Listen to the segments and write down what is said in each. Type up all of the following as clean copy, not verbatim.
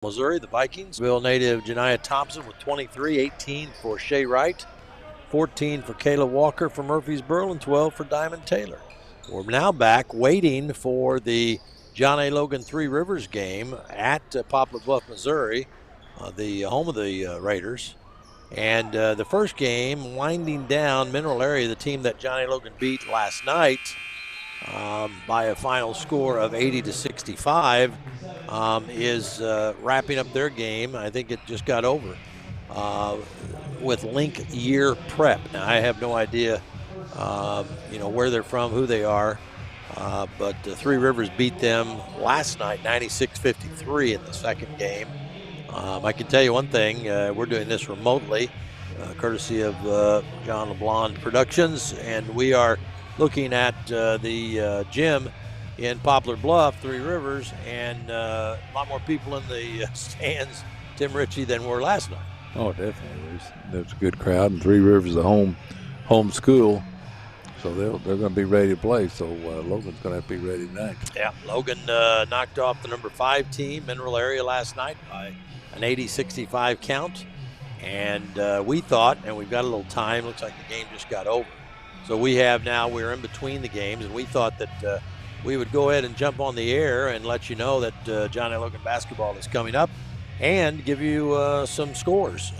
Missouri, the Vikings. Ville native Janiah Thompson with 23, 18 for Shea Wright, 14 for Kayla Walker for Murfreesboro, and 12 for Diamond Taylor. We're now back waiting for the John A. Logan Three Rivers game at Poplar Bluff, Missouri, the home of the Raiders. And the first game, winding down Mineral Area, the team that John A. Logan beat last night by a final score of 80-65, is wrapping up their game. I think it just got over with Link Year Prep. Now, I have no idea, where they're from, who they are, but Three Rivers beat them last night, 96-53 in the second game. I can tell you one thing, we're doing this remotely, courtesy of John LeBlanc Productions, and we are looking at the gym in Poplar Bluff, Three Rivers, and a lot more people in the stands, Tim Ritchie, than were last night. Oh, definitely. There's a good crowd, and Three Rivers is a home school, so they're going to be ready to play. So Logan's going to have to be ready tonight. Yeah, Logan knocked off the number 5 team, Mineral Area, last night by an 80-65 count, and we thought, and we've got a little time, looks like the game just got over. So we're in between the games, and we thought that we would go ahead and jump on the air and let you know that John A. Logan basketball is coming up and give you some scores.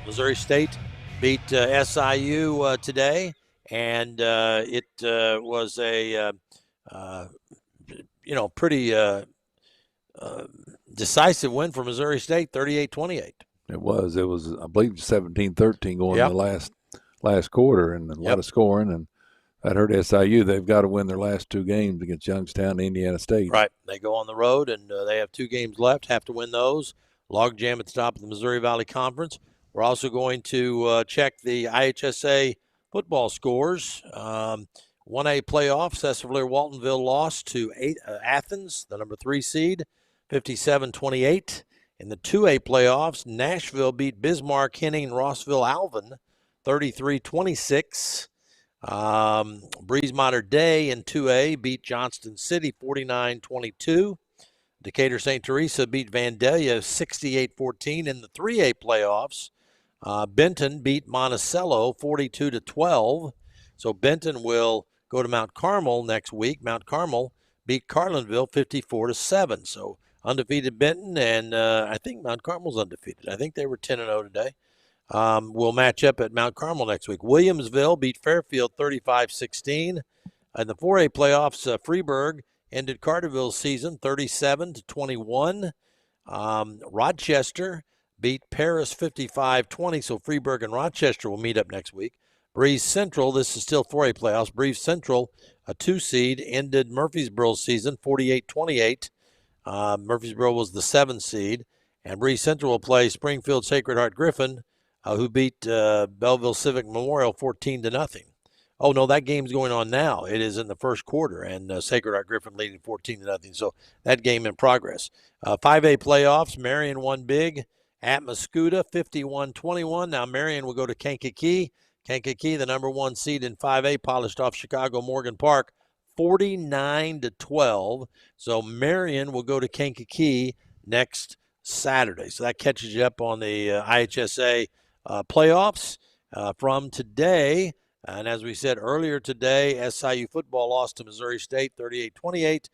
Missouri State beat SIU today, and it was a pretty decisive win for Missouri State, 38-28. It was, I believe, 17-13 going in the last quarter, and a lot of scoring, and that hurt SIU. They've got to win their last 2 games against Youngstown and Indiana State. Right. They go on the road, and they have 2 games left, have to win those. Logjam at the top of the Missouri Valley Conference. We're also going to check the IHSA football scores. 1A playoffs, Sessler-Waltonville lost to Athens, the number 3 seed, 57-28. In the 2A playoffs, Nashville beat Bismarck, Henning, Rossville-Alvin, 33-26. Breeze Mater Day in 2A beat Johnston City 49-22. Decatur St. Teresa beat Vandalia 68-14 in the 3A playoffs. Benton beat Monticello 42-12. So Benton will go to Mount Carmel next week. Mount Carmel beat Carlinville 54-7. So undefeated Benton, and I think Mount Carmel's undefeated. I think they were 10-0 today. We'll match up at Mount Carmel next week. Williamsville beat Fairfield 35-16. In the 4A playoffs, Freeburg ended Carterville's season 37-21. Rochester beat Paris 55-20, so Freeburg and Rochester will meet up next week. Breeze Central, this is still 4A playoffs. Breeze Central, a 2 seed, ended Murfreesboro's season 48-28. Murfreesboro was the 7 seed. And Breeze Central will play Springfield Sacred Heart Griffin, who beat Belleville Civic Memorial 14-0. Oh, no, that game's going on now. It is in the first quarter, and Sacred Heart Griffin leading 14-0. So that game in progress. 5A playoffs, Marion won big at Mascoutah, 51-21. Now Marion will go to Kankakee. Kankakee, the number 1 seed in 5A, polished off Chicago Morgan Park, 49-12. So Marion will go to Kankakee next Saturday. So that catches you up on the IHSA playoffs from today. And as we said earlier today, SIU football lost to Missouri State 38-28.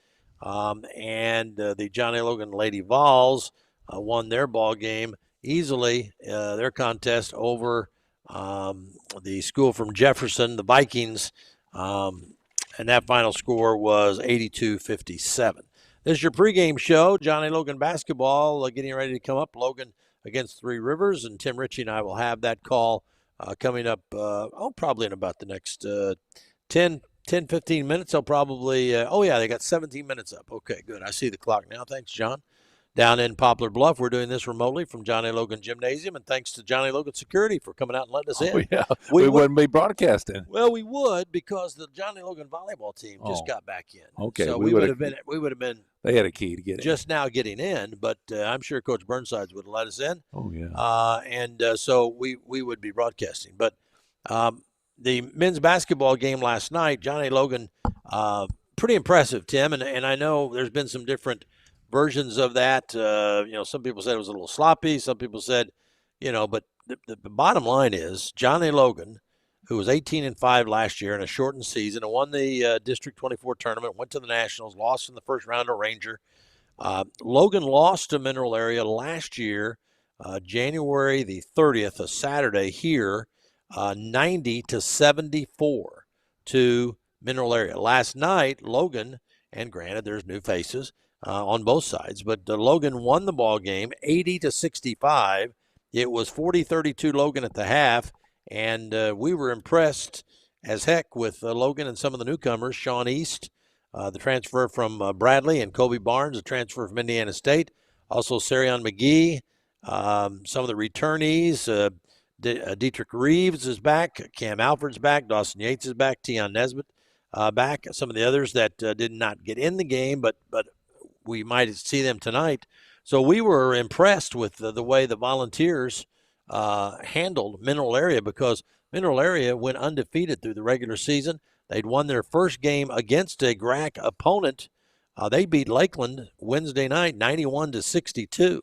And the John A. Logan Lady Vols won their ball game easily, their contest over the school from Jefferson, the Vikings. And that final score was 82-57. This is your pregame show. John A. Logan basketball getting ready to come up. Logan against Three Rivers, and Tim Ritchie and I will have that call coming up, probably in about the next 10, 15 minutes. They'll probably, they got 17 minutes up. Okay, good. I see the clock now. Thanks, John. Down in Poplar Bluff, we're doing this remotely from John A. Logan Gymnasium, and thanks to John A. Logan Security for coming out and letting us in. Oh, yeah. We wouldn't be broadcasting. Well, we would, because the John A. Logan volleyball team just got back in. Okay. So we would have been. They had a key to get in. Just now getting in, but I'm sure Coach Burnsides would have let us in. Oh, yeah. So we would be broadcasting. But the men's basketball game last night, John A. Logan, pretty impressive, Tim. And I know there's been some different versions of that. Some people said it was a little sloppy. Some people said, but the bottom line is Johnny Logan, who was 18-5 last year in a shortened season and won the District 24 tournament, went to the Nationals, lost in the first round to Ranger. Logan lost to Mineral Area last year, January the 30th, a Saturday here, 90-74 to Mineral Area. Last night, Logan, and granted there's new faces on both sides, but Logan won the ball game 80-65. It was 40-32 Logan at the half, and we were impressed as heck with Logan and some of the newcomers. Sean East, the transfer from Bradley, and Kobe Barnes, the transfer from Indiana State. Also Sarion McGee, some of the returnees. Dietrich Reeves is back. Cam Alford's back. Dawson Yates is back. Tion Nesbitt back. Some of the others that did not get in the game, but we might see them tonight. So we were impressed with the way the Volunteers handled Mineral Area, because Mineral Area went undefeated through the regular season. They'd won their first game against a GRAC opponent. They beat Lakeland Wednesday night 91-62.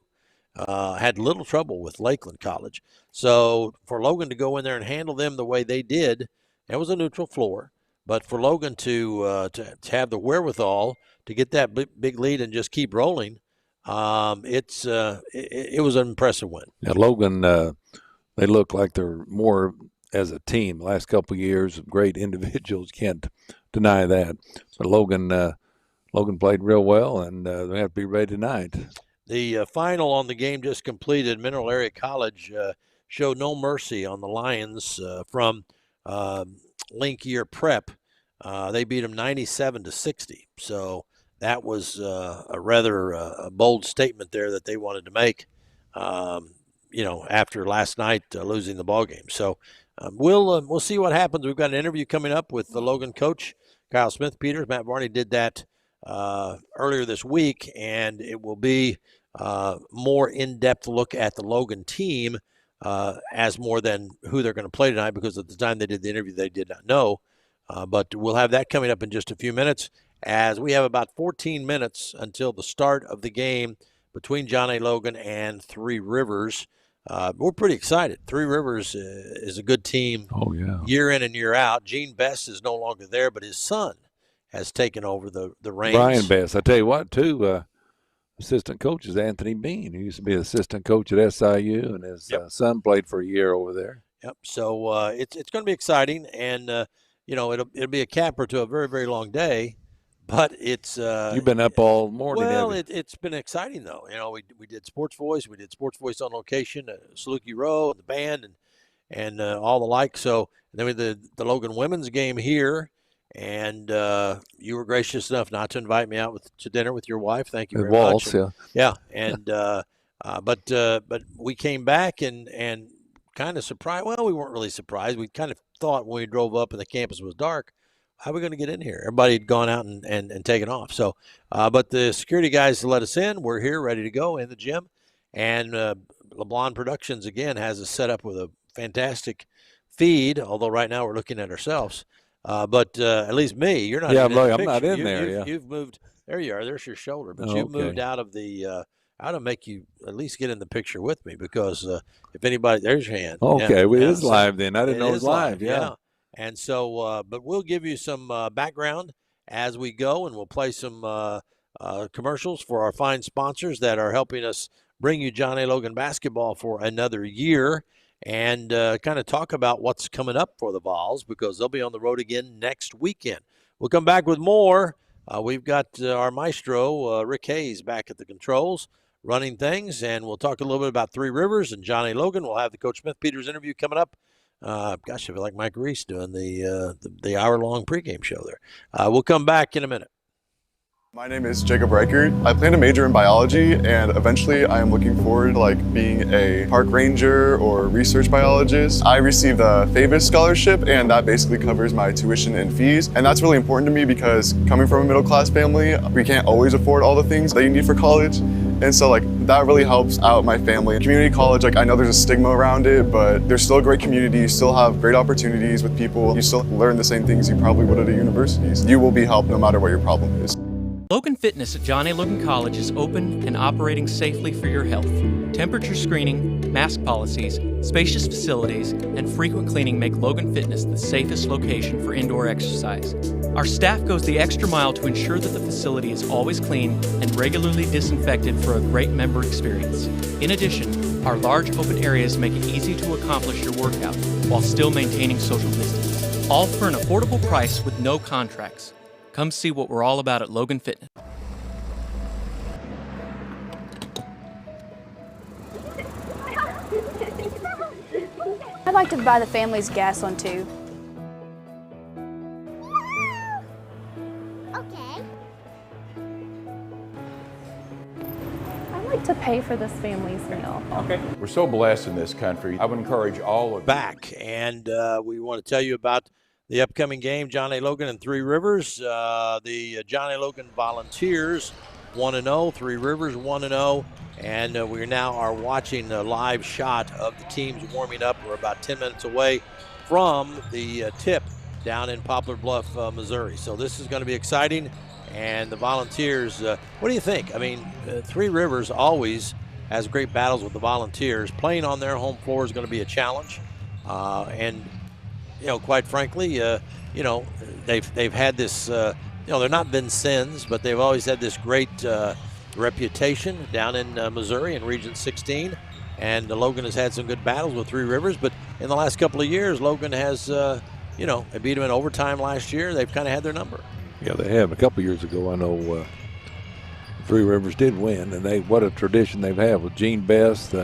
Had little trouble with Lakeland College. So for Logan to go in there and handle them the way they did, it was a neutral floor. But for Logan to have the wherewithal to get that big lead and just keep rolling, it was an impressive win. Yeah, Logan, they look like they're more as a team. Last couple of years, great individuals, can't deny that. But Logan played real well, and they have to be ready tonight. The final on the game just completed. Mineral Area College showed no mercy on the Lions from Link Year Prep. They beat them 97-60. So that was a rather bold statement there that they wanted to make, after last night losing the ball game. So we'll see what happens. We've got an interview coming up with the Logan coach, Kyle Smith-Peters. Matt Varney did that earlier this week, and it will be more in-depth look at the Logan team as more than who they're going to play tonight, because at the time they did the interview, they did not know. But we'll have that coming up in just a few minutes, as we have about 14 minutes until the start of the game between Johnny Logan and Three Rivers. We're pretty excited. Three Rivers is a good team. Oh, yeah. Year in and year out. Gene Best is no longer there, but his son has taken over the reins. Brian Best. I tell you what, too, assistant coach is Anthony Bean, who used to be assistant coach at SIU, and his son played for a year over there. Yep. So it's going to be exciting, and it'll be a capper to a very, very long day. But it's you've been up all morning. Well, it's been exciting though. We did Sports Voice. We did Sports Voice on location, Saluki Row, the band, and all the like. So then we did the Logan women's game here. And you were gracious enough not to invite me out to dinner with your wife. Thank you very much. Yeah. And but we came back and kind of surprised. Well, we weren't really surprised. We kind of thought when we drove up and the campus was dark, how are we going to get in here? Everybody had gone out and taken off. So, but the security guys let us in. We're here, ready to go in the gym. And LeBlanc Productions again has us set up with a fantastic feed. Although right now we're looking at ourselves. But at least me, you're not. Yeah, I'm not in there. You've moved. There you are. There's your shoulder. But you've moved out of the. How to make you at least get in the picture with me, because if anybody, there's your hand. Okay, it is live then. I didn't know it was live. Yeah. And so, but we'll give you some background as we go, and we'll play some commercials for our fine sponsors that are helping us bring you Johnny Logan basketball for another year. And kind of talk about what's coming up for the Vols, because they'll be on the road again next weekend. We'll come back with more. We've got our maestro, Rick Hayes, back at the controls running things, and we'll talk a little bit about Three Rivers and Johnny Logan. We'll have the Coach Smith-Peters interview coming up. Gosh, I feel like Mike Reese doing the hour-long pregame show there. We'll come back in a minute. My name is Jacob Reichert. I plan to major in biology, and eventually I am looking forward to being a park ranger or research biologist. I received a FAVIS scholarship, and that basically covers my tuition and fees. And that's really important to me, because coming from a middle-class family, we can't always afford all the things that you need for college. And so that really helps out my family. Community college, I know there's a stigma around it, but there's still a great community. You still have great opportunities with people. You still learn the same things you probably would at a university. You will be helped no matter what your problem is. Logan Fitness at John A. Logan College is open and operating safely for your health. Temperature screening, mask policies, spacious facilities, and frequent cleaning make Logan Fitness the safest location for indoor exercise. Our staff goes the extra mile to ensure that the facility is always clean and regularly disinfected for a great member experience. In addition, our large open areas make it easy to accomplish your workout while still maintaining social distance. All for an affordable price with no contracts. Come see what we're all about at Logan Fitness. I'd like to buy the family's gas one too. Okay. I'd like to pay for this family's meal. Okay. We're so blessed in this country. I would encourage all of Back, and we want to tell you about the upcoming game, John A. Logan and Three Rivers. The John A. Logan Volunteers 1-0, Three Rivers 1-0, and we now are watching a live shot of the teams warming up. We're about 10 minutes away from the tip down in Poplar Bluff, Missouri. So this is going to be exciting. And the Volunteers, what do you think? I mean, Three Rivers always has great battles with the Volunteers. Playing on their home floor is going to be a challenge, and you know, quite frankly, you know, they've had this, you know, they're not Vincennes, but they've always had this great reputation down in Missouri in Region 16. And Logan has had some good battles with Three Rivers, but in the last couple of years, Logan has, you know, they beat them in overtime last year. They've kind of had their number. Yeah, they have. A couple of years ago, I know Three Rivers did win, and what a tradition they've had with Gene Best,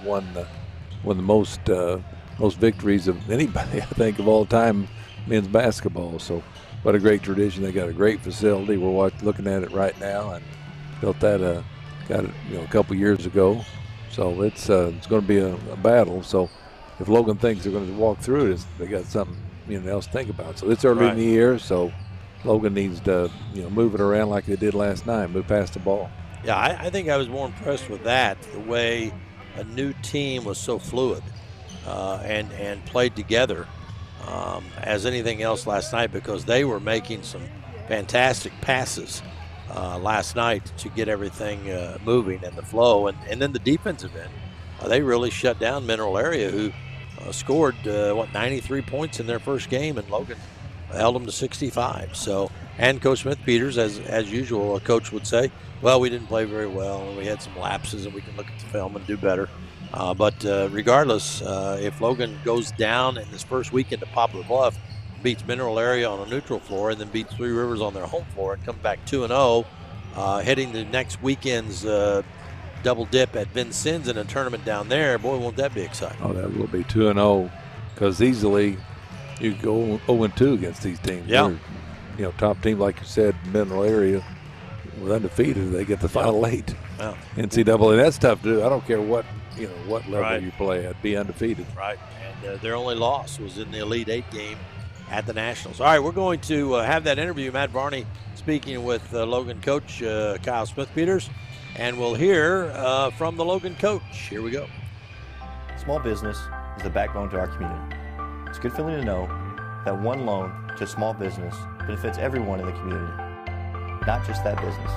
won the most victories of anybody, I think, of all time men's basketball. So what a great tradition. They got a great facility. We're looking at it right now, and built that got it, you know, a couple years ago. So it's going to be a battle. So if Logan thinks they're going to walk through it, they got something, you know, else to think about. So it's early in the year, so Logan needs to, you know, move it around like they did last night, move past the ball. Yeah, I think I was more impressed with that, the way a new team was so fluid and played together as anything else last night, because they were making some fantastic passes last night to get everything moving and the flow. And then the defensive end, they really shut down Mineral Area, who scored, 93 points in their first game, and Logan held them to 65. So, and Coach Smith-Peters, as usual, a coach would say, well, we didn't play very well, and we had some lapses, and we can look at the film and do better. But regardless, if Logan goes down in this first weekend to Poplar Bluff, beats Mineral Area on a neutral floor, and then beats Three Rivers on their home floor, and comes back 2-0, heading to next weekend's double dip at Vincennes in a tournament down there, boy, won't that be exciting. Oh, that will be 2-0, because easily you go 0-2 against these teams. Yeah. They're, you know, top team, like you said, Mineral Area, were undefeated. They get the final 8. Wow. NCAA, that's tough to do. I don't care what level you play at, be undefeated. Right, and their only loss was in the Elite 8 game at the Nationals. All right, we're going to have that interview. Matt Varney speaking with Logan coach Kyle Smith-Peters, and we'll hear from the Logan coach. Here we go. Small business is the backbone to our community. It's a good feeling to know that one loan to a small business benefits everyone in the community, not just that business.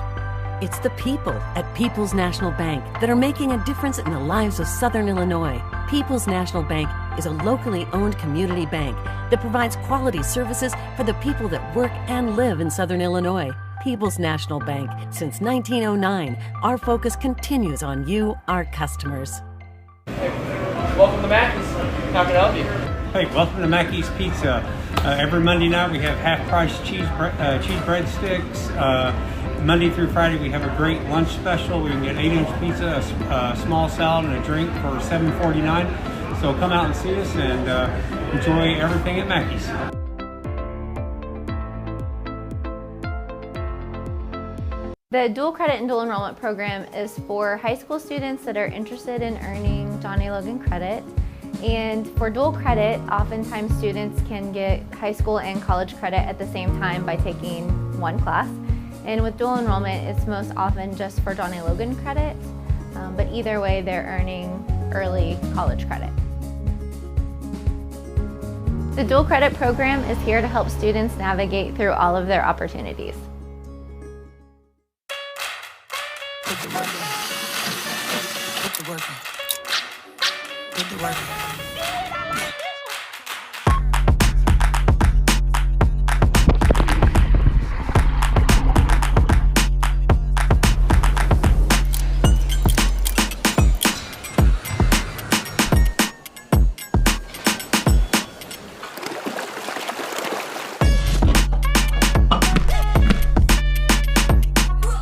It's the people at People's National Bank that are making a difference in the lives of Southern Illinois. People's National Bank is a locally owned community bank that provides quality services for the people that work and live in Southern Illinois. People's National Bank. Since 1909, our focus continues on you, our customers. Welcome to Mackey's. How can I help you? Hey, welcome to Mackey's Pizza. Every Monday night we have half-price cheese breadsticks. Monday through Friday we have a great lunch special. We can get 8-inch pizza, a small salad, and a drink for $7.49. So come out and see us and enjoy everything at Mackey's. The dual credit and dual enrollment program is for high school students that are interested in earning John A. Logan credit. And for dual credit, oftentimes students can get high school and college credit at the same time by taking one class. And with dual enrollment, it's most often just for John A. Logan credit, but either way, they're earning early college credit. The dual credit program is here to help students navigate through all of their opportunities. Put the work in. Put the work in. Put the work in.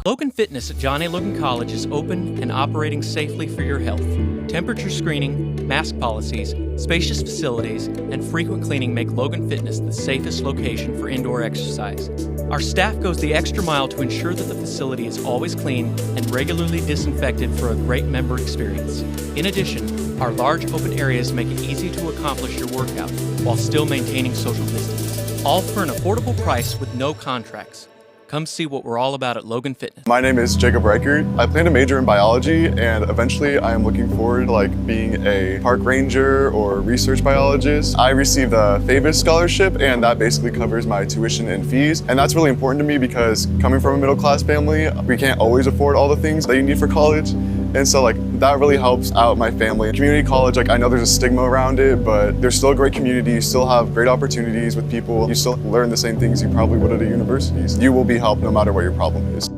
Logan Fitness at John A. Logan College is open and operating safely for your health. Temperature screening, mask policies, spacious facilities, and frequent cleaning make Logan Fitness the safest location for indoor exercise. Our staff goes the extra mile to ensure that the facility is always clean and regularly disinfected for a great member experience. In addition, our large open areas make it easy to accomplish your workout while still maintaining social distance. All for an affordable price with no contracts. Come see what we're all about at Logan Fitness. My name is Jacob Reichert. I plan to major in biology, and eventually I am looking forward to being a park ranger or research biologist. I received a FAVIS scholarship, and that basically covers my tuition and fees. And that's really important to me because coming from a middle-class family, we can't always afford all the things that you need for college. And so that really helps out my family. Community college, I know there's a stigma around it, but there's still a great community. You still have great opportunities with people. You still learn the same things you probably would at a university. You will be helped no matter what your problem is.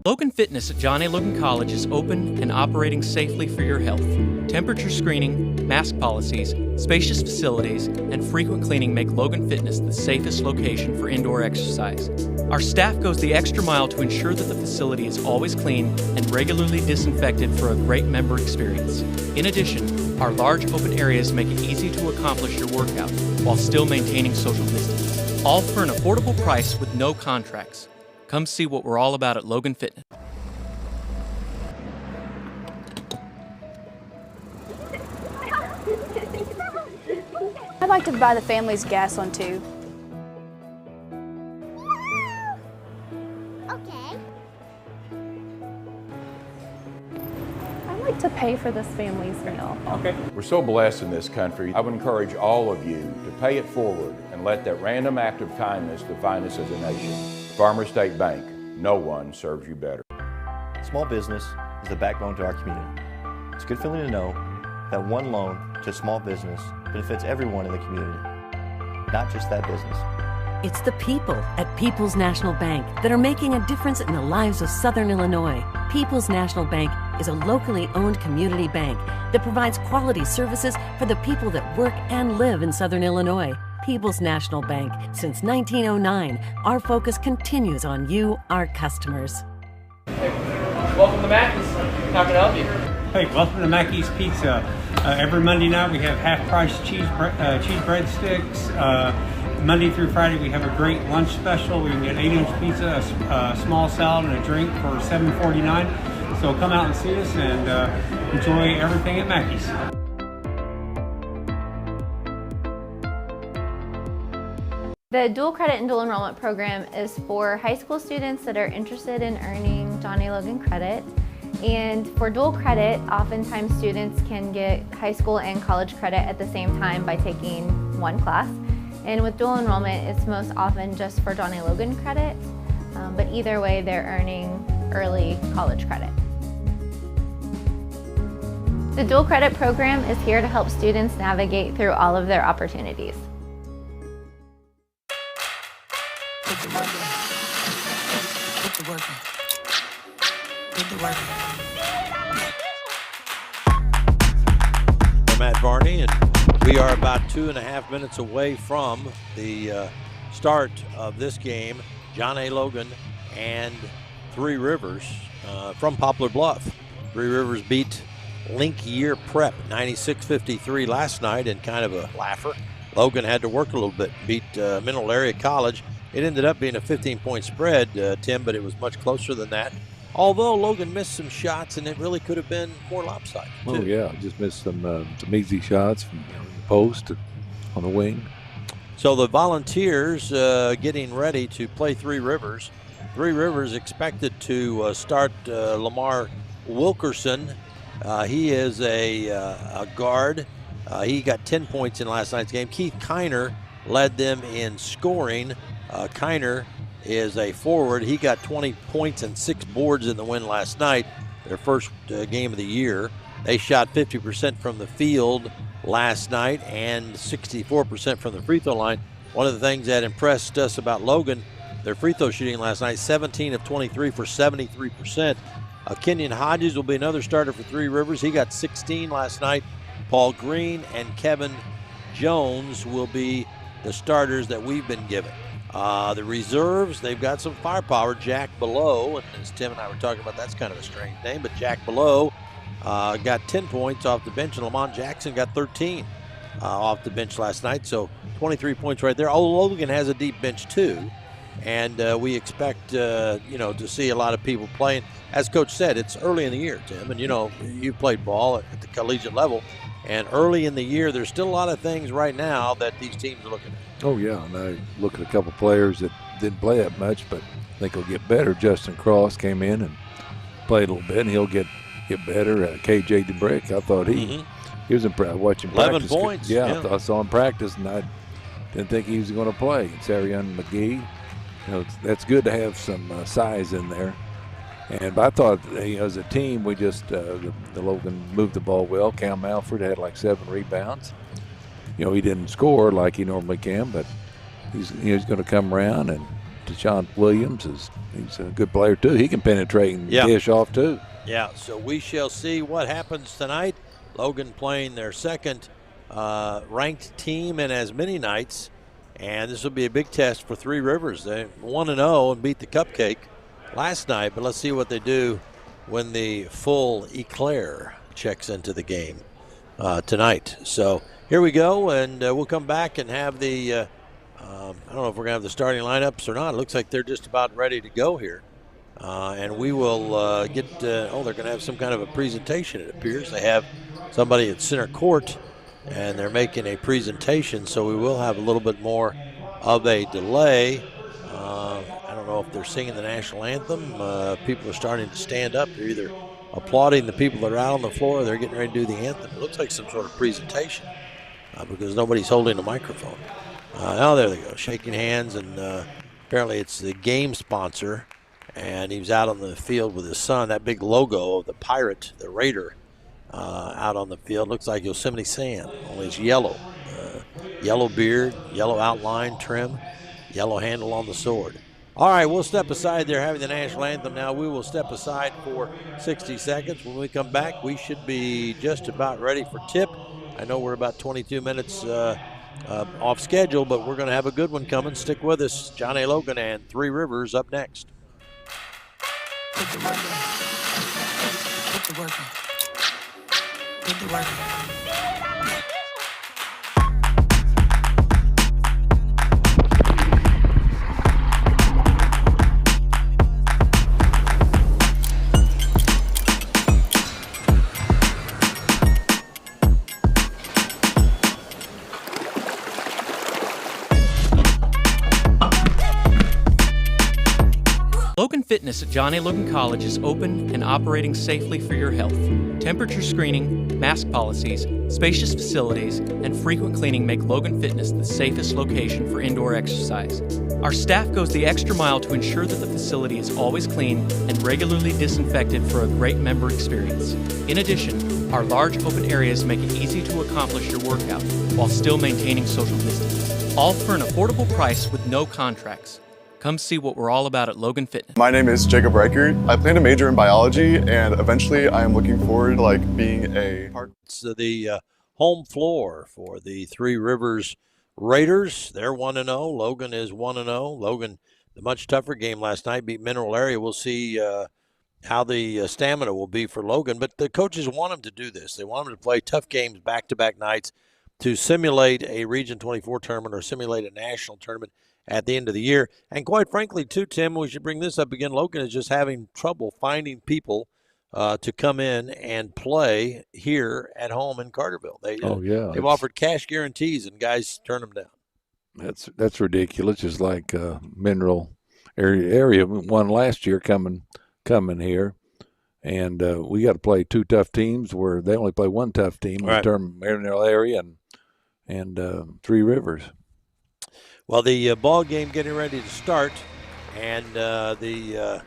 Logan Fitness at John A. Logan College is open and operating safely for your health. Temperature screening, mask policies, spacious facilities, and frequent cleaning make Logan Fitness the safest location for indoor exercise. Our staff goes the extra mile to ensure that the facility is always clean and regularly disinfected for a great member experience. In addition, our large open areas make it easy to accomplish your workout while still maintaining social distance. All for an affordable price with no contracts. Come see what we're all about at Logan Fitness. I'd like to buy the family's gas one too. Okay. I'd like to pay for this family's meal. Okay. We're so blessed in this country. I would encourage all of you to pay it forward and let that random act of kindness define us as a nation. Farmers State Bank, no one serves you better. Small business is the backbone to our community. It's a good feeling to know that one loan to a small business benefits everyone in the community, not just that business. It's the people at People's National Bank that are making a difference in the lives of Southern Illinois. People's National Bank is a locally owned community bank that provides quality services for the people that work and live in Southern Illinois. People's National Bank. Since 1909, our focus continues on you, our customers. Hey, welcome to Mackey's. How can I help you? Hey, welcome to Mackey's Pizza. Every Monday night we have half-price cheese breadsticks. Monday through Friday we have a great lunch special. We can get 8-inch pizza, a small salad, and a drink for $7.49. So come out and see us and enjoy everything at Mackey's. The dual credit and dual enrollment program is for high school students that are interested in earning John A. Logan credit. And for dual credit, oftentimes students can get high school and college credit at the same time by taking one class. And with dual enrollment, it's most often just for John A. Logan credit, but either way, they're earning early college credit. The dual credit program is here to help students navigate through all of their opportunities. Put the work in. Put the work in. Put the work in. I'm Matt Varney, and we are about 2.5 minutes away from the start of this game. John A. Logan and Three Rivers from Poplar Bluff. Three Rivers beat Link Year Prep 96-53 last night in kind of a laugher. Logan had to work a little bit, beat Mineral Area College. It ended up being a 15-point spread, Tim, but it was much closer than that. Although Logan missed some shots, and it really could have been more lopsided, too. Oh, yeah, just missed some easy shots from the post on the wing. So the Volunteers getting ready to play Three Rivers. Three Rivers expected to start Lamar Wilkerson. He is a guard. He got 10 points in last night's game. Keith Kiner led them in scoring. Kiner is a forward. He got 20 points and 6 boards in the win last night. their first game of the year. They shot 50% from the field last night and 64% from the free throw line. One of the things that impressed us about Logan, their free throw shooting last night, 17 of 23 for 73%. Kenyon Hodges will be another starter for Three Rivers. He got 16 last night. Paul Green and Kevin Jones will be the starters that we've been given. The reserves, they've got some firepower. Jack Below, and as Tim and I were talking about, that's kind of a strange name, but Jack Below got 10 points off the bench, and Lamont Jackson got 13 off the bench last night, so 23 points right there. Logan has a deep bench too, and we expect to see a lot of people playing. As Coach said, it's early in the year, Tim, and you've played ball at the collegiate level, and early in the year, there's still a lot of things right now that these teams are looking at. Oh, yeah, and I look at a couple players that didn't play that much, but I think he'll get better. Justin Cross came in and played a little bit, and he'll get better. KJ DeBrick, I thought he was impressed watching 11 practice. points. Yeah. I saw him practice, and I didn't think he was going to play. Sarian McGee, that's good to have some size in there. But I thought, as a team, we just the Logan moved the ball well. Cam Alford had like 7 rebounds. He didn't score like he normally can, but he's going to come around. And Deshaun Williams he's a good player too. He can penetrate and dish off too. Yeah, so we shall see what happens tonight. Logan playing their second ranked team in as many nights, and this will be a big test for Three Rivers. They 1-0 and beat the Cupcake last night, but let's see what they do when the full Eclair checks into the game tonight. So here we go, and we'll come back and have the I don't know if we're going to have the starting lineups or not. It looks like they're just about ready to go here. And we will get, they're going to have some kind of a presentation, it appears. They have somebody at center court, and they're making a presentation, so we will have a little bit more of a delay. I don't know if they're singing the national anthem. People are starting to stand up. They're either applauding the people that are out on the floor, or they're getting ready to do the anthem. It looks like some sort of presentation because nobody's holding a microphone. There they go, shaking hands, and apparently it's the game sponsor, and he was out on the field with his son. That big logo of the Pirate, the Raider, out on the field. Looks like Yosemite Sam, only it's yellow. Yellow beard, yellow outline trim, yellow handle on the sword. All right, we'll step aside. They're having the national anthem now. We will step aside for 60 seconds. When we come back, we should be just about ready for tip. I know we're about 22 minutes off schedule, but we're going to have a good one coming. Stick with us. John A. Logan and Three Rivers up next. Put the work in. Put the work in. Put the work in. Logan Fitness at John A. Logan College is open and operating safely for your health. Temperature screening, mask policies, spacious facilities, and frequent cleaning make Logan Fitness the safest location for indoor exercise. Our staff goes the extra mile to ensure that the facility is always clean and regularly disinfected for a great member experience. In addition, our large open areas make it easy to accomplish your workout while still maintaining social distance. All for an affordable price with no contracts. Come see what we're all about at Logan Fitness. My name is Jacob Reichert. I plan to major in biology, and eventually I am looking forward to being a park. It's the home floor for the Three Rivers Raiders. They're 1-0. Logan is 1-0. Logan, the much tougher game last night, beat Mineral Area. We'll see how the stamina will be for Logan. But the coaches want him to do this. They want him to play tough games back-to-back nights to simulate a Region 24 tournament or simulate a national tournament at the end of the year. And quite frankly, too, Tim, we should bring this up again. Logan is just having trouble finding people to come in and play here at home in Carterville. They've offered cash guarantees, and guys turn them down. That's ridiculous. Just like Mineral area won last year coming here, and we got to play 2 tough teams where they only play 1 tough team. Right. Mineral area and Three Rivers. Well, the ball game getting ready to start, and the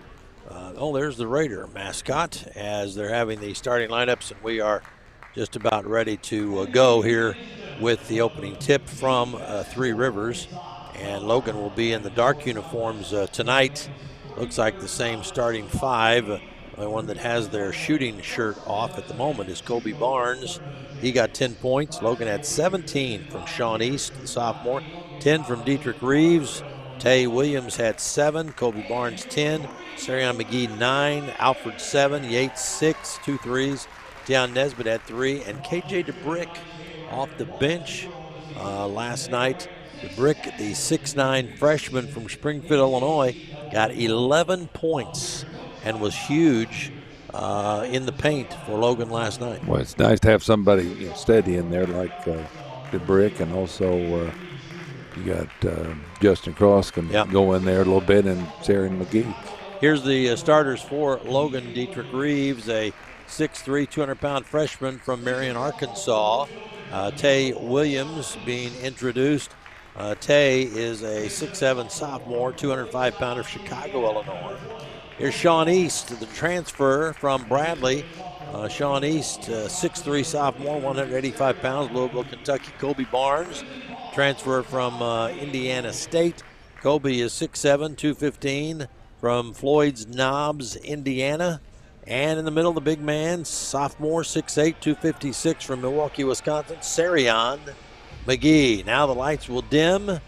There's the Raider mascot as they're having the starting lineups, and we are just about ready to go here with the opening tip from Three Rivers. And Logan will be in the dark uniforms tonight. Looks like the same starting five. The one that has their shooting shirt off at the moment is Kobe Barnes. He got 10 points. Logan had 17 from Sean East, the sophomore, 10 from Dietrich Reeves. Tay Williams had 7, Kobe Barnes 10, Sarion McGee 9, Alfred 7, Yates 6, 2 threes. Deion Nesbitt had 3, and KJ DeBrick off the bench last night. DeBrick, the 6'9 freshman from Springfield, Illinois, got 11 points and was huge in the paint for Logan last night. Well, it's nice to have somebody steady in there like DeBrick, and also you got Justin Cross can go in there a little bit, and Sarion McGee. Here's the starters for Logan. Dietrich Reeves, a 6'3", 200-pound freshman from Marion, Arkansas. Tay Williams being introduced. Tay is a 6'7" sophomore, 205-pounder, Chicago, Illinois. Here's Sean East, the transfer from Bradley. Sean East, 6'3" sophomore, 185 pounds, Louisville, Kentucky. Kobe Barnes, transfer from Indiana State. Kobe is 6'7", 215 from Floyd's Knobs, Indiana. And in the middle, the big man, sophomore, 6'8", 256 from Milwaukee, Wisconsin, Sarion McGee. Now the lights will dim.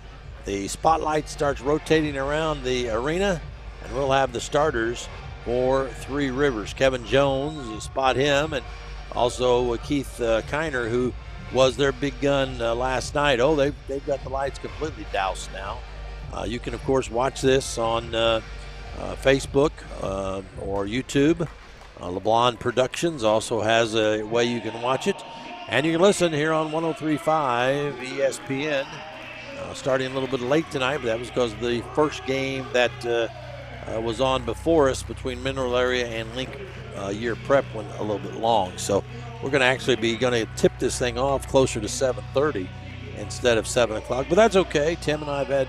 The spotlight starts rotating around the arena, and we'll have the starters for Three Rivers. Kevin Jones, you spot him, and also Keith Kiner, who was their big gun last night. They've got the lights completely doused now. You can, of course, watch this on Facebook or YouTube. LeBlanc Productions also has a way you can watch it. And you can listen here on 103.5 ESPN. Starting a little bit late tonight, but that was because the first game that was on before us between Mineral Area and Link Year Prep went a little bit long. So we're going to actually be going to tip this thing off closer to 7:30 instead of 7 o'clock. But that's okay. Tim and I have had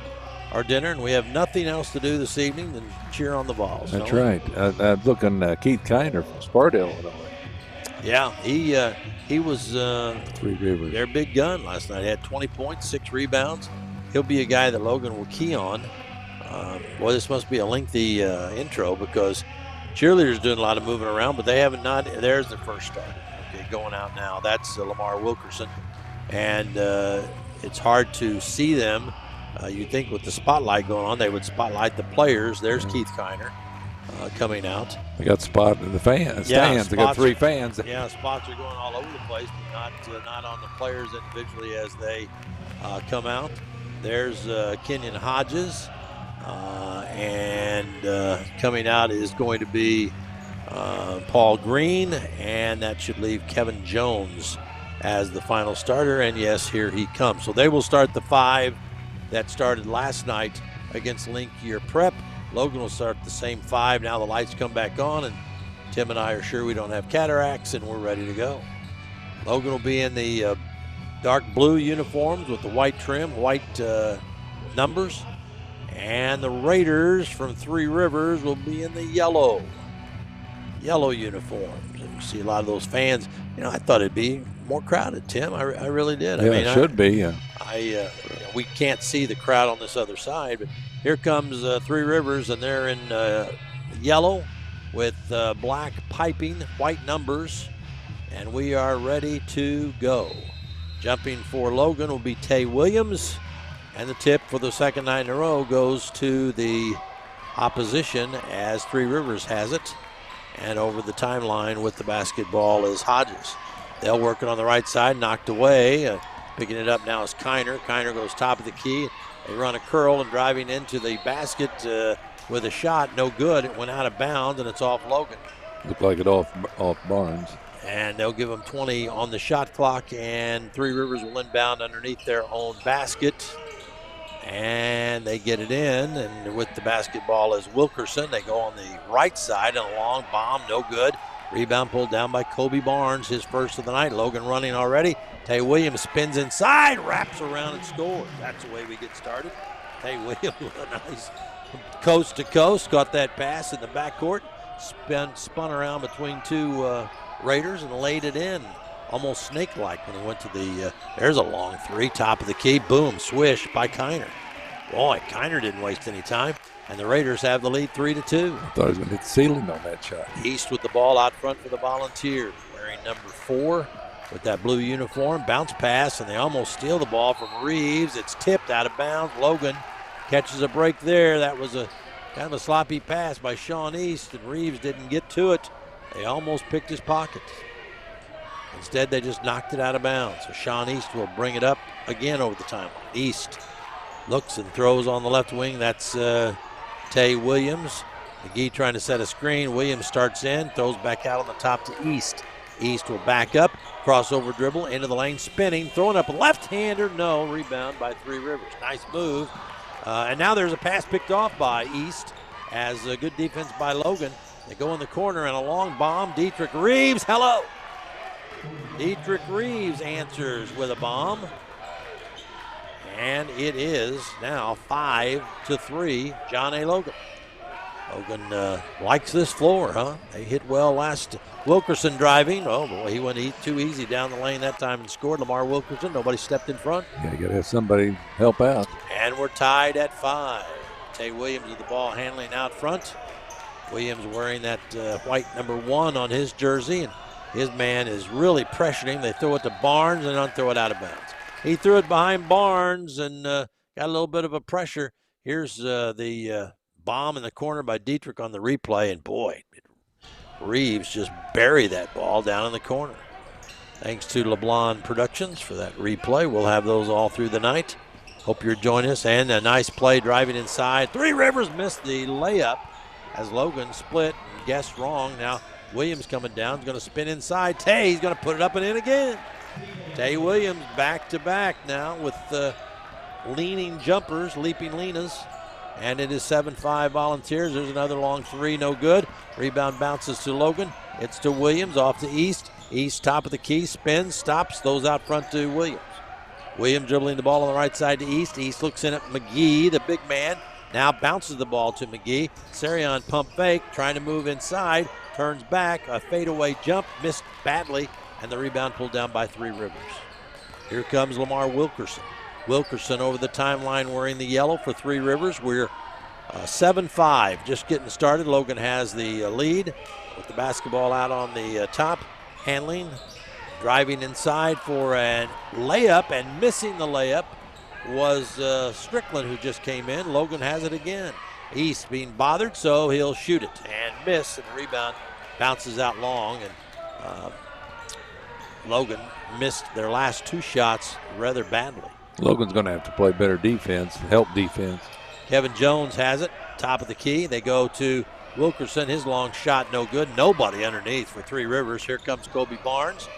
our dinner, and we have nothing else to do this evening than cheer on the Vols. That's right. I'm looking Keith Kiner from Sparta, Illinois. Yeah, he was Three Rivers, their big gun last night. He had 20 points, 6 rebounds. He'll be a guy that Logan will key on. Boy, this must be a lengthy intro because cheerleaders doing a lot of moving around, but they haven't not. There's the first starter. Okay, going out now. That's Lamar Wilkerson, and it's hard to see them. You'd think with the spotlight going on, they would spotlight the players. There's Keith Kiner coming out. They got the stands. They got 3 fans. Yeah, spots are going all over the place, but not on the players individually as they come out. There's Kenyon Hodges, and coming out is going to be Paul Green, and that should leave Kevin Jones as the final starter. And yes, here he comes. So they will start the 5 that started last night against Link Year Prep. Logan will start the same 5. Now the lights come back on, and Tim and I are sure we don't have cataracts, and we're ready to go. Logan will be in the dark blue uniforms with the white trim, white numbers. And the Raiders from Three Rivers will be in the yellow uniforms. And you see a lot of those fans. I thought it'd be more crowded, Tim. I really did. Yeah, it should be. We can't see the crowd on this other side, but here comes Three Rivers, and they're in yellow with black piping, white numbers, and we are ready to go. Jumping for Logan will be Tay Williams, and the tip for the second night in a row goes to the opposition as Three Rivers has it, and over the timeline with the basketball is Hodges. They'll work it on the right side, knocked away. Picking it up now is Kiner. Kiner goes top of the key. They run a curl and driving into the basket with a shot. No good. It went out of bounds, and it's off Logan. Looked like it off Barnes. And they'll give them 20 on the shot clock, and Three Rivers will inbound underneath their own basket. And they get it in, and with the basketball is Wilkerson. They go on the right side, and a long bomb, no good. Rebound pulled down by Kobe Barnes, his first of the night. Logan running already. Tay Williams spins inside, wraps around and scores. That's the way we get started. Tay Williams with a nice coast to coast, got that pass in the backcourt, spun around between two Raiders and laid it in, almost snake-like when he went to the, there's a long three, top of the key, boom, swish by Kiner. Boy, Kiner didn't waste any time, and the Raiders have the lead 3-2. I thought he was going to hit the ceiling on that shot. East with the ball out front for the Volunteers, wearing number 4 with that blue uniform, bounce pass, and they almost steal the ball from Reeves. It's tipped out of bounds. Logan catches a break there. That was a kind of a sloppy pass by Sean East, and Reeves didn't get to it. They almost picked his pocket. Instead, they just knocked it out of bounds. So Sean East will bring it up again over the timeline. East looks and throws on the left wing. That's Tay Williams. McGee trying to set a screen. Williams starts in, throws back out on the top to East. East will back up, crossover dribble, into the lane, spinning, throwing up a left-hander. No, rebound by Three Rivers. Nice move. And now there's a pass picked off by East as a good defense by Logan. They go in the corner and a long bomb. Dietrich Reeves, hello. Dietrich Reeves answers with a bomb. And it is now 5-3, John A. Logan. Logan likes this floor, huh? They hit well last. Wilkerson driving. Oh, boy, he went too easy down the lane that time and scored. Lamar Wilkerson, nobody stepped in front. Yeah, you got to have somebody help out. And we're tied at 5. Tay Williams with the ball handling out front. Williams wearing that white number 1 on his jersey, and his man is really pressuring him. They throw it to Barnes and don't throw it out of bounds. He threw it behind Barnes and got a little bit of a pressure. Here's the bomb in the corner by Dietrich on the replay, and boy, Reeves just buried that ball down in the corner. Thanks to LeBlanc Productions for that replay. We'll have those all through the night. Hope you're joining us. And a nice play driving inside. Three Rivers missed the layup as Logan split and guessed wrong. Now Williams coming down, is going to spin inside. Tay, he's going to put it up and in again. Tay Williams back to back now with leaning jumpers, leaping Lenas. And it is 7-5 Volunteers. There's another long three, no good. Rebound bounces to Logan. It's to Williams, off to East. East, top of the key, spins, stops, those out front to Williams. Williams dribbling the ball on the right side to East. East looks in at McGee, the big man. Now bounces the ball to McGee. Sarion pump fake, trying to move inside. Turns back, a fadeaway jump, missed badly, and the rebound pulled down by Three Rivers. Here comes Lamar Wilkerson. Wilkerson over the timeline wearing the yellow for Three Rivers. We're 7-5, just getting started. Logan has the lead with the basketball out on the top. Handling, driving inside for a layup, and missing the layup was Strickland, who just came in. Logan has it again. East being bothered, so he'll shoot it and miss, and the rebound bounces out long, and Logan missed their last 2 shots rather badly. Logan's going to have to play better defense, help defense. Kevin Jones has it, top of the key. They go to Wilkerson, his long shot no good. Nobody underneath for Three Rivers. Here comes Kobe Barnes.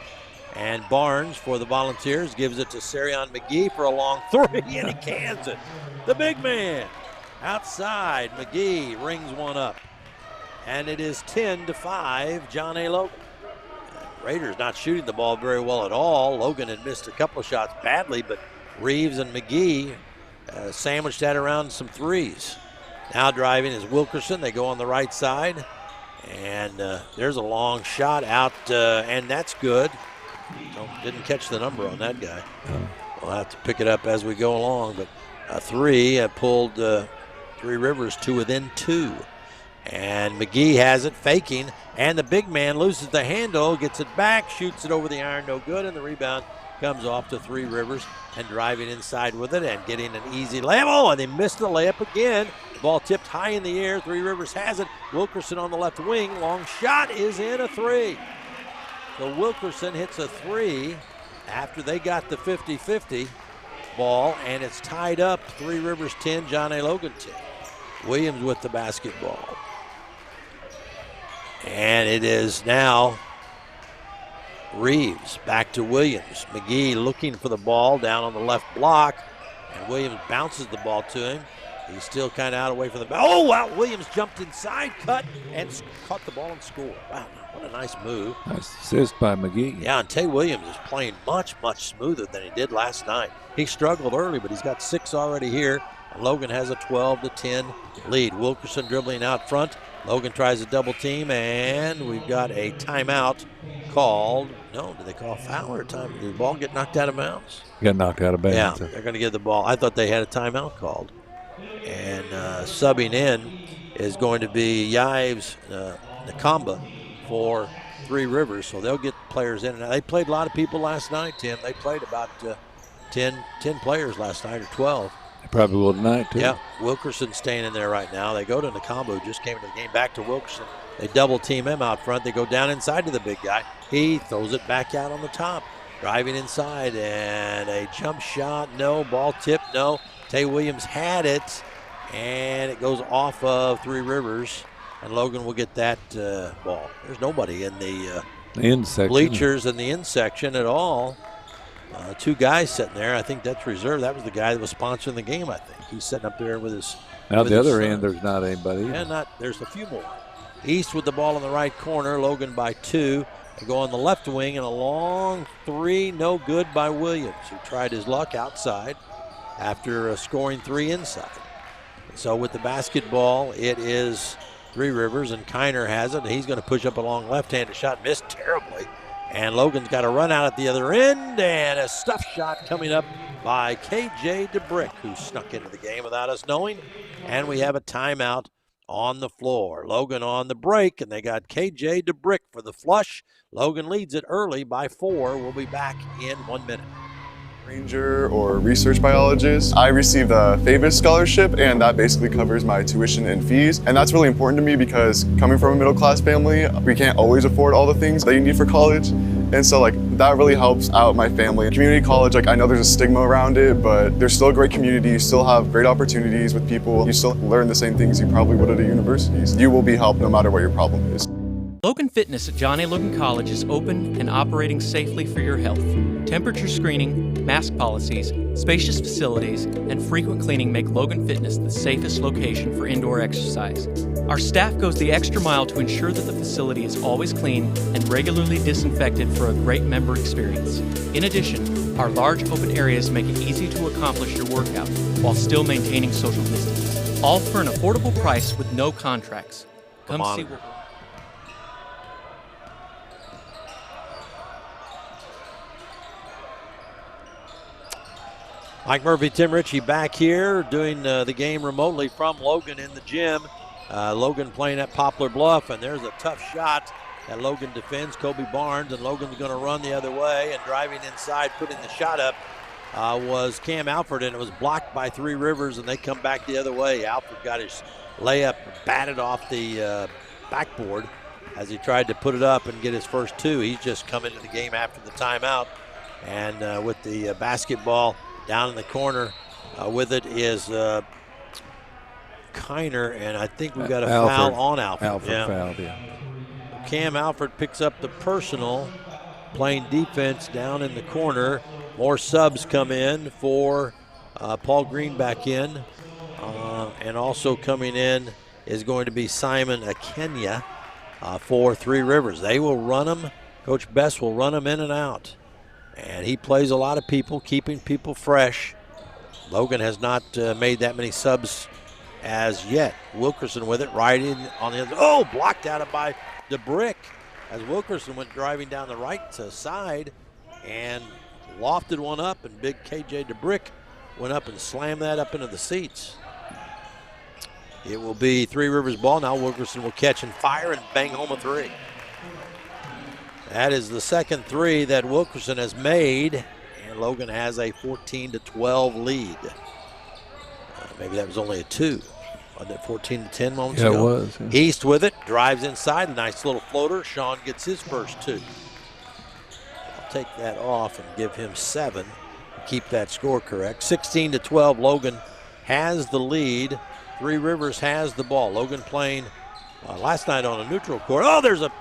And Barnes for the Volunteers gives it to Sarion McGee for a long three, and he cans it. The big man outside. McGee rings one up. And it is 10-5, John A. Logan. Raiders not shooting the ball very well at all. Logan had missed a couple of shots badly, but Reeves and McGee sandwiched that around some threes. Now driving is Wilkerson. They go on the right side. And there's a long shot out, and that's good. Didn't catch the number on that guy. We'll have to pick it up as we go along. But a three pulled Three Rivers to within 2. And McGee has it, faking. And the big man loses the handle, gets it back, shoots it over the iron, no good. And the rebound comes off to Three Rivers, and driving inside with it and getting an easy layup. Oh, and they missed the layup again. The ball tipped high in the air. Three Rivers has it. Wilkerson on the left wing. Long shot is in, a 3. So Wilkerson hits a 3 after they got the 50-50 ball, and it's tied up. Three Rivers 10, John A. Logan 10. Williams with the basketball. And it is now Reeves back to Williams. McGee looking for the ball down on the left block, and Williams bounces the ball to him. He's still kind of out away from the ball. Oh, wow, Williams jumped inside, cut, and caught the ball and scored. Wow, what a nice move. Nice assist by McGee. Yeah, and Tay Williams is playing much, much smoother than he did last night. He struggled early, but he's got 6 already here. Logan has a 12-10 lead. Wilkerson dribbling out front. Logan tries a double team, and we've got a timeout called. No, did they call a foul or a time? Did the ball get knocked out of bounds? Got knocked out of bounds. Yeah, they're going to give the ball. I thought they had a timeout called. And subbing in is going to be Yives Nakamba for Three Rivers. So they'll get players in. And they played a lot of people last night, Tim. They played about 10 players last night, or 12. They probably will tonight, too. Yeah, Wilkerson's staying in there right now. They go to Nakamba, who just came into the game, back to Wilkerson. They double team him out front. They go down inside to the big guy. He throws it back out on the top. Driving inside, and a jump shot, no. Ball tip, no. Tay Williams had it, and it goes off of Three Rivers, and Logan will get that ball. There's nobody in the end section. Bleachers in the end section at all. Two guys sitting there. I think that's reserved. That was the guy that was sponsoring the game, I think. He's sitting up there with his Now, with the his other son. end, there's not anybody. Yeah, there's a few more. East with the ball in the right corner. Logan by 2. They go on the left wing, and a long 3, no good by Williams, who tried his luck outside after scoring 3 inside. So with the basketball, it is Three Rivers, and Kiner has it. He's going to push up a long left-handed shot, missed terribly. And Logan's got a run out at the other end, and a stuff shot coming up by KJ DeBrick, who snuck into the game without us knowing. And we have a timeout on the floor. Logan on the break, and they got KJ DeBrick for the flush. Logan leads it early by 4. We'll be back in 1 minute. Ranger or research biologist. I received a FAVIS scholarship, and that basically covers my tuition and fees. And that's really important to me because coming from a middle class family, we can't always afford all the things that you need for college. And so that really helps out my family. Community college, I know there's a stigma around it, but there's still a great community. You still have great opportunities with people. You still learn the same things you probably would at a university. You will be helped no matter what your problem is. Logan Fitness at John A. Logan College is open and operating safely for your health. Temperature screening, mask policies, spacious facilities, and frequent cleaning make Logan Fitness the safest location for indoor exercise. Our staff goes the extra mile to ensure that the facility is always clean and regularly disinfected for a great member experience. In addition, our large open areas make it easy to accomplish your workout while still maintaining social distance. All for an affordable price with no contracts. Come see what... Mike Murphy, Tim Ritchie back here doing the game remotely from Logan in the gym. Logan playing at Poplar Bluff, and there's a tough shot that Logan defends. Kobe Barnes, and Logan's going to run the other way, and driving inside, putting the shot up was Cam Alford, and it was blocked by Three Rivers, and they come back the other way. Alford got his layup batted off the backboard as he tried to put it up and get his first 2. He's just come into the game after the timeout, and with the basketball down in the corner with it is Kiner, and I think we've got a foul on Alford. Alford fouled, yeah. Cam Alford picks up the personal, playing defense down in the corner. More subs come in for Paul Green back in, and also coming in is going to be Simon Akenya for Three Rivers. They will run them. Coach Best will run them in and out. And he plays a lot of people, keeping people fresh. Logan has not made that many subs as yet. Wilkerson with it, right in on the other. Oh, blocked out by DeBrick as Wilkerson went driving down the right side and lofted one up, and big KJ DeBrick went up and slammed that up into the seats. It will be Three Rivers ball. Now Wilkerson will catch and fire and bang home a 3. That is the second 3 that Wilkerson has made, and Logan has a 14-12 lead. Maybe that was only a 2. Wasn't it 14-10 moments ago? Yeah, it was. Yeah. East with it, drives inside, a nice little floater. Sean gets his first 2. I'll take that off and give him 7 to keep that score correct. 16-12, Logan has the lead. Three Rivers has the ball. Logan playing last night on a neutral court. Oh, there's a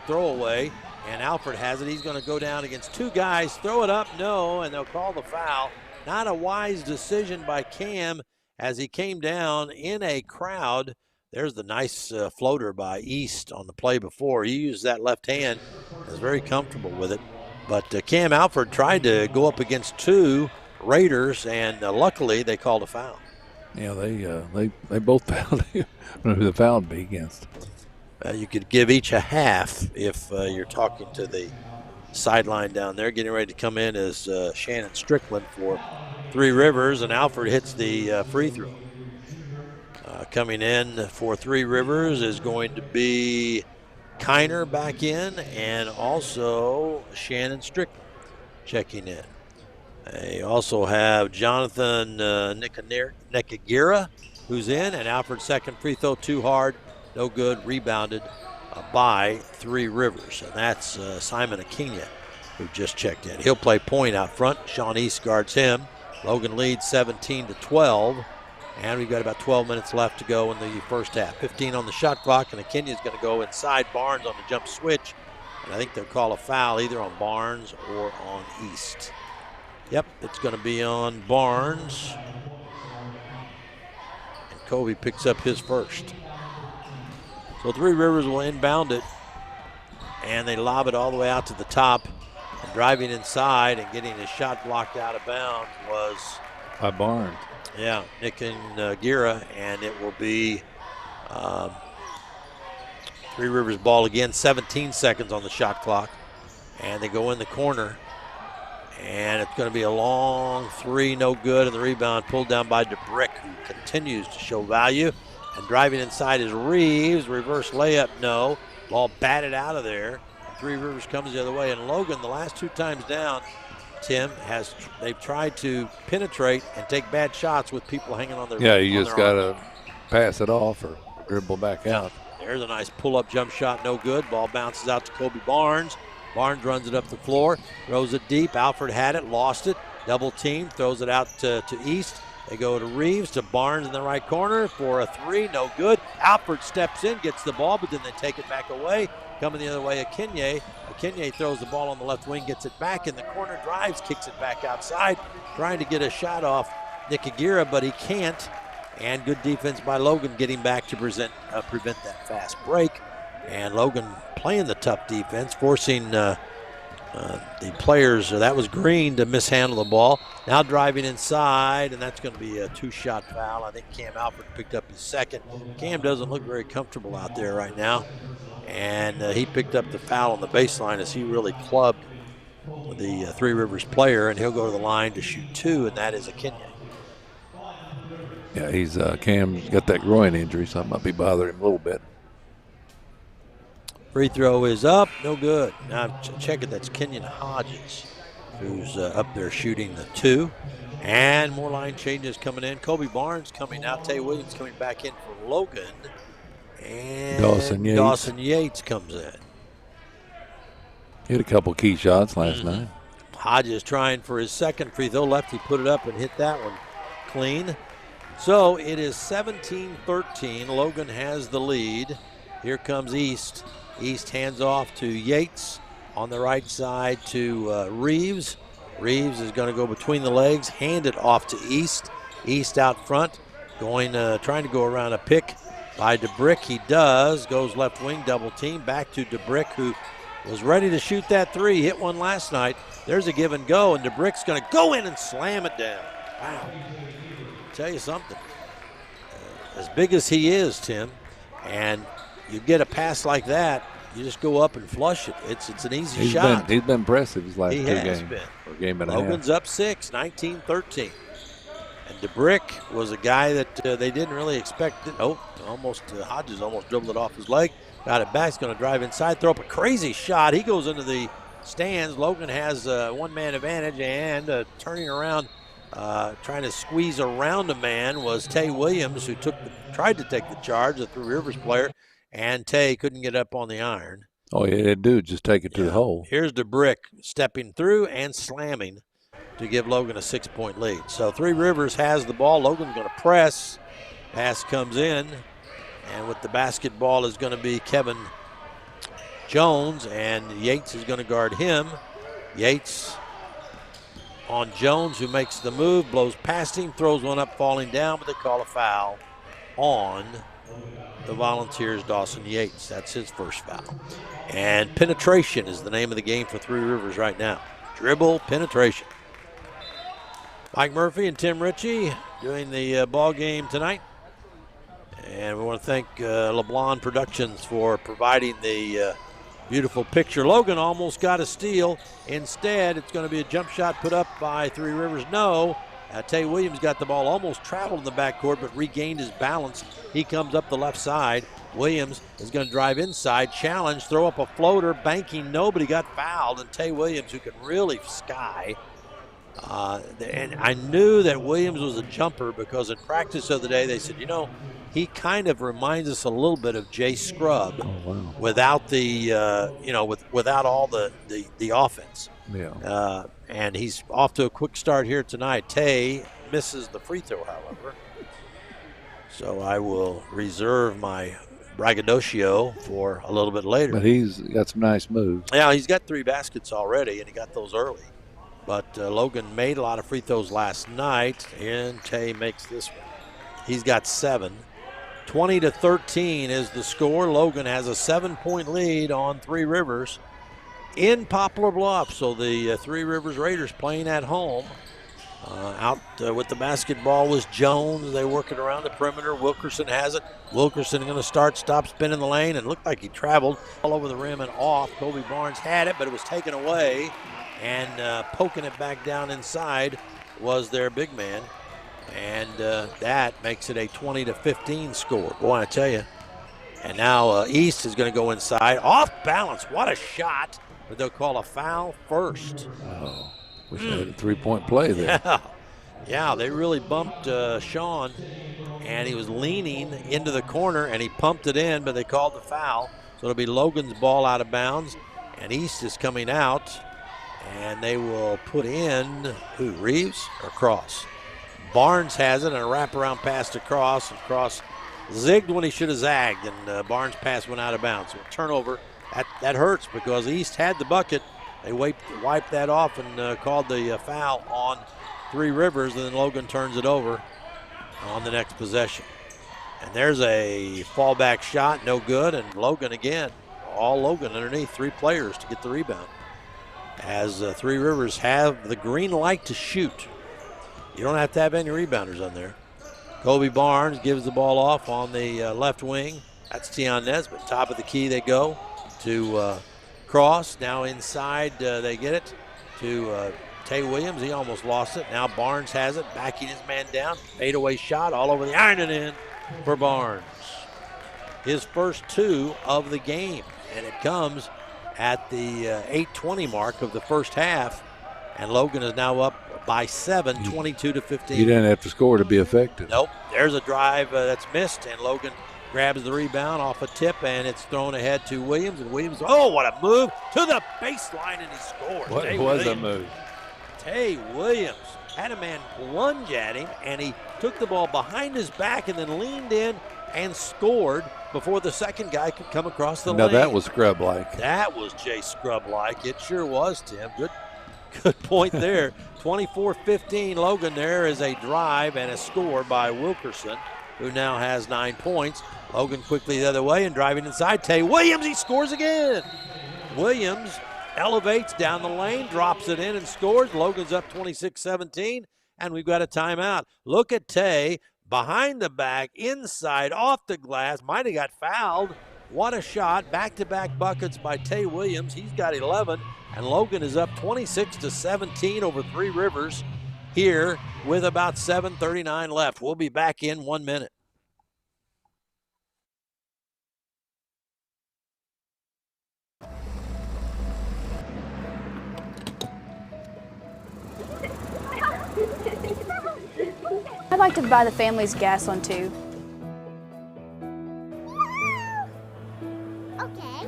throwaway. And Alford has it. He's going to go down against 2 guys. Throw it up, no, and they'll call the foul. Not a wise decision by Cam as he came down in a crowd. There's the nice floater by East on the play before. He used that left hand. Was very comfortable with it. But Cam Alford tried to go up against 2 Raiders, and luckily they called a foul. Yeah, they both fouled. I don't know who the foul would be against. You could give each a half if you're talking to the sideline down there. Getting ready to come in is Shannon Strickland for Three Rivers, and Alfred hits the free throw. Coming in for Three Rivers is going to be Kiner back in, and also Shannon Strickland checking in. They also have Jonathan Nekagira, who's in, and Alfred's second free throw too hard, no good, rebounded by Three Rivers, and that's Simon Akinya, who just checked in. He'll play point out front. Sean East guards him. Logan leads 17-12. And we've got about 12 minutes left to go in the first half. 15 on the shot clock, and Akinya's going to go inside Barnes on the jump switch. And I think they'll call a foul either on Barnes or on East. Yep, it's going to be on Barnes. And Kobe picks up his first. So Three Rivers will inbound it, and they lob it all the way out to the top. And driving inside and getting his shot blocked out of bounds was by Barnes. Yeah, Nick and Gira, and it will be Three Rivers ball again. 17 seconds on the shot clock, and they go in the corner, and it's going to be a long three, no good, and the rebound pulled down by DeBrick, who continues to show value. And driving inside is Reeves. Reverse layup, no. Ball batted out of there. Three Rivers comes the other way, and Logan, the last two times down, Tim, they've tried to penetrate and take bad shots with people hanging on their. Yeah, you just got to pass it off or dribble back out. There's a nice pull-up jump shot, no good. Ball bounces out to Kobe Barnes. Barnes runs it up the floor, throws it deep. Alfred had it, lost it. Double team, throws it out to East. They go to Reeves, to Barnes in the right corner for a three, no good. Alfred steps in, gets the ball, but then they take it back away. Coming the other way, Akinye. Akinye throws the ball on the left wing, gets it back in the corner, drives, kicks it back outside, trying to get a shot off Nikagira, but he can't. And good defense by Logan getting back to prevent that fast break. And Logan playing the tough defense, forcing the players, that was Green, to mishandle the ball. Now driving inside, and that's going to be a two-shot foul. I think Cam Alfred picked up his second. Cam doesn't look very comfortable out there right now. And he picked up the foul on the baseline as he really clubbed the Three Rivers player, and he'll go to the line to shoot two, and that is Akinye. Yeah, he's Cam's got that groin injury, so that might be bothering him a little bit. Free throw is up, no good. Now check it, that's Kenyon Hodges, who's up there shooting the two. And more line changes coming in. Kobe Barnes coming out, Tay Williams coming back in for Logan. And Dawson Yates comes in. He had a couple key shots last night. Hodges trying for his second free throw. Lefty put it up and hit that one clean. So it is 17-13. Logan has the lead. Here comes East. East hands off to Yates on the right side to Reeves. Reeves is going to go between the legs, hand it off to East. East out front, trying to go around a pick by DeBrick. He does, goes left wing, double team, back to DeBrick, who was ready to shoot that three, hit one last night. There's a give and go, and DeBrick's going to go in and slam it down. Wow. Tell you something. As big as he is, Tim, and you get a pass like that, you just go up and flush it. It's an easy shot. He's been impressive his last two games. Been. Or game and Logan's a half. up 6, 19-13. And DeBrick was a guy that they didn't really expect. Hodges almost dribbled it off his leg. Got it back. He's going to drive inside, throw up a crazy shot. He goes into the stands. Logan has a one-man advantage, and turning around, trying to squeeze around a man was Tay Williams, who tried to take the charge, the Three Rivers player, and Tay couldn't get up on the iron. Oh, yeah, dude, just take it to the hole. Here's DeBrick stepping through and slamming to give Logan a 6-point lead. So Three Rivers has the ball. Logan's going to press. Pass comes in, and with the basketball is going to be Kevin Jones, and Yates is going to guard him. Yates on Jones, who makes the move, blows past him, throws one up, falling down, but they call a foul on the Volunteers' Dawson Yates. That's his first foul. And penetration is the name of the game for Three Rivers right now. Dribble, penetration. Mike Murphy and Tim Ritchie doing the ball game tonight. And we want to thank LeBlanc Productions for providing the beautiful picture. Logan almost got a steal. Instead, it's going to be a jump shot put up by Three Rivers. No. Tay Williams got the ball, almost traveled in the backcourt, but regained his balance. He comes up the left side. Williams is going to drive inside, challenge, throw up a floater, banking. Nobody got fouled. And Tay Williams, who can really sky. And I knew that Williams was a jumper because in practice the other day they said, you know, he kind of reminds us a little bit of Jay Scrub without the, without all the offense. Yeah. And he's off to a quick start here tonight. Tay misses the free throw, however. So I will reserve my braggadocio for a little bit later. But he's got some nice moves. Yeah, he's got 3 baskets already, and he got those early. But Logan made a lot of free throws last night, and Tay makes this one. He's got 7. 20-13 is the score. Logan has a 7-point lead on Three Rivers in Poplar Bluff. So the Three Rivers Raiders playing at home. Out with the basketball was Jones. They working around the perimeter. Wilkerson has it. Wilkerson going to stop spinning the lane, and looked like he traveled all over the rim and off. Kobe Barnes had it, but it was taken away. And poking it back down inside was their big man. And that makes it a 20-15 score. Boy, I tell you. And now East is going to go inside. Off balance. What a shot. But they'll call a foul first. Oh, wish I had a 3-point play there. Yeah, they really bumped Sean. And he was leaning into the corner, and he pumped it in, but they called the foul. So it'll be Logan's ball out of bounds. And East is coming out. And they will put in, Reeves or Cross? Barnes has it, and a wraparound pass to Cross. And Cross zigged when he should have zagged, and Barnes' pass went out of bounds. So a turnover, that hurts because East had the bucket. They wiped that off and called the foul on Three Rivers, and then Logan turns it over on the next possession. And there's a fallback shot, no good, and Logan again. All Logan underneath, 3 players to get the rebound. As Three Rivers have the green light to shoot. You don't have to have any rebounders on there. Kobe Barnes gives the ball off on the left wing. That's Tion Nesbitt. Top of the key they go to Cross. Now inside they get it to Tay Williams. He almost lost it. Now Barnes has it, backing his man down. Fadeaway shot all over the iron and in for Barnes. His first 2 of the game, and it comes at the 8:20 mark of the first half, and Logan is now up by 7, 22-15. He didn't have to score to be effective. Nope. There's a drive that's missed, and Logan grabs the rebound off a tip, and it's thrown ahead to Williams. And Williams, oh, what a move to the baseline, and he scores. What was a move? Tay Williams had a man lunge at him, and he took the ball behind his back and then leaned in and scored before the second guy could come across the lane. Now that was Scrub-like. That was Jay Scrub-like. It sure was, Tim. Good point there. 24-15. Logan, there is a drive and a score by Wilkerson, who now has 9 points. Logan quickly the other way and driving inside. Tay Williams, he scores again. Williams elevates down the lane, drops it in and scores. Logan's up 26-17, and we've got a timeout. Look at Tay. Behind the back, inside, off the glass, might have got fouled. What a shot. Back-to-back buckets by Tay Williams. He's got 11, and Logan is up 26-17 over Three Rivers here with about 7:39 left. We'll be back in 1 minute. I'd like to buy the family's gas on 2. Okay.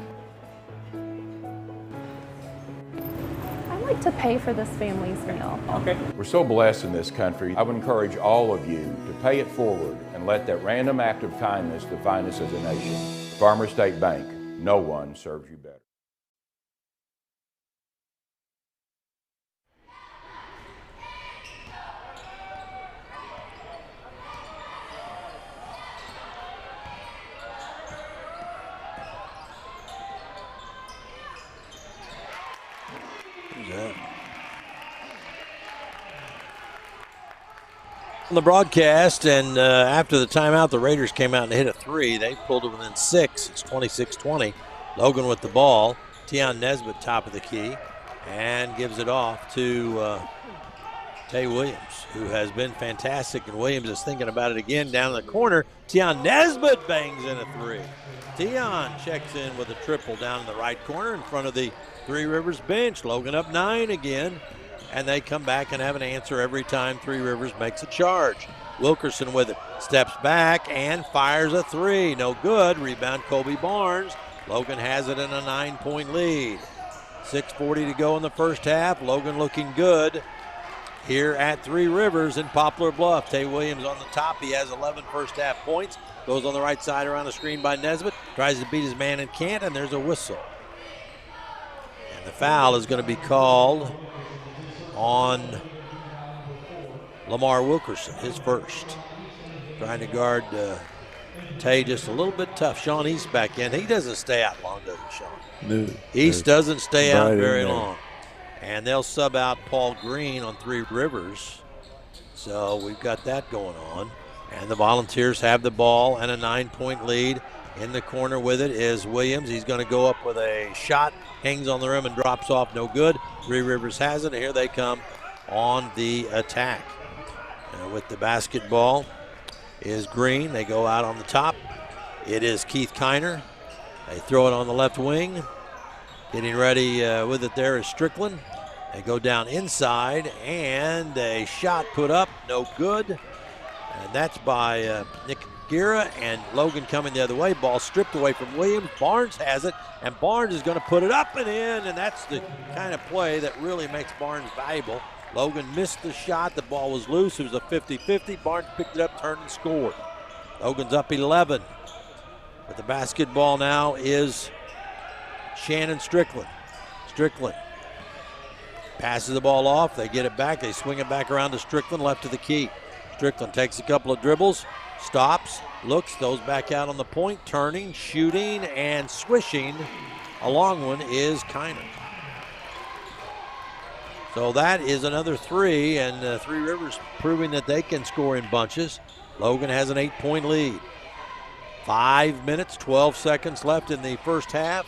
I'd like to pay for this family's meal. Okay. We're so blessed in this country. I would encourage all of you to pay it forward and let that random act of kindness define us as a nation. Farmer State Bank, no one serves you better. on the broadcast, and after the timeout, the Raiders came out and hit a three. They pulled it within 6. It's 26-20. Logan with the ball. Tion Nesbitt top of the key and gives it off to Tay Williams, who has been fantastic, and Williams is thinking about it again down in the corner. Tion Nesbitt bangs in a three. Tion checks in with a triple down in the right corner in front of the Three Rivers bench. Logan up 9 again, and they come back and have an answer every time Three Rivers makes a charge. Wilkerson with it, steps back and fires a three. No good. Rebound Kobe Barnes. Logan has it in a 9-point lead. 6:40 to go in the first half. Logan looking good here at Three Rivers in Poplar Bluff. Tay Williams on the top. He has 11 first half points. Goes on the right side around the screen by Nesbitt. Tries to beat his man and can't, and there's a whistle. And the foul is going to be called on Lamar Wilkerson, his first. Trying to guard Tay just a little bit tough. Sean East back in. He doesn't stay out long, does he, Sean? No. East doesn't stay out Right very in there. long. And they'll sub out Paul Green on Three Rivers. So we've got that going on. And the Volunteers have the ball and a 9-point lead. In the corner with it is Williams. He's going to go up with a shot. Hangs on the rim and drops off. No good. Three Rivers has it. And here they come on the attack. With the basketball is Green. They go out on the top. It is Keith Kiner. They throw it on the left wing. Getting ready with it there is Strickland. They go down inside, and a shot put up, no good. And that's by Nick Gira, and Logan coming the other way. Ball stripped away from Williams. Barnes has it, and Barnes is going to put it up and in, and that's the kind of play that really makes Barnes valuable. Logan missed the shot. The ball was loose. It was a 50-50. Barnes picked it up, turned, and scored. Logan's up 11. But the basketball now is Shannon Strickland. Strickland passes the ball off. They get it back. They swing it back around to Strickland, left to the key. Strickland takes a couple of dribbles, stops, looks, goes back out on the point, turning, shooting, and swishing. A long one is Kiner. So that is another three, and Three Rivers proving that they can score in bunches. Logan has an 8-point lead. 5 minutes, 12 seconds left in the first half.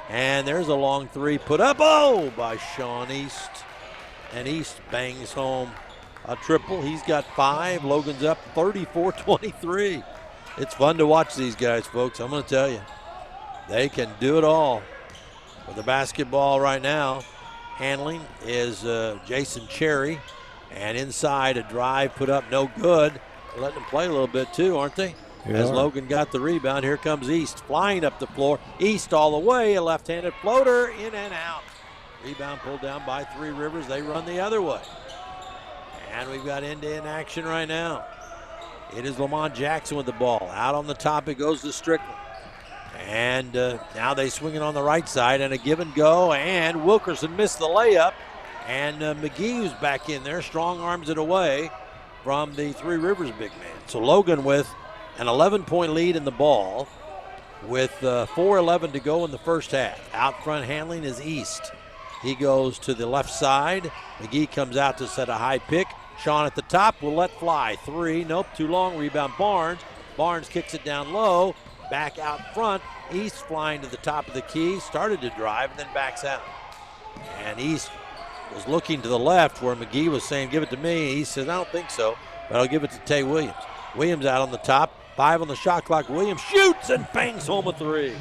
And there's a long three put up, by Sean East. And East bangs home a triple. He's got 5. Logan's up 34-23. It's fun to watch these guys, folks. I'm going to tell you. They can do it all. With the basketball right now, handling is Jason Cherry. And inside, a drive put up, no good. They're letting them play a little bit too, aren't they? Yeah. As Logan got the rebound, here comes East flying up the floor. East all the way, a left-handed floater, in and out. Rebound pulled down by Three Rivers. They run the other way. And we've got end-to-end action right now. It is Lamont Jackson with the ball. Out on the top, it goes to Strickland. And now they swing it on the right side, and a give and go, and Wilkerson missed the layup. And McGee, who's back in there, strong arms it away from the Three Rivers big man. So Logan with an 11-point lead in the ball with 4:11 to go in the first half. Out front handling is East. He goes to the left side. McGee comes out to set a high pick. Sean at the top will let fly. 3, nope, too long. Rebound Barnes. Barnes kicks it down low. Back out front. East flying to the top of the key. Started to drive and then backs out. And East was looking to the left where McGee was saying, give it to me. He says, I don't think so, but I'll give it to Tay Williams. Williams out on the top. 5 on the shot clock. Williams shoots and bangs home a 3.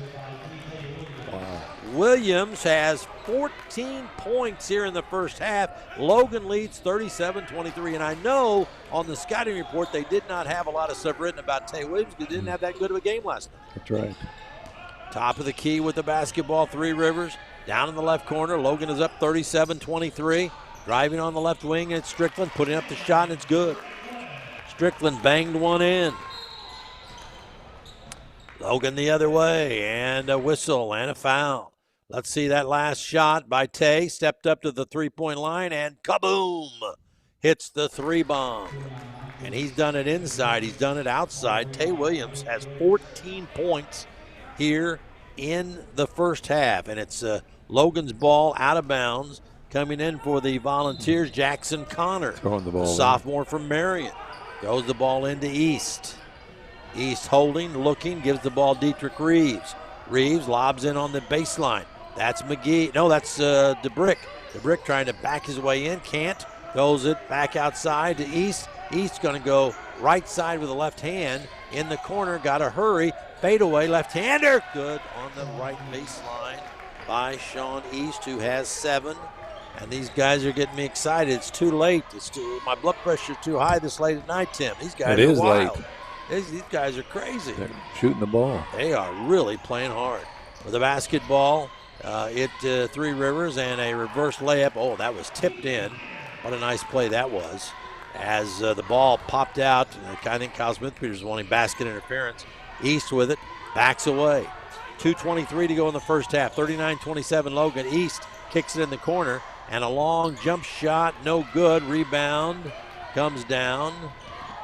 Wow. Williams has 14 points here in the first half. Logan leads 37-23. And I know on the scouting report they did not have a lot of stuff written about Tay Williams because he didn't have that good of a game last night. That's right. Top of the key with the basketball, Three Rivers. Down in the left corner, Logan is up 37-23. Driving on the left wing, it's Strickland putting up the shot, and it's good. Strickland banged one in. Logan the other way, and a whistle and a foul. Let's see that last shot by Tay. Stepped up to the three-point line, and kaboom! Hits the 3-bomb. And he's done it inside. He's done it outside. Tay Williams has 14 points here in the first half, and it's Logan's ball out of bounds. Coming in for the Volunteers, Jackson Connor, throwing the ball sophomore from Marion. Throws the ball into East. East holding, looking, gives the ball Dietrich Reeves. Reeves lobs in on the baseline. That's McGee. No, that's DeBrick. DeBrick trying to back his way in. Can't. Throws it back outside to East. East going to go right side with the left hand. In the corner, got to hurry. Fadeaway, left-hander. Good on the right baseline by Sean East, who has 7. And these guys are getting me excited. It's too late. My blood pressure is too high this late at night, Tim. These guys It are is wild. late. These guys are crazy. They're shooting the ball. They are really playing hard. With the basketball, Three Rivers and a reverse layup. Oh, that was tipped in. What a nice play that was. As the ball popped out, I think Kyle Smith-Peters was wanting basket interference. East with it, backs away. 2:23 to go in the first half. 39-27 Logan. East kicks it in the corner, and a long jump shot, no good. Rebound comes down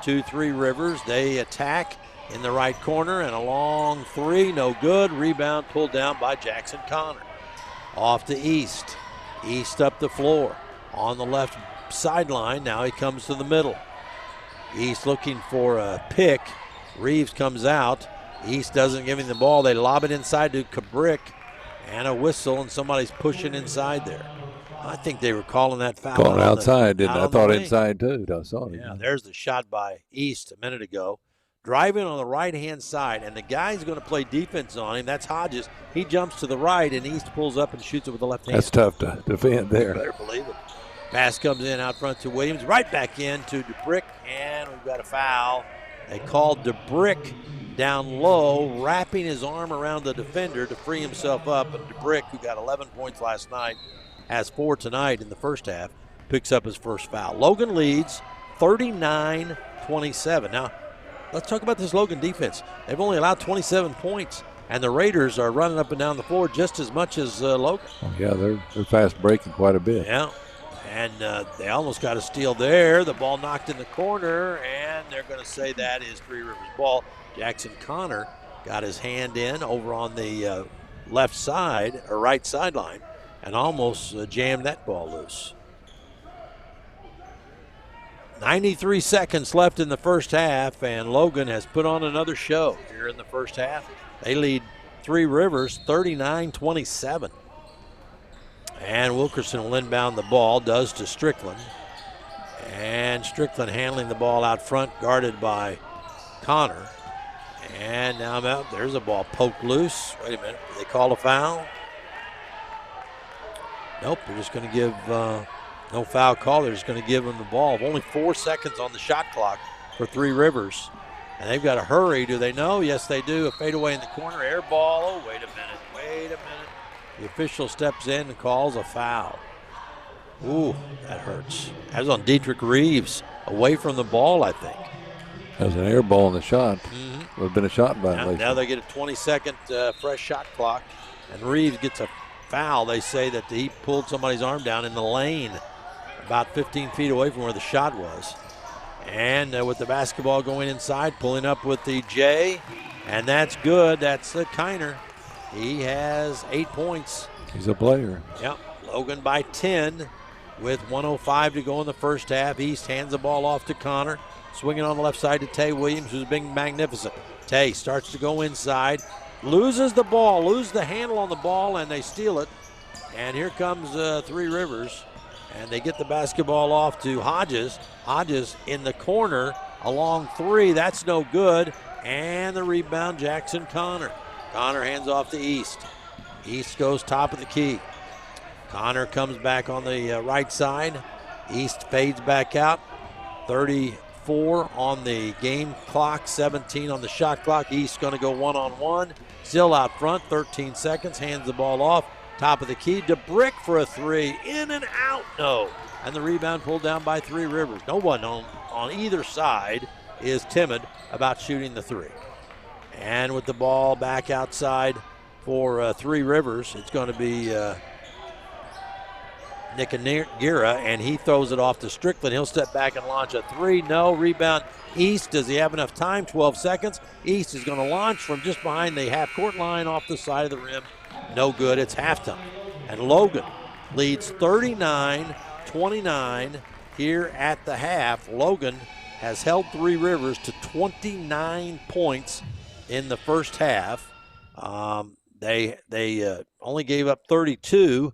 to Three Rivers. They attack in the right corner, and a long three, no good. Rebound pulled down by Jackson Connor. Off to East. East up the floor on the left sideline. Now he comes to the middle. East looking for a pick. Reeves comes out. East doesn't give him the ball. They lob it inside to Kubrick, and a whistle, and somebody's pushing inside there. I think they were calling that foul. Calling outside, didn't I? I thought wing. inside too. I saw it. Yeah, there's the shot by East a minute ago. Driving on the right-hand side, and the guy's going to play defense on him. That's Hodges. He jumps to the right, and East pulls up and shoots it with the left hand. That's tough to defend there. You better believe it. Pass comes in out front to Williams. Right back in to DeBrick, and we've got a foul. They called DeBrick down low, wrapping his arm around the defender to free himself up. And DeBrick, who got 11 points last night, has 4 tonight in the first half, picks up his first foul. Logan leads 39-27. Now, let's talk about this Logan defense. They've only allowed 27 points, and the Raiders are running up and down the floor just as much as Logan. Oh, yeah, they're fast breaking quite a bit. Yeah, and they almost got a steal there. The ball knocked in the corner, and they're going to say that is Three Rivers' ball. Jackson Connor got his hand in over on the left side, or right sideline, and almost jammed that ball loose. 93 seconds left in the first half, and Logan has put on another show here in the first half. They lead Three Rivers 39-27. And Wilkerson will inbound the ball, does to Strickland. And Strickland handling the ball out front, guarded by Connor. And now I'm out. There's a ball poked loose. Wait a minute. Did they call a foul? Nope. They're just going to give no foul call. They're just going to give him the ball. Only 4 seconds on the shot clock for Three Rivers. And they've got to hurry. Do they know? Yes, they do. A fadeaway in the corner. Air ball. Oh, wait a minute. Wait a minute. The official steps in and calls a foul. Ooh, that hurts. That was on Dietrich Reeves. Away from the ball, I think. That was an air ball in the shot. Would have been a shot violation. Now they get a 20-second fresh shot clock, and Reeves gets a foul. They say that he pulled somebody's arm down in the lane about 15 feet away from where the shot was. And with the basketball going inside, pulling up with the J, and that's good. That's Kiner. He has 8 points. He's a player. Yep. Logan by 10 with 1:05 to go in the first half. East hands the ball off to Connor. Swinging on the left side to Tay Williams, who's being magnificent. Tay starts to go inside. Loses the ball, loses the handle on the ball, and they steal it. And here comes Three Rivers. And they get the basketball off to Hodges. Hodges in the corner, a long three. That's no good. And the rebound, Jackson Connor. Connor hands off to East. East goes top of the key. Connor comes back on the right side. East fades back out. 34 on the game clock, 17 on the shot clock. East going to go one-on-one. Still out front, 13 seconds. Hands the ball off. Top of the key. DeBrick for a three. In and out. No. And the rebound pulled down by Three Rivers. No one on either side is timid about shooting the three. And with the ball back outside for Three Rivers, it's going to be Nick Agira, and he throws it off to Strickland. He'll step back and launch a three. No. Rebound East. Does he have enough time? 12 seconds. East is going to launch from just behind the half-court line off the side of the rim. No good. It's halftime. And Logan leads 39-29 here at the half. Logan has held Three Rivers to 29 points in the first half. They only gave up 32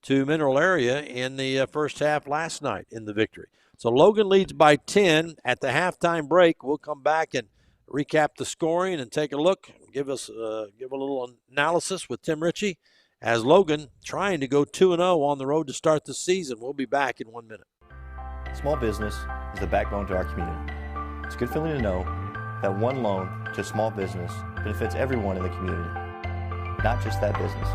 to Mineral Area in the first half last night in the victory. So Logan leads by 10 at the halftime break. We'll come back and recap the scoring and take a look, give a little analysis with Tim Ritchie as Logan trying to go 2-0 on the road to start the season. We'll be back in 1 minute. Small business is the backbone to our community. It's a good feeling to know that one loan to a small business benefits everyone in the community, not just that business.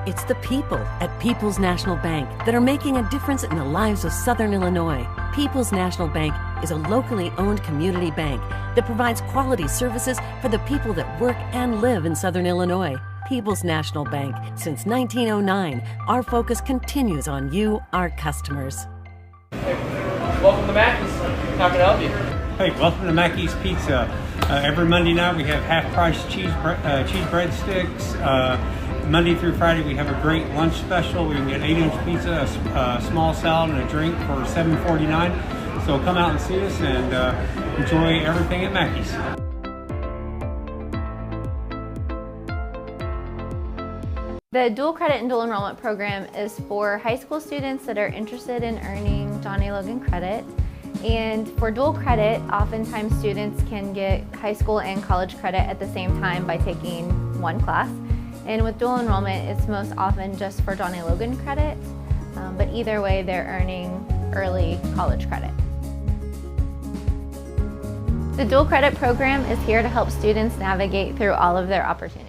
It's the people at People's National Bank that are making a difference in the lives of Southern Illinois. People's National Bank is a locally owned community bank that provides quality services for the people that work and live in Southern Illinois. People's National Bank. Since 1909, our focus continues on you, our customers. Welcome to Mackey's. How can I help you? Hey, welcome to Mackey's Pizza. Every Monday night we have half-price cheese breadsticks. Monday through Friday we have a great lunch special. We can get 8-inch pizza, a small salad, and a drink for $7.49. So come out and see us and enjoy everything at Mackey's. The dual credit and dual enrollment program is for high school students that are interested in earning Johnny Logan credit. And for dual credit, oftentimes students can get high school and college credit at the same time by taking one class. And with dual enrollment, it's most often just for Johnny Logan credit, but either way, they're earning early college credit. The dual credit program is here to help students navigate through all of their opportunities.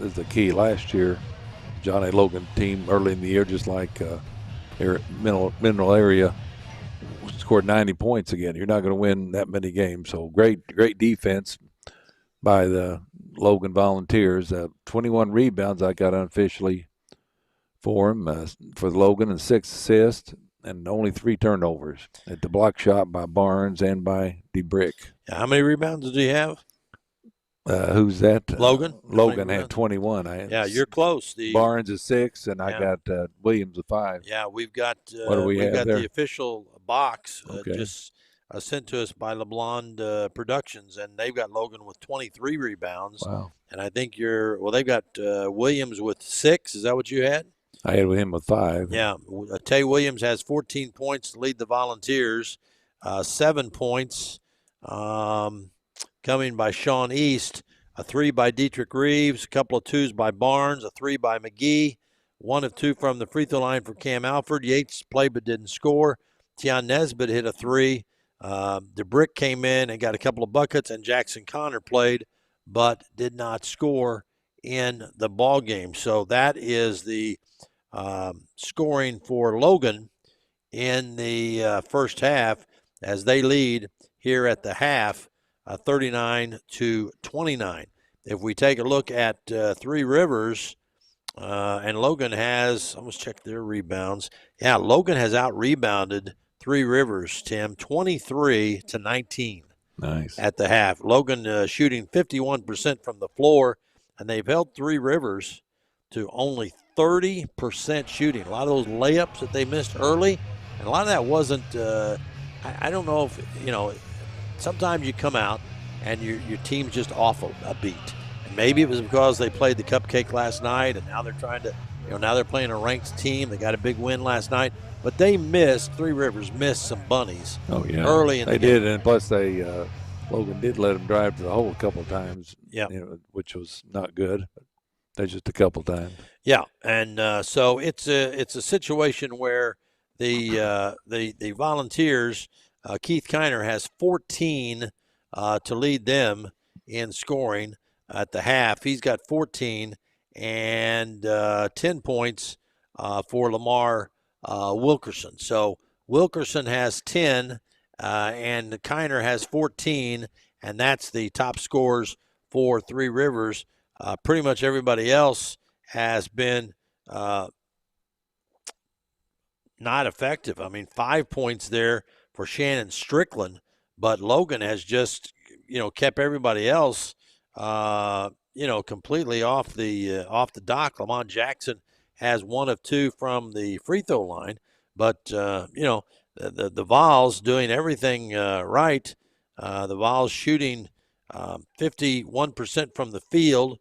Is the key. Last year, Johnny Logan team early in the year, just like Mineral Area, scored 90 points again. You're not going to win that many games. So great defense by the Logan Volunteers. 21 rebounds I got unofficially for him, for Logan, and 6 assists and only 3 turnovers at the block shot by Barnes and by DeBrick. How many rebounds did he have? Who's that? Logan. Logan had 21. Yeah, you're close. Barnes is 6, and I got Williams with 5. Yeah, we've got what do we have got there? the official box Okay. just sent to us by LeBlond Productions, and they've got Logan with 23 rebounds. Wow. And I think they've got Williams with 6. Is that what you had? I had him with 5. Yeah, Tay Williams has 14 points to lead the Volunteers. 7 points coming by Sean East, a 3 by Dietrich Reeves, a couple of 2s by Barnes, a 3 by McGee, 1 of 2 from the free throw line for Cam Alford. Yates played but didn't score. Tian Nesbitt hit a 3. DeBrick came in and got a couple of buckets, and Jackson Connor played but did not score in the ball game. So that is the scoring for Logan in the first half as they lead here at the half. 39-29. If we take a look at Three Rivers, and Logan has, I must check their rebounds. Yeah, Logan has out-rebounded Three Rivers, Tim, 23-19. Nice. At the half. Logan shooting 51% from the floor, and they've held Three Rivers to only 30% shooting. A lot of those layups that they missed early, and a lot of that wasn't, I don't know if, sometimes you come out and your team's just off a beat. And maybe it was because they played the cupcake last night and now they're trying to, now they're playing a ranked team. They got a big win last night. But they Three Rivers missed some bunnies early in the game. They did, and plus Logan did let them drive to the hole a couple of times, which was not good. But that's just a couple of times. Yeah, and so it's a situation where the Volunteers, Keith Kiner has 14 to lead them in scoring at the half. He's got 14 and 10 points for Lamar Wilkerson. So Wilkerson has 10 and Kiner has 14, and that's the top scores for Three Rivers Pretty much everybody else has been not effective. I mean, 5 points there for Shannon Strickland, but Logan has just, kept everybody else, completely off the dock. Lamont Jackson has 1 of 2 from the free throw line, but the Vols doing everything right. The Vols shooting 51% from the field,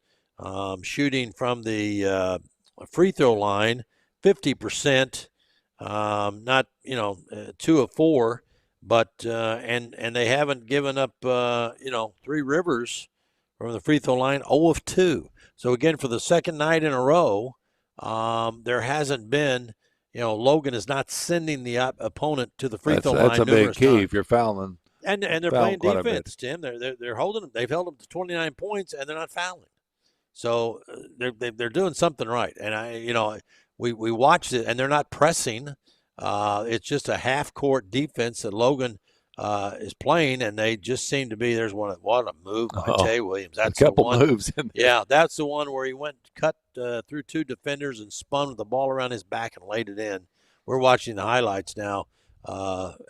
shooting from the free throw line 50%. Not 2 of 4, but and they haven't given up Three Rivers from the free throw line 0 of 2. So again, for the second night in a row, there hasn't been, Logan is not sending the opponent to the free throw line. That's a big key times. If you're fouling. And they're playing defense, Tim. They're holding them. They've held them to 29 points, and they're not fouling. So they're doing something right. And we watched it, and they're not pressing. It's just a half-court defense that Logan is playing, and they just seem to be. What a move by Tay Williams. That's a couple the one, moves in there. Yeah, that's the one where he cut through 2 defenders and spun with the ball around his back and laid it in. We're watching the highlights now,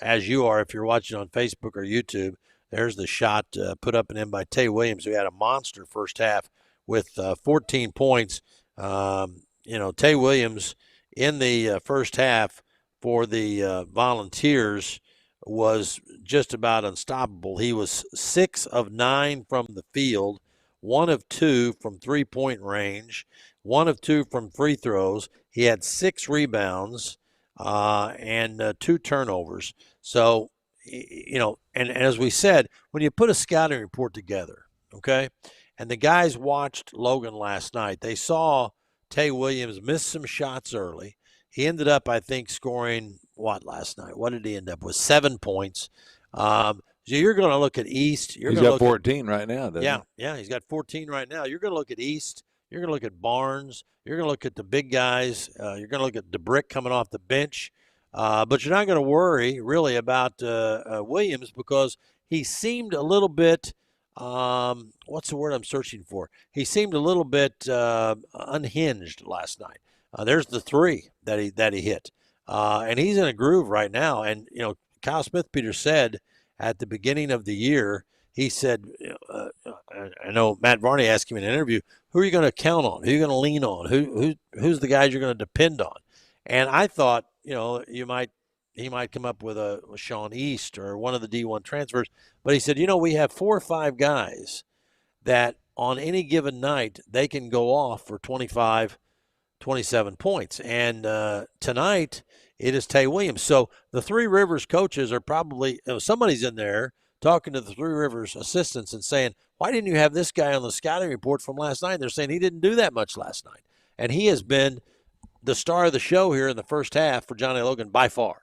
as you are if you're watching on Facebook or YouTube. There's the shot put up and in by Tay Williams, who had a monster first half with 14 points. Tay Williams in the first half for the Volunteers was just about unstoppable. He was 6 of 9 from the field, 1 of 2 from three-point range, 1 of 2 from free throws. He had 6 rebounds and 2 turnovers. So, and as we said, when you put a scouting report together, okay, and the guys watched Logan last night, they saw Tay Williams miss some shots early. He ended up, I think, scoring last night? What did he end up with? 7 points. So you're going to look at East. He's got 14 right now, doesn't he? Yeah, he's got 14 right now. You're going to look at East. You're going to look at Barnes. You're going to look at the big guys. You're going to look at DeBrick coming off the bench. But you're not going to worry really about Williams because he seemed a little bit what's the word I'm searching for? He seemed a little bit unhinged last night. There's the 3 that he hit. And he's in a groove right now. And, Kyle Smith-Peters said at the beginning of the year, he said, I know Matt Varney asked him in an interview, who are you going to count on? Who are you going to lean on? Who's the guys you're going to depend on? And I thought, he might come up with a Sean East or one of the D1 transfers. But he said, we have 4 or 5 guys that on any given night, they can go off for 25, 27 points. And tonight, it is Tay Williams. So the Three Rivers coaches are probably, somebody's in there talking to the Three Rivers assistants and saying, why didn't you have this guy on the scouting report from last night? They're saying he didn't do that much last night. And he has been the star of the show here in the first half for Johnny Logan by far.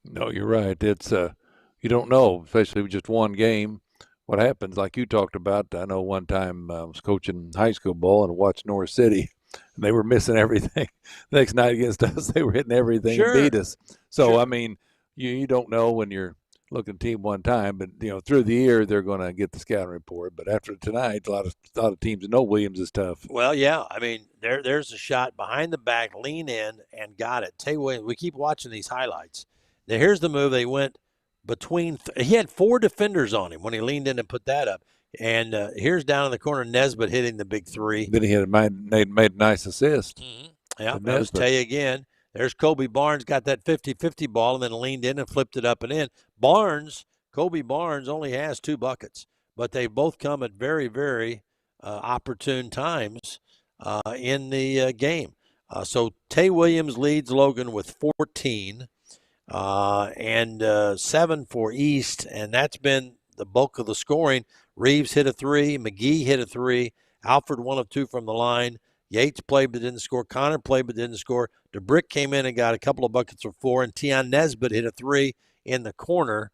No, you're right. It's you don't know, especially with just one game, what happens. Like you talked about, I know one time I was coaching high school ball and watched North City, and they were missing everything. The next night against us, they were hitting everything and beat us. So, I mean, you don't know when you're looking at team one time, but, through the year, they're going to get the scouting report. But after tonight, a lot of teams know Williams is tough. Well, yeah. I mean, there's a shot behind the back, lean in, and got it. Tay Williams, we keep watching these highlights. Now, here's the move. They went between he had 4 defenders on him when he leaned in and put that up. And here's down in the corner, Nesbitt hitting the big 3. Then he had made a nice assist. Mm-hmm. Yeah, that was Tay again. There's Kobe Barnes, got that 50-50 ball and then leaned in and flipped it up and in. Kobe Barnes only has 2 buckets, but they both come at very, very opportune times in the game. So Tay Williams leads Logan with 14 and 7 for East, and that's been the bulk of the scoring. Reeves hit a 3, McGee hit a 3, Alfred 1 of 2 from the line. Yates played but didn't score. Connor played but didn't score. DeBrick came in and got a couple of buckets for 4, and Tion Nesbitt hit a 3 in the corner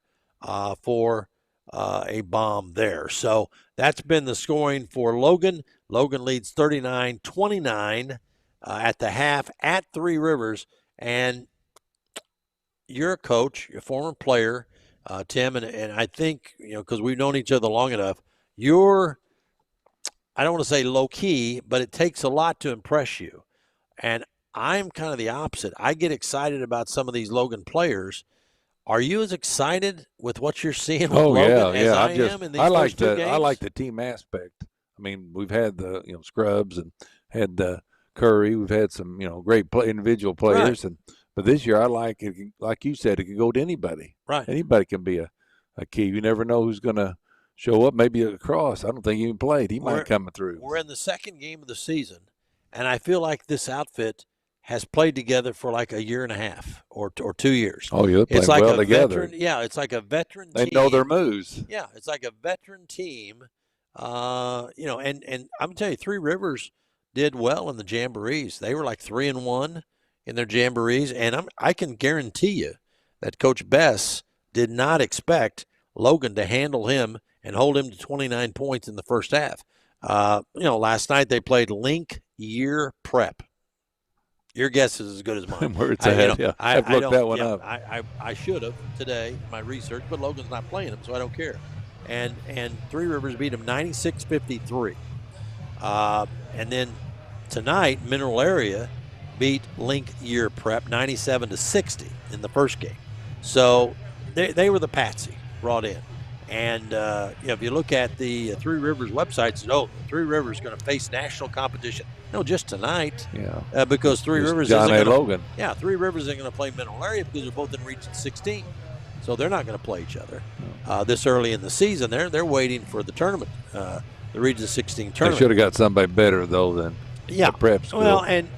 for a bomb there. So that's been the scoring for Logan. Logan leads 39-29 at the half at Three Rivers, and you're a coach, a former player, Tim, and I think, because we've known each other long enough, I don't want to say low key, but it takes a lot to impress you. And I'm kind of the opposite. I get excited about some of these Logan players. Are you as excited with what you're seeing with Logan as I am in these first two games? I like the team aspect. I mean, we've had the Scrubs and had Curry. We've had some great individual players, but this year I like it. Like you said, it can go to anybody. Right. Anybody can be a key. You never know who's going to show up. Maybe a cross. I don't think he even played. He might come through. We're in the second game of the season, and I feel like this outfit has played together for like a year and a half or 2 years. Oh, yeah, it's like well a together. It's like a veteran team. They know their moves. Yeah, it's like a veteran team. And I'm telling you, Three Rivers did well in the jamborees. They were like 3-1 in their jamborees, and I can guarantee you that Coach Bess did not expect Logan to handle him and hold him to 29 points in the first half. Last night they played Link Year Prep. Your guess is as good as mine. Where it's ahead, I've looked that one up. I should have today in my research, but Logan's not playing him, so I don't care. And Three Rivers beat him 96-53. And then tonight, Mineral Area beat Link Year Prep 97-60 in the first game. So they were the patsy brought in. And if you look at the Three Rivers website, it says, Three Rivers is going to face national competition. No, just tonight. Yeah. Because Three Rivers John isn't Logan. Yeah, Three Rivers isn't going to play Mineral Area because they're both in Region 16. So they're not going to play each other this early in the season. They're waiting for the tournament, the Region 16 tournament. They should have got somebody better though than the prep school. Well, and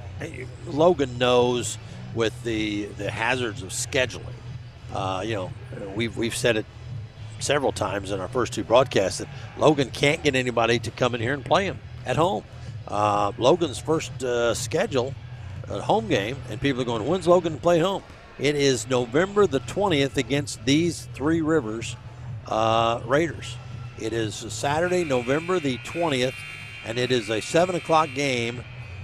Logan knows with the hazards of scheduling. We've said it several times in our first two broadcasts that Logan can't get anybody to come in here and play him at home. Logan's first schedule, home game, and people are going, when's Logan play home? It is November the 20th against these Three Rivers Raiders. It is Saturday, November the 20th, and it is a 7 o'clock game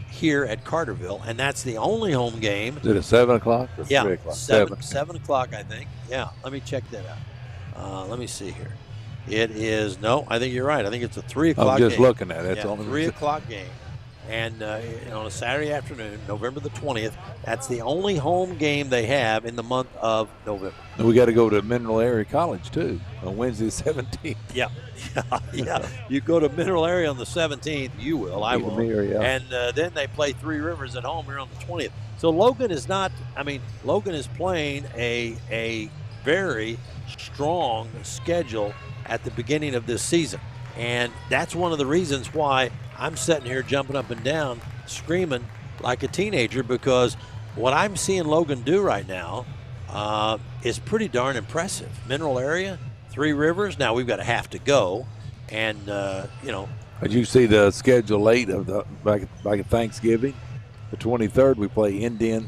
here at Carterville, and that's the only home game. Is it a 7 o'clock or 3 o'clock? 7 o'clock, I think. Yeah, let me check that out. Let me see here. It is, I think you're right. I think it's a 3 o'clock game. I'm just looking at it. That's all 3 o'clock game. And on a Saturday afternoon, November the 20th, that's the only home game they have in the month of November. And we got to go to Mineral Area College, too, on Wednesday the 17th. Yeah. You go to Mineral Area on the 17th, you will. I will. And then they play Three Rivers at home here on the 20th. So Logan is Logan is playing a very strong schedule at the beginning of this season. And that's one of the reasons why I'm sitting here jumping up and down, screaming like a teenager, because what I'm seeing Logan do right now is pretty darn impressive. Mineral Area, Three Rivers. Now we've got a half to go, and Did you see the schedule late of the back at Thanksgiving? The 23rd we play Indian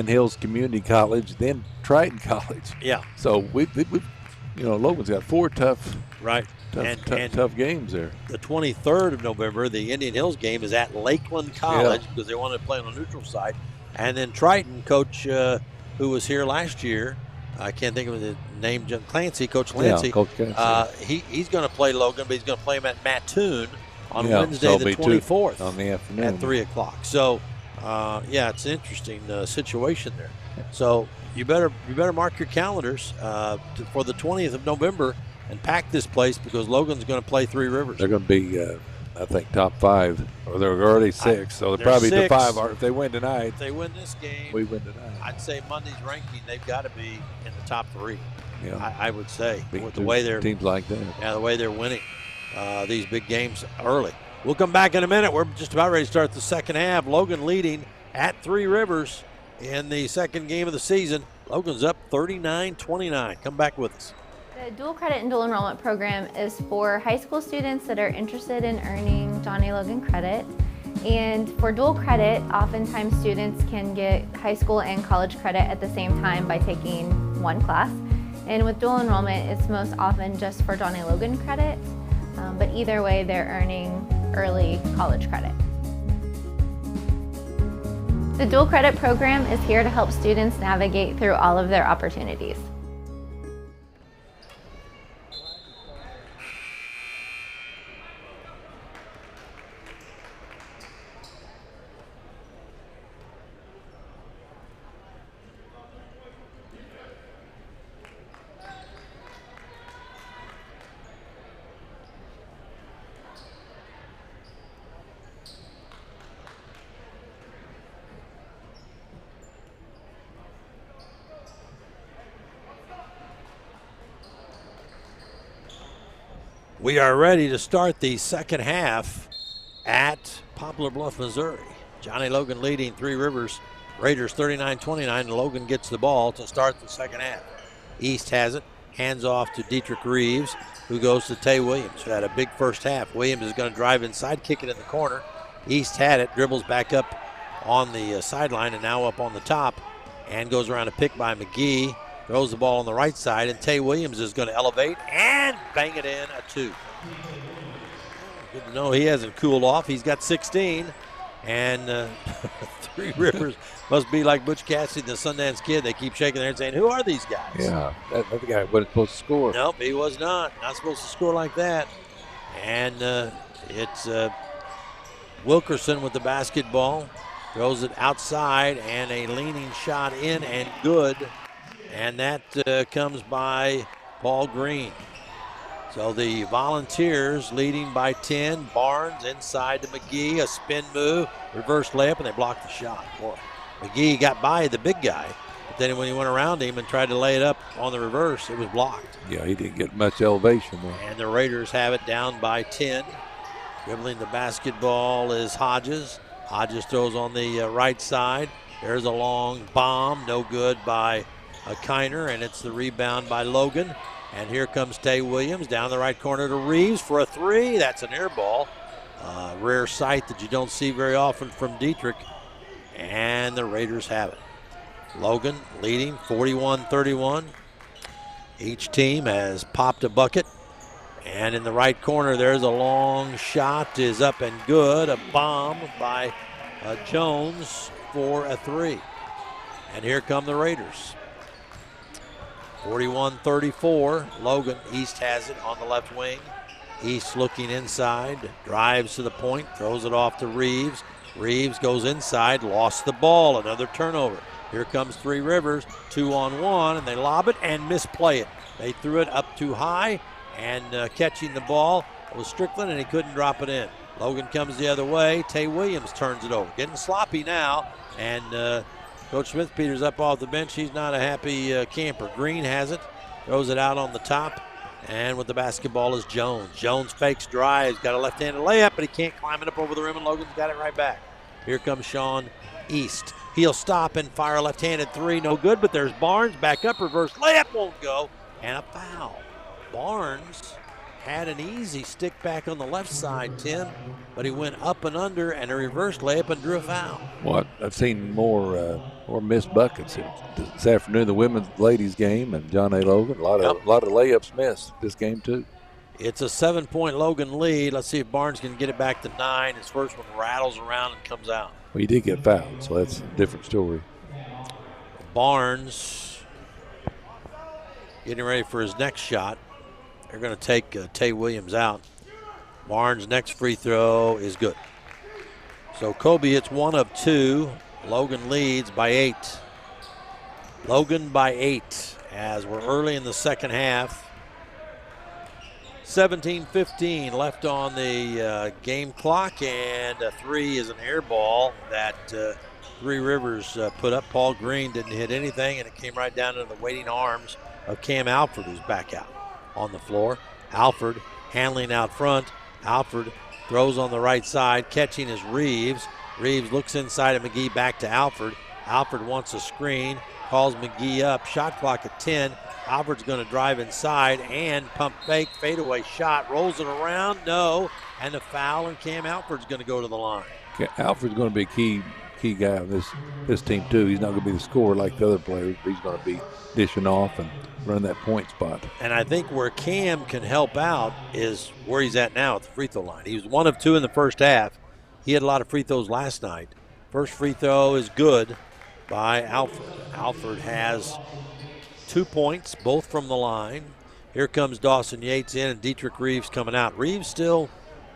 Hills Community College, then Triton College. Yeah. So we Logan's got four tough. Right. Tough games there. The 23rd of November, the Indian Hills game is at Lakeland College because they wanted to play on a neutral site. And then Triton, Coach who was here last year, I can't think of the name, Clancy, Coach Clancy. Yeah, Coach Clancy. He's going to play Logan, but he's going to play him at Mattoon on Wednesday the 24th on the afternoon at 3 o'clock. So, it's an interesting situation there. So you better mark your calendars for the 20th of November and pack this place because Logan's going to play Three Rivers. They're going to be, I think, top five, or they're already six. So they're probably the five. If they win tonight, if they win this game, we win tonight. I'd say Monday's ranking, they've got to be in the top three. Yeah. I would say with the way they're teams like that. Yeah, the way they're winning these big games early. We'll come back in a minute. We're just about ready to start the second half. Logan leading at Three Rivers in the second game of the season. Logan's up 39-29. Come back with us. The dual credit and dual enrollment program is for high school students that are interested in earning Johnny Logan credit. And for dual credit, oftentimes students can get high school and college credit at the same time by taking one class. And with dual enrollment, it's most often just for Johnny Logan credit. But either way, they're earning early college credit. The dual credit program is here to help students navigate through all of their opportunities. We are ready to start the second half at Poplar Bluff, Missouri. Johnny Logan leading Three Rivers Raiders 39-29, and Logan gets the ball to start the second half. East has it, hands off to Dietrich Reeves, who goes to Tay Williams, who had a big first half. Williams is going to drive inside, kick it in the corner. East had it, dribbles back up on the sideline and now up on the top, and goes around a pick by McGee. Throws the ball on the right side, and Tay Williams is going to elevate and bang it in, a 2. Good to know he hasn't cooled off. He's got 16, and Three Rivers must be like Butch Cassidy, the Sundance Kid. They keep shaking their head saying, who are these guys? Yeah, that other guy wasn't supposed to score. Nope, he was not. Not supposed to score like that. And it's Wilkerson with the basketball. Throws it outside, and a leaning shot in and good. And that comes by Paul Green. So the Volunteers leading by 10. Barnes inside to McGee, a spin move, reverse layup, and they block the shot. Boy, McGee got by the big guy, but then when he went around him and tried to lay it up on the reverse, it was blocked. Yeah, he didn't get much elevation there. And the Raiders have it down by 10. Dribbling the basketball is Hodges. Hodges throws on the right side. There's a long bomb, no good by Kiner, and it's the rebound by Logan. And here comes Tay Williams down the right corner to Reeves for a 3. That's an air ball. Rare sight that you don't see very often from Dietrich. And the Raiders have it. Logan leading 41-31. Each team has popped a bucket. And in the right corner, there's a long shot, is up and good. A bomb by Jones for a 3. And here come the Raiders. 41-34. Logan, East has it on the left wing. East looking inside, drives to the point, throws it off to Reeves. Reeves goes inside, lost the ball, another turnover. Here comes Three Rivers, 2-on-1, and they lob it and misplay it. They threw it up too high, and catching the ball was Strickland, and he couldn't drop it in. Logan comes the other way. Tay Williams turns it over. Getting sloppy now, and Coach Smith-Peters up off the bench. He's not a happy camper. Green has it, throws it out on the top, and with the basketball is Jones. Jones fakes, drives, got a left-handed layup, but he can't climb it up over the rim, and Logan's got it right back. Here comes Sean East. He'll stop and fire a left-handed 3, no good, but there's Barnes, back up, reverse layup, won't go, and a foul. Barnes had an easy stick back on the left side, Tim, but he went up and under and a reverse layup and drew a foul. Well, I've seen more missed buckets this afternoon, the women's ladies game, and John A. Logan. A lot of layups missed this game too. It's a 7-point Logan lead. Let's see if Barnes can get it back to 9. His first one rattles around and comes out. Well, he did get fouled, so that's a different story. Barnes getting ready for his next shot. They're going to take Tay Williams out. Barnes' next free throw is good. So Kobe hits 1 of 2. Logan leads by 8. Logan by 8 as we're early in the second half. 17:15 left on the game clock, and a 3 is an air ball that Three Rivers put up. Paul Green didn't hit anything, and it came right down into the waiting arms of Cam Alford, who's back out on the floor. Alford handling out front. Alford throws on the right side. Catching is Reeves. Reeves looks inside at McGee, back to Alford. Alford wants a screen. Calls McGee up. Shot clock at 10. Alford's going to drive inside and pump fake. Fadeaway shot. Rolls it around. No. And a foul, and Cam Alford's going to go to the line. Alford's going to be a key guy on this team too. He's not going to be the scorer like the other players, but he's going to be dishing off and run that point spot. And I think where Cam can help out is where he's at now at the free throw line. He was 1 of 2 in the first half. He had a lot of free throws last night. First free throw is good by Alford. Alford has 2 points, both from the line. Here comes Dawson Yates in, and Dietrich Reeves coming out. Reeves still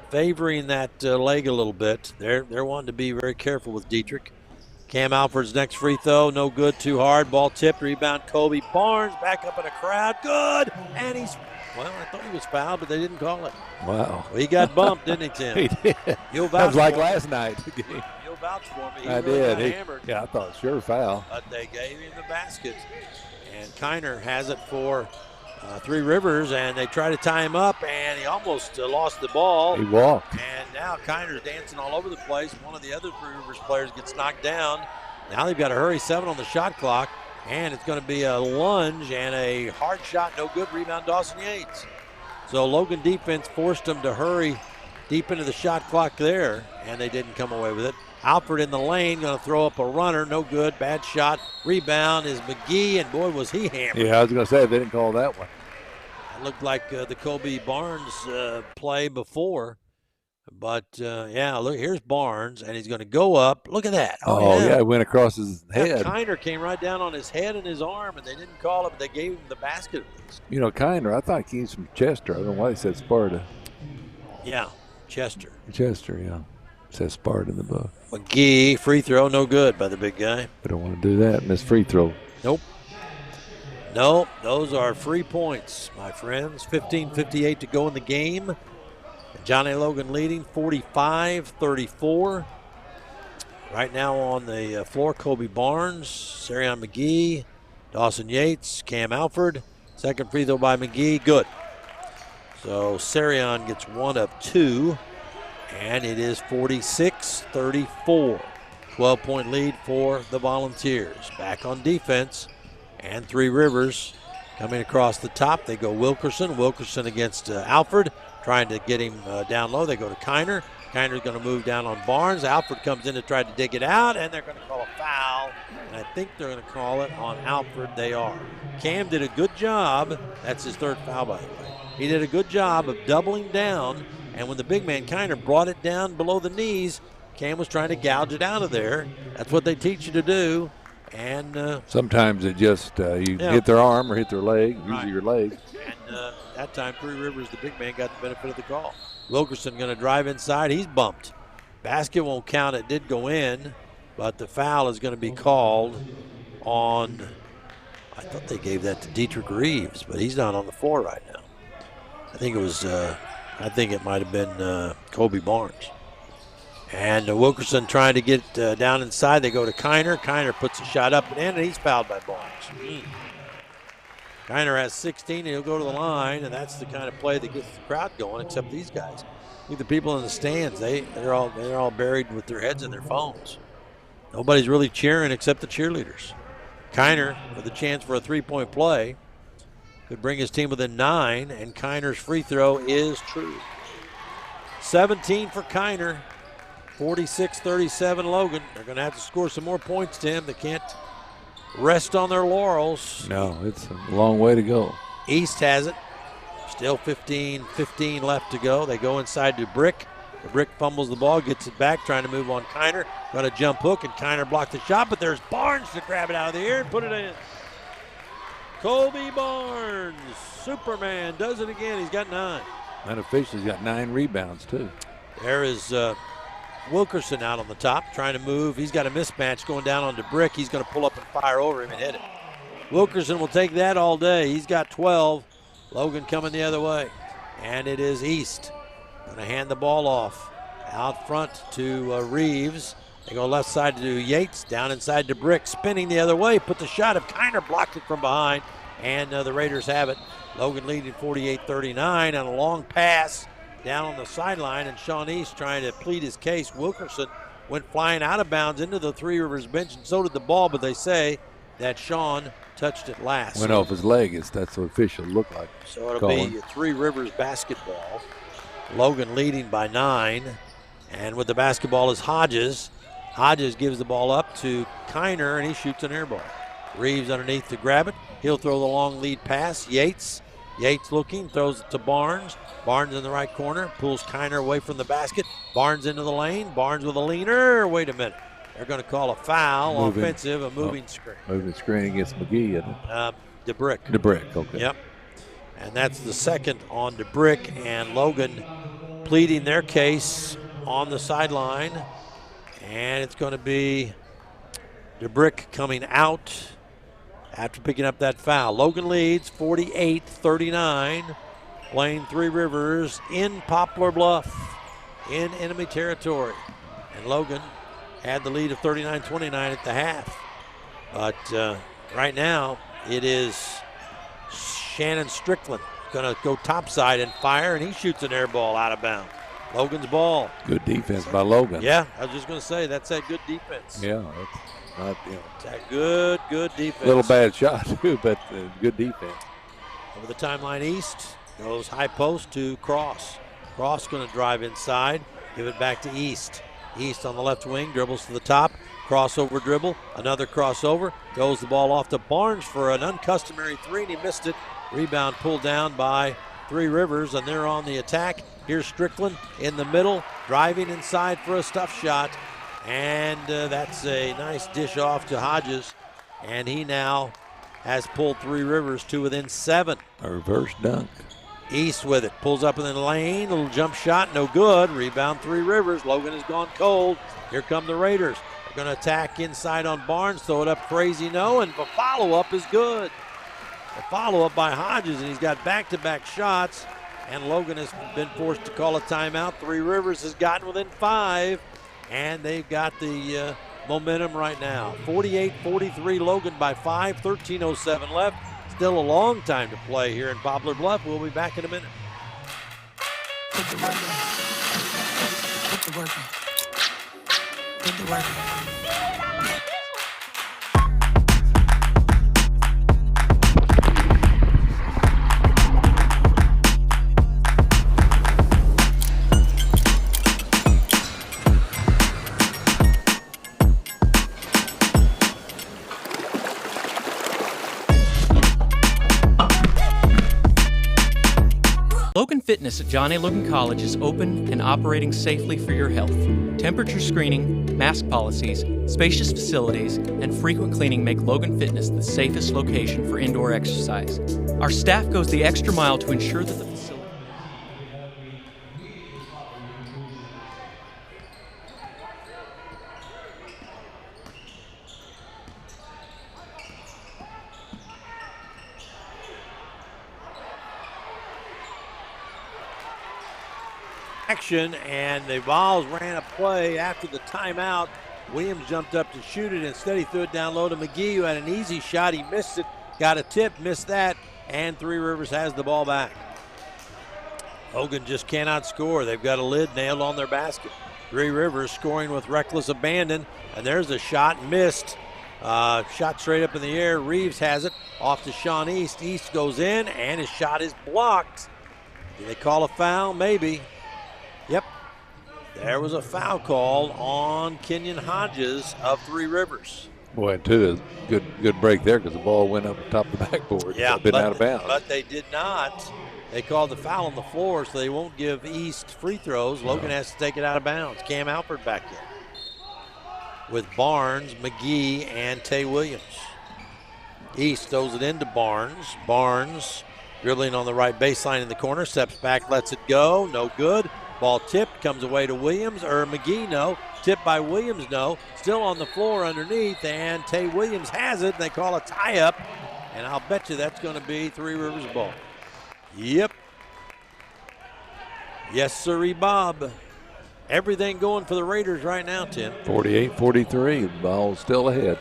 favoring that leg a little bit. They're wanting to be very careful with Dietrich. Cam Alford's next free throw, no good, too hard. Ball tipped, rebound Kobe. Barnes back up in a crowd, good. And I thought he was fouled, but they didn't call it. Wow. Well, he got bumped, didn't he, Tim? He did. You'll that was like for last night. You'll vouch for me. I really did. got hammered. Yeah, I thought sure foul. But they gave him the basket. And Kiner has it for Three Rivers, and they try to tie him up, and he almost lost the ball. He walked. And now Kiner's dancing all over the place. One of the other Three Rivers players gets knocked down. Now they've got to hurry, 7 on the shot clock, and it's going to be a lunge and a hard shot, no good. Rebound, Dawson Yates. So Logan defense forced them to hurry deep into the shot clock there, and they didn't come away with it. Alford in the lane, going to throw up a runner, no good, bad shot. Rebound is McGee, and boy, was he hammered. Yeah, I was going to say, they didn't call that one. It looked like the Kobe Barnes play before. But, yeah, look, here's Barnes, and he's going to go up. Look at that. Oh, yeah, it went across his head. Kiner came right down on his head and his arm, and they didn't call it, but they gave him the basket at least. You know, Kiner, I thought he was from Chester. I don't know why they said Sparta. Yeah, Chester. Chester, yeah. It says Sparta in the book. McGee, free throw, no good by the big guy. We don't want to do that, miss free throw. Nope. Nope, those are free points, my friends. 15:58 to go in the game. Johnny Logan leading 45-34. Right now on the floor, Kobe Barnes, Sarion McGee, Dawson Yates, Cam Alford. Second free throw by McGee, good. So Sarion gets 1 of 2, and it is 46-34. 12-point lead for the Volunteers. Back on defense, and Three Rivers coming across the top. They go Wilkerson. Wilkerson against Alford, trying to get him down low. They go to Kiner. Kiner's going to move down on Barnes. Alford comes in to try to dig it out, and they're going to call a foul. And I think they're going to call it on Alford. They are. Cam did a good job. That's his third foul, by the way. He did a good job of doubling down, and when the big man Kiner brought it down below the knees, Cam was trying to gouge it out of there. That's what they teach you to do. And sometimes it just you hit their arm or hit their leg, usually your leg. And that time, Three Rivers, the big man, got the benefit of the call. Wilkerson going to drive inside. He's bumped. Basket won't count. It did go in, but the foul is going to be called on, I thought they gave that to Dietrich Reeves, but he's not on the floor right now. I think it was, I think it might have been Kobe Barnes. And Wilkerson trying to get down inside. They go to Kiner. Kiner puts a shot up and in, and he's fouled by Barnes. Kiner has 16, and he'll go to the line, and that's the kind of play that gets the crowd going, except these guys. I think the people in the stands, they're all buried with their heads in their phones. Nobody's really cheering except the cheerleaders. Kiner with a chance for a three-point play. Could bring his team within 9, and Kiner's free throw is true. 17 for Kiner. 46-37 Logan. They're going to have to score some more points, Tim. They can't rest on their laurels. No, it's a long way to go. East has it. Still 15 left to go. They go inside to Brick. The Brick fumbles the ball, gets it back, trying to move on Kiner. Got a jump hook, and Kiner blocked the shot, but there's Barnes to grab it out of the air and put it in. Kobe Barnes, Superman, does it again. He's got 9. And official's got 9 rebounds, too. There is Wilkerson out on the top, trying to move. He's got a mismatch going down onto Brick. He's going to pull up and fire over him and hit it. Wilkerson will take that all day. He's got 12. Logan coming the other way. And it is East. Going to hand the ball off. Out front to Reeves. They go left side to Yates. Down inside to Brick. Spinning the other way. Put the shot of Kiner. Blocked it from behind. And the Raiders have it. Logan leading 48-39 on a long pass down on the sideline, and Sean East trying to plead his case. Wilkerson went flying out of bounds into the Three Rivers bench, and so did the ball, but they say that Sean touched it last. Went off his leg. That's what official looked like. So it'll be Three Rivers basketball. Logan leading by 9, and with the basketball is Hodges. Hodges gives the ball up to Kiner, and he shoots an air ball. Reeves underneath to grab it. He'll throw the long lead pass. Yates looking, throws it to Barnes. Barnes in the right corner, pulls Kiner away from the basket. Barnes into the lane. Barnes with a leaner. Wait a minute. They're going to call a foul, offensive, a moving screen. Moving screen against McGee, isn't it? DeBrick. DeBrick, okay. Yep. And that's the second on DeBrick, and Logan pleading their case on the sideline. And it's going to be DeBrick coming out after picking up that foul. Logan leads 48-39. Playing Three Rivers in Poplar Bluff in enemy territory. And Logan had the lead of 39-29 at the half. But right now it is Shannon Strickland going to go topside and fire, and he shoots an air ball out of bounds. Logan's ball. Good defense by Logan. Yeah, I was just going to say, that's that good defense. Yeah, that's not, It's that good defense. A little bad shot, too, but good defense. Over the timeline east, goes high post to Cross. Cross going to drive inside, give it back to East. East on the left wing, dribbles to the top, crossover dribble, another crossover, goes the ball off to Barnes for an uncustomary three, and he missed it. Rebound pulled down by Three Rivers, and they're on the attack. Here's Strickland in the middle, driving inside for a stuff shot, and that's a nice dish off to Hodges, and he now has pulled Three Rivers to within 7. A reverse dunk. East with it, pulls up in the lane, little jump shot, no good. Rebound Three Rivers. Logan has gone cold. Here come the Raiders. They're going to attack inside on Barnes, throw it up crazy, no, and the follow-up is good. The follow-up by Hodges, and he's got back-to-back shots, and Logan has been forced to call a timeout. Three Rivers has gotten within 5, and they've got the momentum right now. 48-43, Logan by 5, 13:07 left. Still a long time to play here in Poplar Bluff. We'll be back in a minute. Put the work in. Put the work in. Put the work in. Logan Fitness at John A. Logan College is open and operating safely for your health. Temperature screening, mask policies, spacious facilities, and frequent cleaning make Logan Fitness the safest location for indoor exercise. Our staff goes the extra mile to ensure that the facility... Action, and the Vols ran a play after the timeout. Williams jumped up to shoot it. Instead, he threw it down low to McGee, who had an easy shot. He missed it, got a tip, missed that, and Three Rivers has the ball back. Logan just cannot score. They've got a lid nailed on their basket. Three Rivers scoring with reckless abandon, and there's a shot missed. Shot straight up in the air. Reeves has it off to Sean East. East goes in, and his shot is blocked. Do they call a foul? Maybe. Yep, there was a foul call on Kenyon Hodges of Three Rivers. Boy, too, good break there because the ball went up the top of the backboard. Yeah, been out of bounds. But they did not. They called the foul on the floor, so they won't give East free throws. Logan has to take it out of bounds. Cam Alford back in with Barnes, McGee, and Tay Williams. East throws it into Barnes. Barnes dribbling on the right baseline in the corner, steps back, lets it go, no good. Ball tipped, comes away to Williams, or McGee, no. Tipped by Williams, no. Still on the floor underneath, and Tay Williams has it. They call a tie-up, and I'll bet you that's going to be Three Rivers ball. Yep. Yes, sirree, Bob. Everything going for the Raiders right now, Tim. 48-43, the ball's still ahead.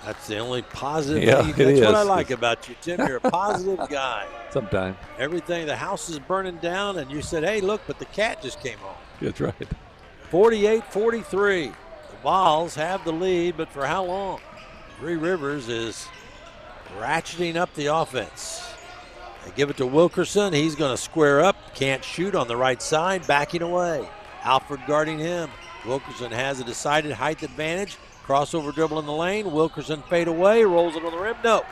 That's the only positive. Yeah, That's what I like about you, Tim. You're a positive guy. Sometimes. Everything, the house is burning down, and you said, hey, look, but the cat just came home. That's right. 48-43. The Vols have the lead, but for how long? Three Rivers is ratcheting up the offense. They give it to Wilkerson. He's going to square up. Can't shoot on the right side. Backing away. Alfred guarding him. Wilkerson has a decided height advantage. Crossover dribble in the lane. Wilkerson fade away. Rolls it on the rim. No.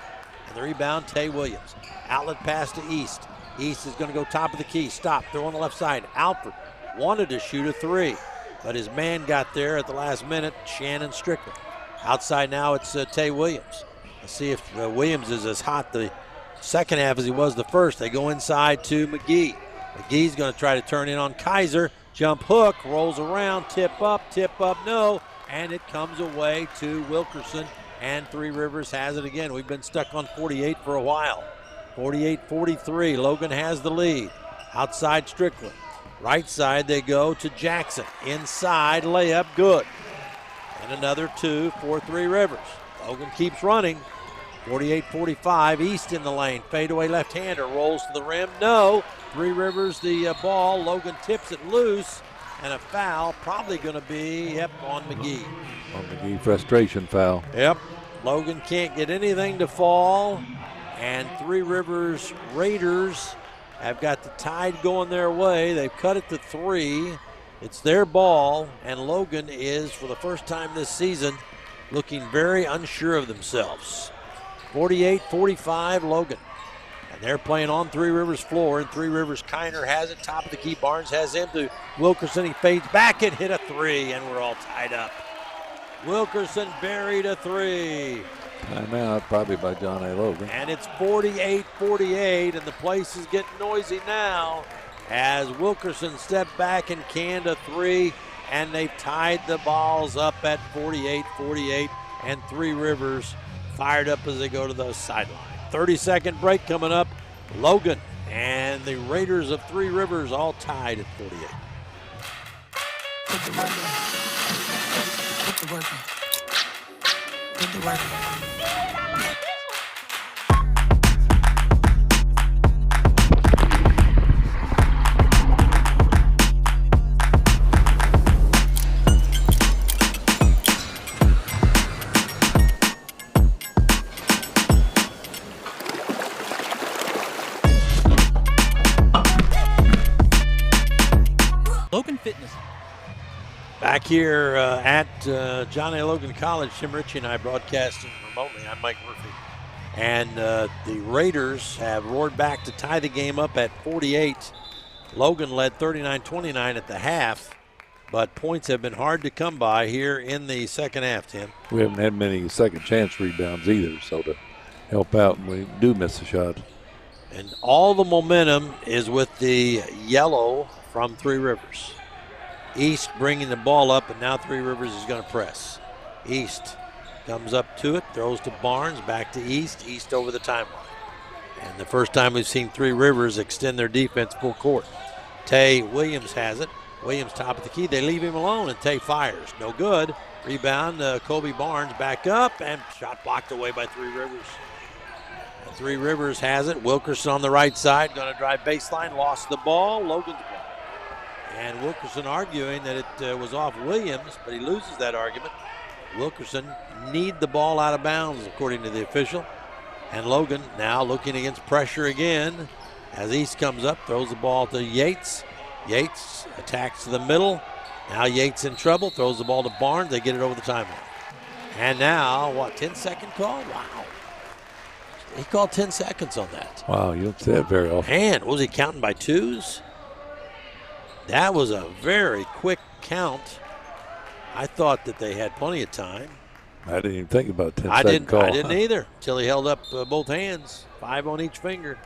And the rebound, Tay Williams. Outlet pass to East. East is going to go top of the key. Stop. Throw on the left side. Alfred wanted to shoot a three, but his man got there at the last minute. Shannon Strickland. Outside now, it's Tay Williams. Let's see if Williams is as hot the second half as he was the first. They go inside to McGee. McGee's going to try to turn in on Kaiser. Jump hook, rolls around, tip up, no. And it comes away to Wilkerson, and Three Rivers has it again. We've been stuck on 48 for a while. 48-43, Logan has the lead. Outside Strickland. Right side they go to Jackson. Inside layup, good. And another two for Three Rivers. Logan keeps running. 48-45, East in the lane. Fadeaway left-hander, rolls to the rim. No. Three Rivers the ball. Logan tips it loose, and a foul probably going to be, on McGee. On McGee, frustration foul. Yep. Logan can't get anything to fall, and Three Rivers Raiders have got the tide going their way. They've cut it to 3. It's their ball, and Logan is, for the first time this season, looking very unsure of themselves. 48-45 Logan. And they're playing on Three Rivers floor, and Three Rivers Kiner has it, top of the key. Barnes has him to Wilkerson. He fades back and hit a 3, and we're all tied up. Wilkerson buried a 3. Timeout probably by John A. Logan. And it's 48-48, and the place is getting noisy now as Wilkerson stepped back and canned a 3, and they've tied the balls up at 48-48, and Three Rivers fired up as they go to the sideline. 30-second break coming up. Logan and the Raiders of Three Rivers all tied at 48. Put the work in. Put the work in. Put the work in. Logan Fitness. Back here at John A. Logan College, Tim Ritchie and I broadcasting remotely. I'm Mike Murphy. And the Raiders have roared back to tie the game up at 48. Logan led 39-29 at the half, but points have been hard to come by here in the second half, Tim. We haven't had many second chance rebounds either, so to help out, we do miss a shot. And all the momentum is with the yellow from Three Rivers. East bringing the ball up, and now Three Rivers is going to press. East comes up to it, throws to Barnes, back to East. East over the timeline. And the first time we've seen Three Rivers extend their defense full court. Tay Williams has it. Williams top of the key. They leave him alone, and Tay fires. No good. Rebound, Kobe Barnes back up, and shot blocked away by Three Rivers. And Three Rivers has it. Wilkerson on the right side, going to drive baseline, lost the ball. Logan's ball. And Wilkerson arguing that it was off Williams, but he loses that argument. Wilkerson need the ball out of bounds, according to the official. And Logan now looking against pressure again as East comes up, throws the ball to Yates. Yates attacks to the middle. Now Yates in trouble, throws the ball to Barnes. They get it over the timeline. And now, 10-second call? Wow. He called 10 seconds on that. Wow, you don't see that very often. And was he counting by twos? That was a very quick count. I thought that they had plenty of time. I didn't even think about 10-second call. I didn't either until he held up both hands, 5 on each finger,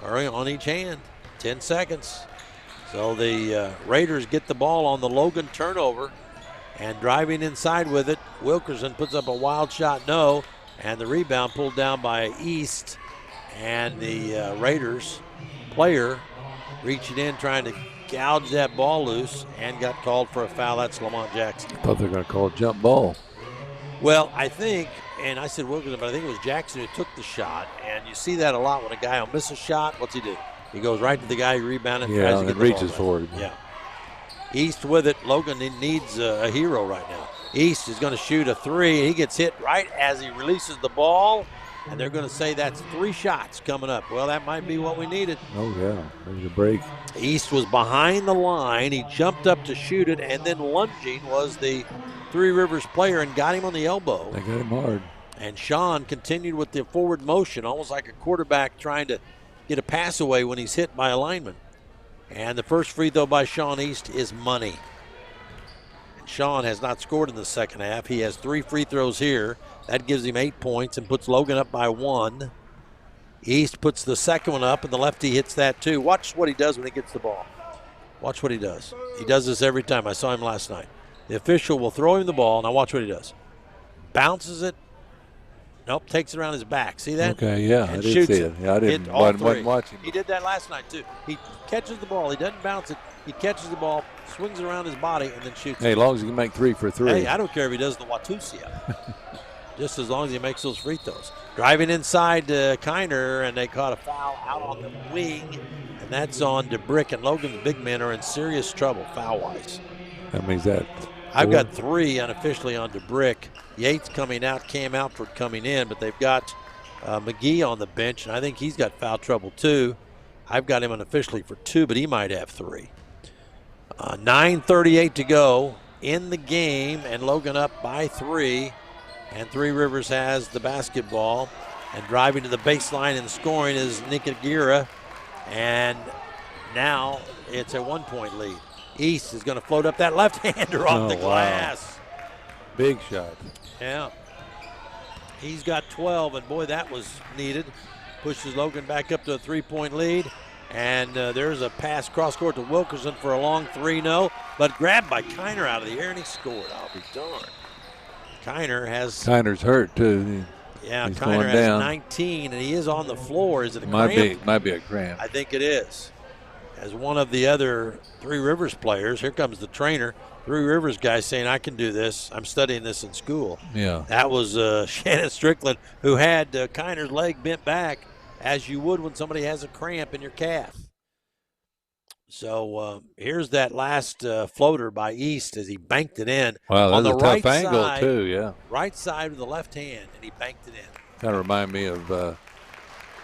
or on each hand, 10 seconds. So the Raiders get the ball on the Logan turnover, and driving inside with it, Wilkerson puts up a wild shot, no, and the rebound pulled down by East, and the Raiders player reaching in trying to gouge that ball loose and got called for a foul. That's Lamont Jackson. I thought they were going to call a jump ball. Well, I think, and I said Wilkerson, but I think it was Jackson who took the shot, and you see that a lot when a guy will miss a shot. What's he do? He goes right to the guy who rebounded and tries to get the reaches ball for it. Yeah. East with it. Logan needs a hero right now. East is going to shoot a 3. He gets hit right as he releases the ball, and they're going to say that's 3 shots coming up. Well, that might be what we needed. Oh, yeah. There's a break. East was behind the line. He jumped up to shoot it, and then lunging was the Three Rivers player and got him on the elbow. They got him hard. And Sean continued with the forward motion, almost like a quarterback trying to get a pass away when he's hit by a lineman. And the first free throw by Sean East is money. And Sean has not scored in the second half. He has 3 free throws here. That gives him 8 points and puts Logan up by 1. East puts the second one up, and the lefty hits that too. Watch what he does when he gets the ball. Watch what he does. He does this every time. I saw him last night. The official will throw him the ball. Now watch what he does. Bounces it. Nope, takes it around his back. See that? Okay, yeah, and I did shoots see it. Yeah, I didn't wasn't watching. He did that last night too. He catches the ball. He doesn't bounce it. He catches the ball, swings it around his body, and then shoots Hey, it. as long as he can make 3 for 3. Hey, I don't care if he does the Watusia. just as long as he makes those free throws. Driving inside to Kiner, and they caught a foul out on the wing, and that's on DeBrick, and Logan's big men are in serious trouble foul-wise. That means that. I've got 3 unofficially on DeBrick. Yates coming out, Cam Alford coming in, but they've got McGee on the bench, and I think he's got foul trouble too. I've got him unofficially for 2, but he might have 3. 9:38 to go in the game, and Logan up by 3. And Three Rivers has the basketball. And driving to the baseline and scoring is Nikagira. And now it's a 1-point lead. East is going to float up that left-hander off the glass. Big shot. Yeah. He's got 12, and boy, that was needed. Pushes Logan back up to a 3-point lead. And there's a pass cross-court to Wilkerson for a long 3, no. But grabbed by Kiner out of the air, and he scored. I'll be darned. Kiner's hurt, too. Yeah, He's Kiner going has down. 19, and he is on the floor. Is it a cramp? Might be a cramp. I think it is. As one of the other Three Rivers players, here comes the trainer. Three Rivers guy saying, I can do this. I'm studying this in school. Yeah. That was Shannon Strickland, who had Kiner's leg bent back, as you would when somebody has a cramp in your calf. So here's that last floater by East as he banked it in. Wow, that's on the a tough right angle, side, too, yeah. Right side with the left hand, and he banked it in. Kind of remind me of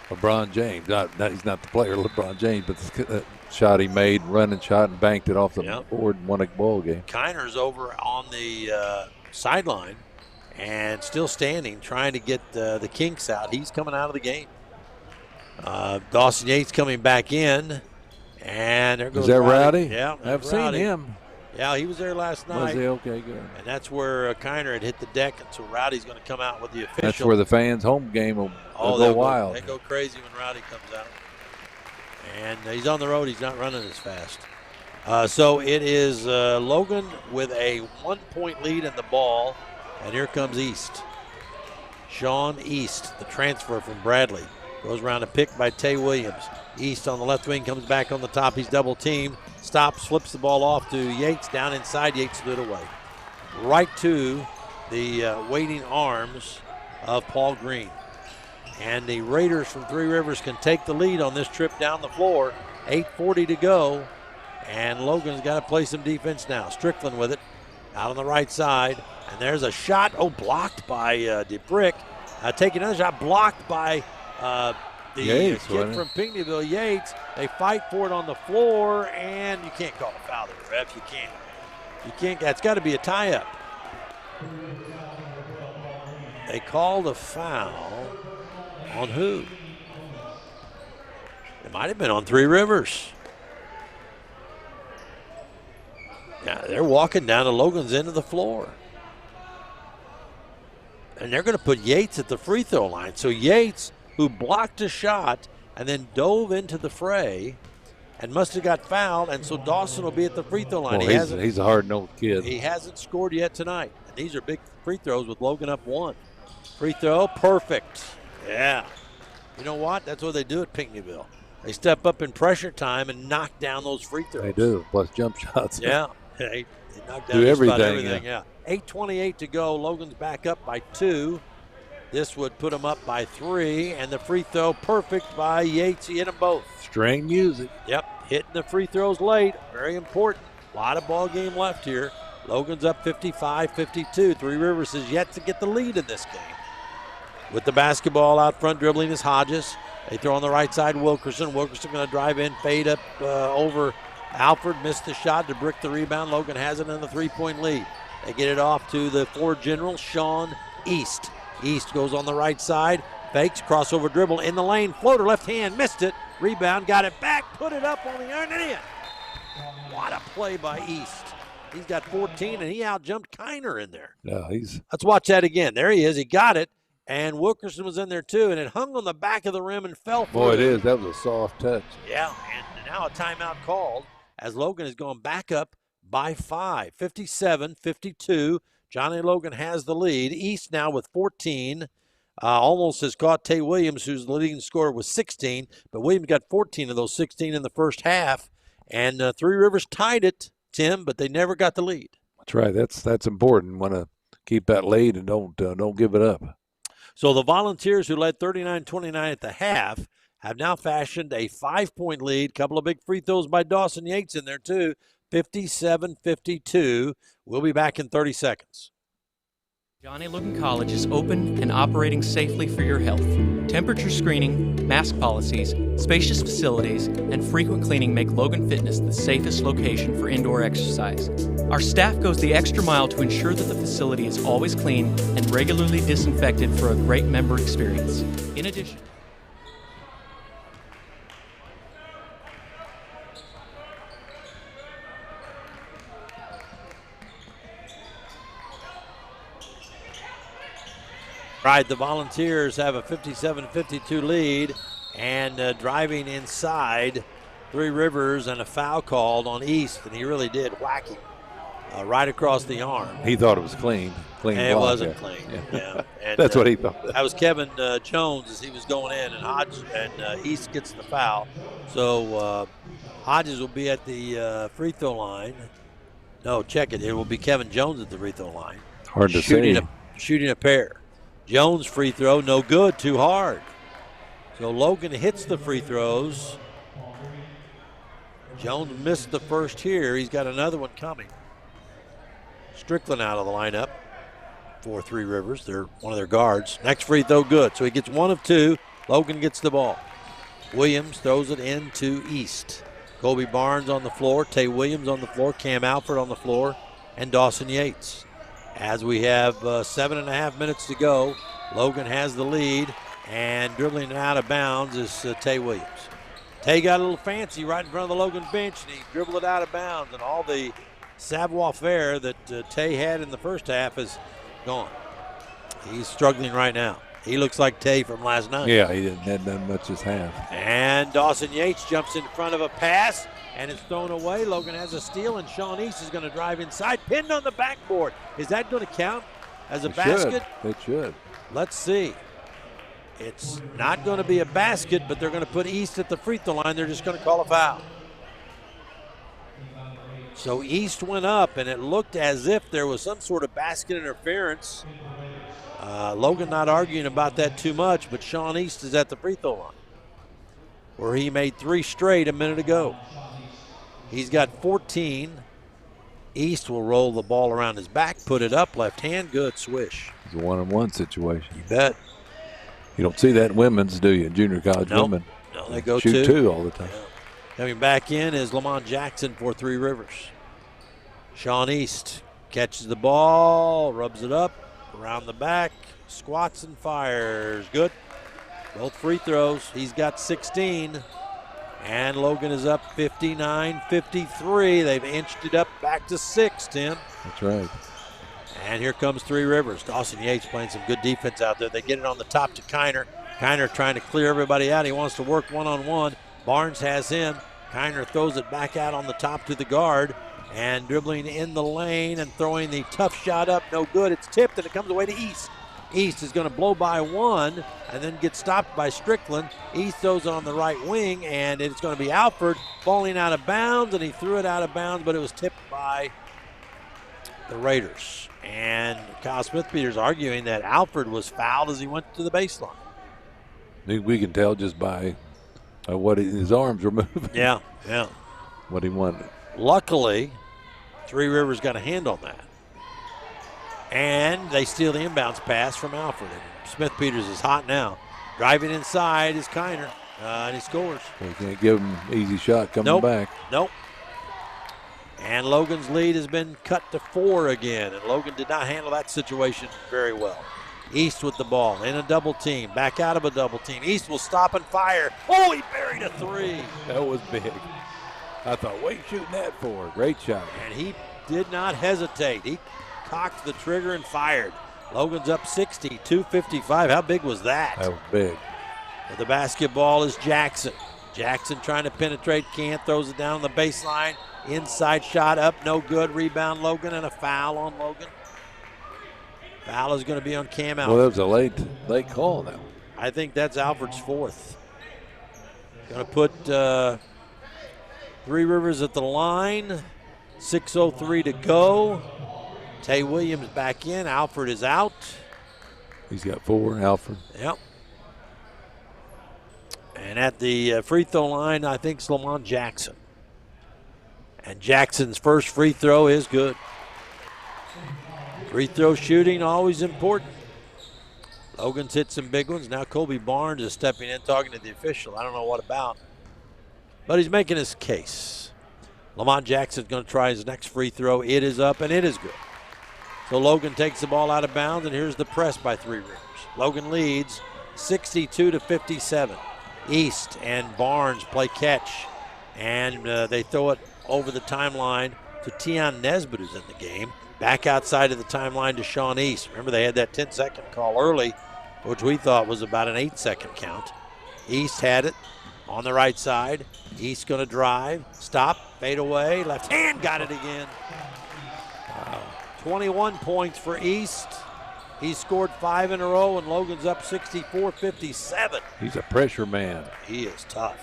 LeBron James. He's not the player, LeBron James, but the shot he made, running shot, and banked it off the board and won a ball game. Kiner's over on the sideline and still standing, trying to get the kinks out. He's coming out of the game. Dawson Yates coming back in. And there goes Is that Rowdy? Yeah, I've seen him. Yeah, he was there last night. Was he? Okay, good. And that's where Kiner had hit the deck, and so Rowdy's going to come out with the official. That's where the fans' home game will go wild. They go crazy when Rowdy comes out. And he's on the road. He's not running as fast. So it is Logan with a 1-point lead in the ball, and here comes East. Sean East, the transfer from Bradley, goes around a pick by Tay Williams. East on the left wing, comes back on the top. He's double teamed, stops, flips the ball off to Yates, down inside. Yates threw it away. Right to the waiting arms of Paul Green. And the Raiders from Three Rivers can take the lead on this trip down the floor. 8:40 to go. And Logan's got to play some defense now. Strickland with it out on the right side. And there's a shot, blocked by DeBrick. Taking another shot, blocked by the Yates, kid from Pinckneyville, Yates. They fight for it on the floor, and you can't call a foul there, ref. You can't. You can't. That's got to be a tie-up. They called a foul on who? It might have been on Three Rivers. Yeah, they're walking down to Logan's end of the floor. And they're going to put Yates at the free throw line. So Yates, who blocked a shot and then dove into the fray and must have got fouled, and so Dawson will be at the free throw line. Well, he's a hard-nosed kid. He hasn't scored yet tonight. And these are big free throws with Logan up 1. Free throw, perfect. Yeah. You know what? That's what they do at Pinckneyville. They step up in pressure time and knock down those free throws. They do, plus jump shots. Yeah. They knock down do just about everything. Yeah. 8:28 to go. Logan's back up by 2. This would put him up by 3, and the free throw perfect by Yates. He hit them both. String music. Yep, hitting the free throws late. Very important. A lot of ball game left here. Logan's up 55-52. Three Rivers is yet to get the lead in this game. With the basketball out front, dribbling is Hodges. They throw on the right side, Wilkerson. Wilkerson going to drive in, fade up over Alford. Missed the shot to brick the rebound. Logan has it in the 3-point lead. They get it off to the forward general, Sean East. East goes on the right side, fakes, crossover dribble in the lane, floater left hand, missed it, rebound, got it back, put it up on the iron and in. What a play by East. He's got 14, and he out-jumped Kiner in there. Yeah, Let's watch that again. There he is. He got it, and Wilkerson was in there too, and it hung on the back of the rim and fell through. Boy, it is. That was a soft touch. Yeah, and now a timeout called as Logan is going back up by 5, 57-52. Johnny Logan has the lead. East now with 14. Almost has caught Tay Williams, who's the leading scorer with 16. But Williams got 14 of those 16 in the first half. And Three Rivers tied it, Tim, but they never got the lead. That's right. That's important when a keep that lead and don't give it up. So the Volunteers, who led 39-29 at the half, have now fashioned a 5-point lead. Couple of big free throws by Dawson Yates in there too. 57-52. We'll be back in 30 seconds. John A. Logan College is open and operating safely for your health. Temperature screening, mask policies, spacious facilities, and frequent cleaning make Logan Fitness the safest location for indoor exercise. Our staff goes the extra mile to ensure that the facility is always clean and regularly disinfected for a great member experience. In addition, Right, the Volunteers have a 57-52 lead, and driving inside Three Rivers, and a foul called on East, and he really did whack him right across the arm. He thought it was clean. And it wasn't clean. Yeah. And, that's what he thought. That was Kevin Jones as he was going in, and East gets the foul. So Hodges will be at the free throw line. No, check it. It will be Kevin Jones at the free throw line. Hard to see. Shooting a pair. Jones free throw, no good, too hard. So Logan hits the free throws. Jones missed the first here. He's got another one coming. Strickland out of the lineup for Three Rivers. They're one of their guards. Next free throw, good. So he gets 1 of 2. Logan gets the ball. Williams throws it into East. Kobe Barnes on the floor. Tay Williams on the floor. Cam Alford on the floor. And Dawson Yates. As we have 7.5 minutes to go, Logan has the lead, and dribbling out of bounds is Tay Williams. Tay got a little fancy right in front of the Logan bench, and he dribbled it out of bounds, and all the savoir-faire that Tay had in the first half is gone. He's struggling right now. He looks like Tay from last night. Yeah, he hadn't done much this half. And Dawson Yates jumps in front of a pass, and it's thrown away. Logan has a steal, and Sean East is going to drive inside, pinned on the backboard. Is that going to count as a basket? It should. Let's see. It's not going to be a basket, but they're going to put East at the free throw line. They're just going to call a foul. So East went up, and it looked as if there was some sort of basket interference. Logan not arguing about that too much, but Sean East is at the free throw line, where he made 3 straight a minute ago. He's got 14. East will roll the ball around his back, put it up, left hand, good, swish. It's a 1-on-1 situation. You bet. You don't see that in women's, do you? Junior college women. No, they go shoot 2 all the time. Yeah. Coming back in is Lamont Jackson for Three Rivers. Sean East catches the ball, rubs it up, around the back, squats and fires. Good. Both free throws. He's got 16. And Logan is up 59-53. They've inched it up back to 6, Tim. That's right. And here comes Three Rivers. Dawson Yates playing some good defense out there. They get it on the top to Kiner. Kiner trying to clear everybody out. He wants to work one-on-one. Barnes has him. Kiner throws it back out on the top to the guard. And dribbling in the lane and throwing the tough shot up. No good. It's tipped, and it comes away to East. East is going to blow by 1 and then get stopped by Strickland. East throws it on the right wing, and it's going to be Alford falling out of bounds, and he threw it out of bounds, but it was tipped by the Raiders. And Kyle Smith-Peters arguing that Alford was fouled as he went to the baseline. We can tell just by what his arms were moving. Yeah. What he wanted. Luckily, Three Rivers got a hand on that. And they steal the inbounds pass from Alfred. Smith-Peters is hot now. Driving inside is Kiner, and he scores. You can't give him an easy shot coming back. Nope. And Logan's lead has been cut to 4 again, and Logan did not handle that situation very well. East with the ball in a double team, back out of a double team. East will stop and fire. Oh, he buried a 3. That was big. I thought, what are you shooting that for? Great shot. And he did not hesitate. He cocked the trigger and fired. Logan's up 60, 2:55. How big was that? That was big. But the basketball is Jackson. Jackson trying to penetrate, can't, throws it down on the baseline. Inside shot up, no good. Rebound Logan, and a foul on Logan. Foul is going to be on Cam Alford. Well, that was a late call now. I think that's Alford's 4th. Going to put Three Rivers at the line. 6:03 to go. Tay Williams back in. Alford is out. He's got 4, Alfred. Yep. And at the free throw line, I think it's Lamont Jackson. And Jackson's first free throw is good. Free throw shooting, always important. Logan's hit some big ones. Now Kobe Barnes is stepping in, talking to the official. I don't know what about. But he's making his case. Lamont Jackson's going to try his next free throw. It is up, and it is good. So Logan takes the ball out of bounds, and here's the press by Three Rivers. Logan leads 62-57. East and Barnes play catch, and they throw it over the timeline to Tion Nesbitt, who's in the game. Back outside of the timeline to Sean East. Remember, they had that 10-second call early, which we thought was about an 8-second count. East had it on the right side. East going to drive, stop, fade away, left hand, got it again. Wow. 21 points for East. He scored 5 in a row, and Logan's up 64-57. He's a pressure man. He is tough.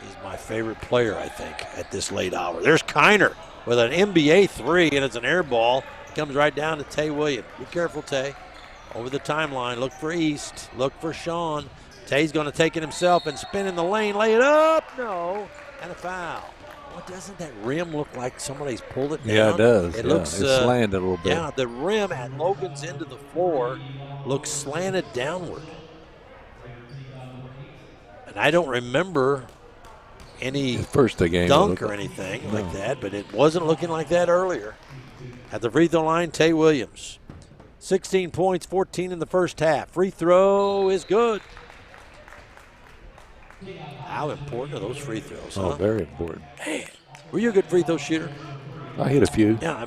He's my favorite player, I think, at this late hour. There's Kiner with an NBA 3, and it's an air ball. Comes right down to Tay Williams. Be careful, Tay. Over the timeline, look for East, look for Sean. Tay's going to take it himself and spin in the lane, lay it up, no, and a foul. Well, doesn't that rim look like somebody's pulled it down? Yeah, it does. It looks it's slanted a little bit. Yeah, the rim at Logan's end of the floor looks slanted downward. And I don't remember any dunk or anything like that, but it wasn't looking like that earlier. At the free throw line, Tay Williams. 16 points, 14 in the first half. Free throw is good. How important are those free throws? Oh, very important. Man, were you a good free throw shooter? I hit a few. Yeah,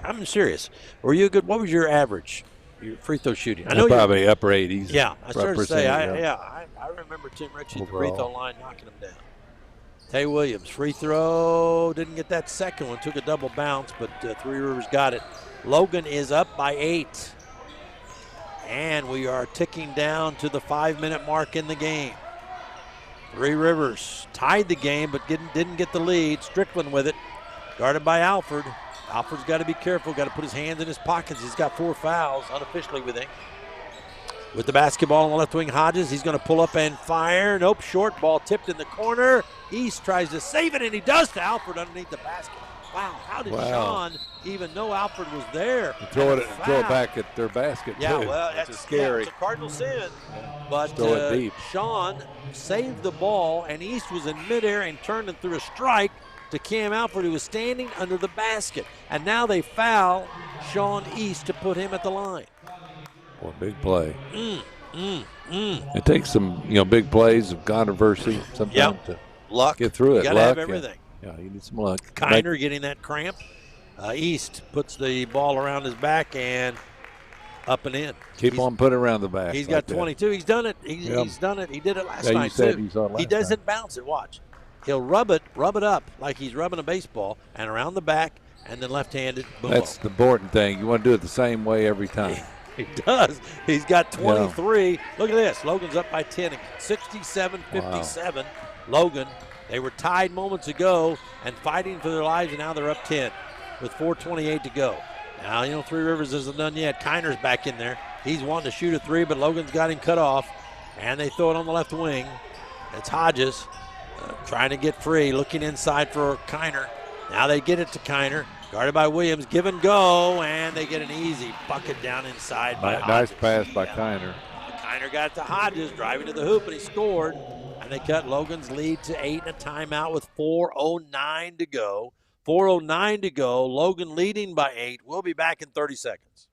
I'm serious. Were you a good? What was your average? Your free throw shooting? I know probably upper 80s. Yeah, I started to say. I remember Tim Ritchie at the free throw line knocking him down. Tay Williams, free throw, didn't get that second one. Took a double bounce, but Three Rivers got it. Logan is up by 8, and we are ticking down to the 5-minute mark in the game. Three Rivers tied the game, but didn't get the lead. Strickland with it, guarded by Alford. Alford's got to be careful, got to put his hands in his pockets. He's got 4 fouls, unofficially we think. With the basketball on the left wing, Hodges, he's going to pull up and fire. Nope, short ball tipped in the corner. East tries to save it, and he does to Alford underneath the basket. Wow, how did Sean even know Alford was there? Throw it back at their basket, yeah, too. Well, that's scary. Yeah, it's a cardinal sin. But throw it deep. Sean saved the ball, and East was in midair and turned and threw a strike to Cam Alford, who was standing under the basket. And now they foul Sean East to put him at the line. Boy, big play. It takes some, big plays of controversy sometimes to luck. Get through it. You got to have everything. Yeah, you need some luck. Kiner getting that cramp. East puts the ball around his back and up and in. Keep on putting it around the back. He's got 22. He's done it. He's done it. He did it last night, too. He doesn't bounce it. Watch. He'll rub it up like he's rubbing a baseball and around the back and then left-handed. Boom. That's the important thing. You want to do it the same way every time. He does. He's got 23. Yeah. Look at this. Logan's up by 10. 67-57. Wow. Logan. They were tied moments ago and fighting for their lives, and now they're up 10 with 4:28 to go. Now, Three Rivers isn't done yet. Kiner's back in there. He's wanting to shoot a 3, but Logan's got him cut off, and they throw it on the left wing. It's Hodges trying to get free, looking inside for Kiner. Now they get it to Kiner, guarded by Williams. Give and go, and they get an easy bucket down inside by Hodges. Nice pass by Kiner. Kiner got it to Hodges, driving to the hoop, and he scored. And they cut Logan's lead to 8 and a timeout with 4:09 to go. 4:09 to go. Logan leading by 8. We'll be back in 30 seconds.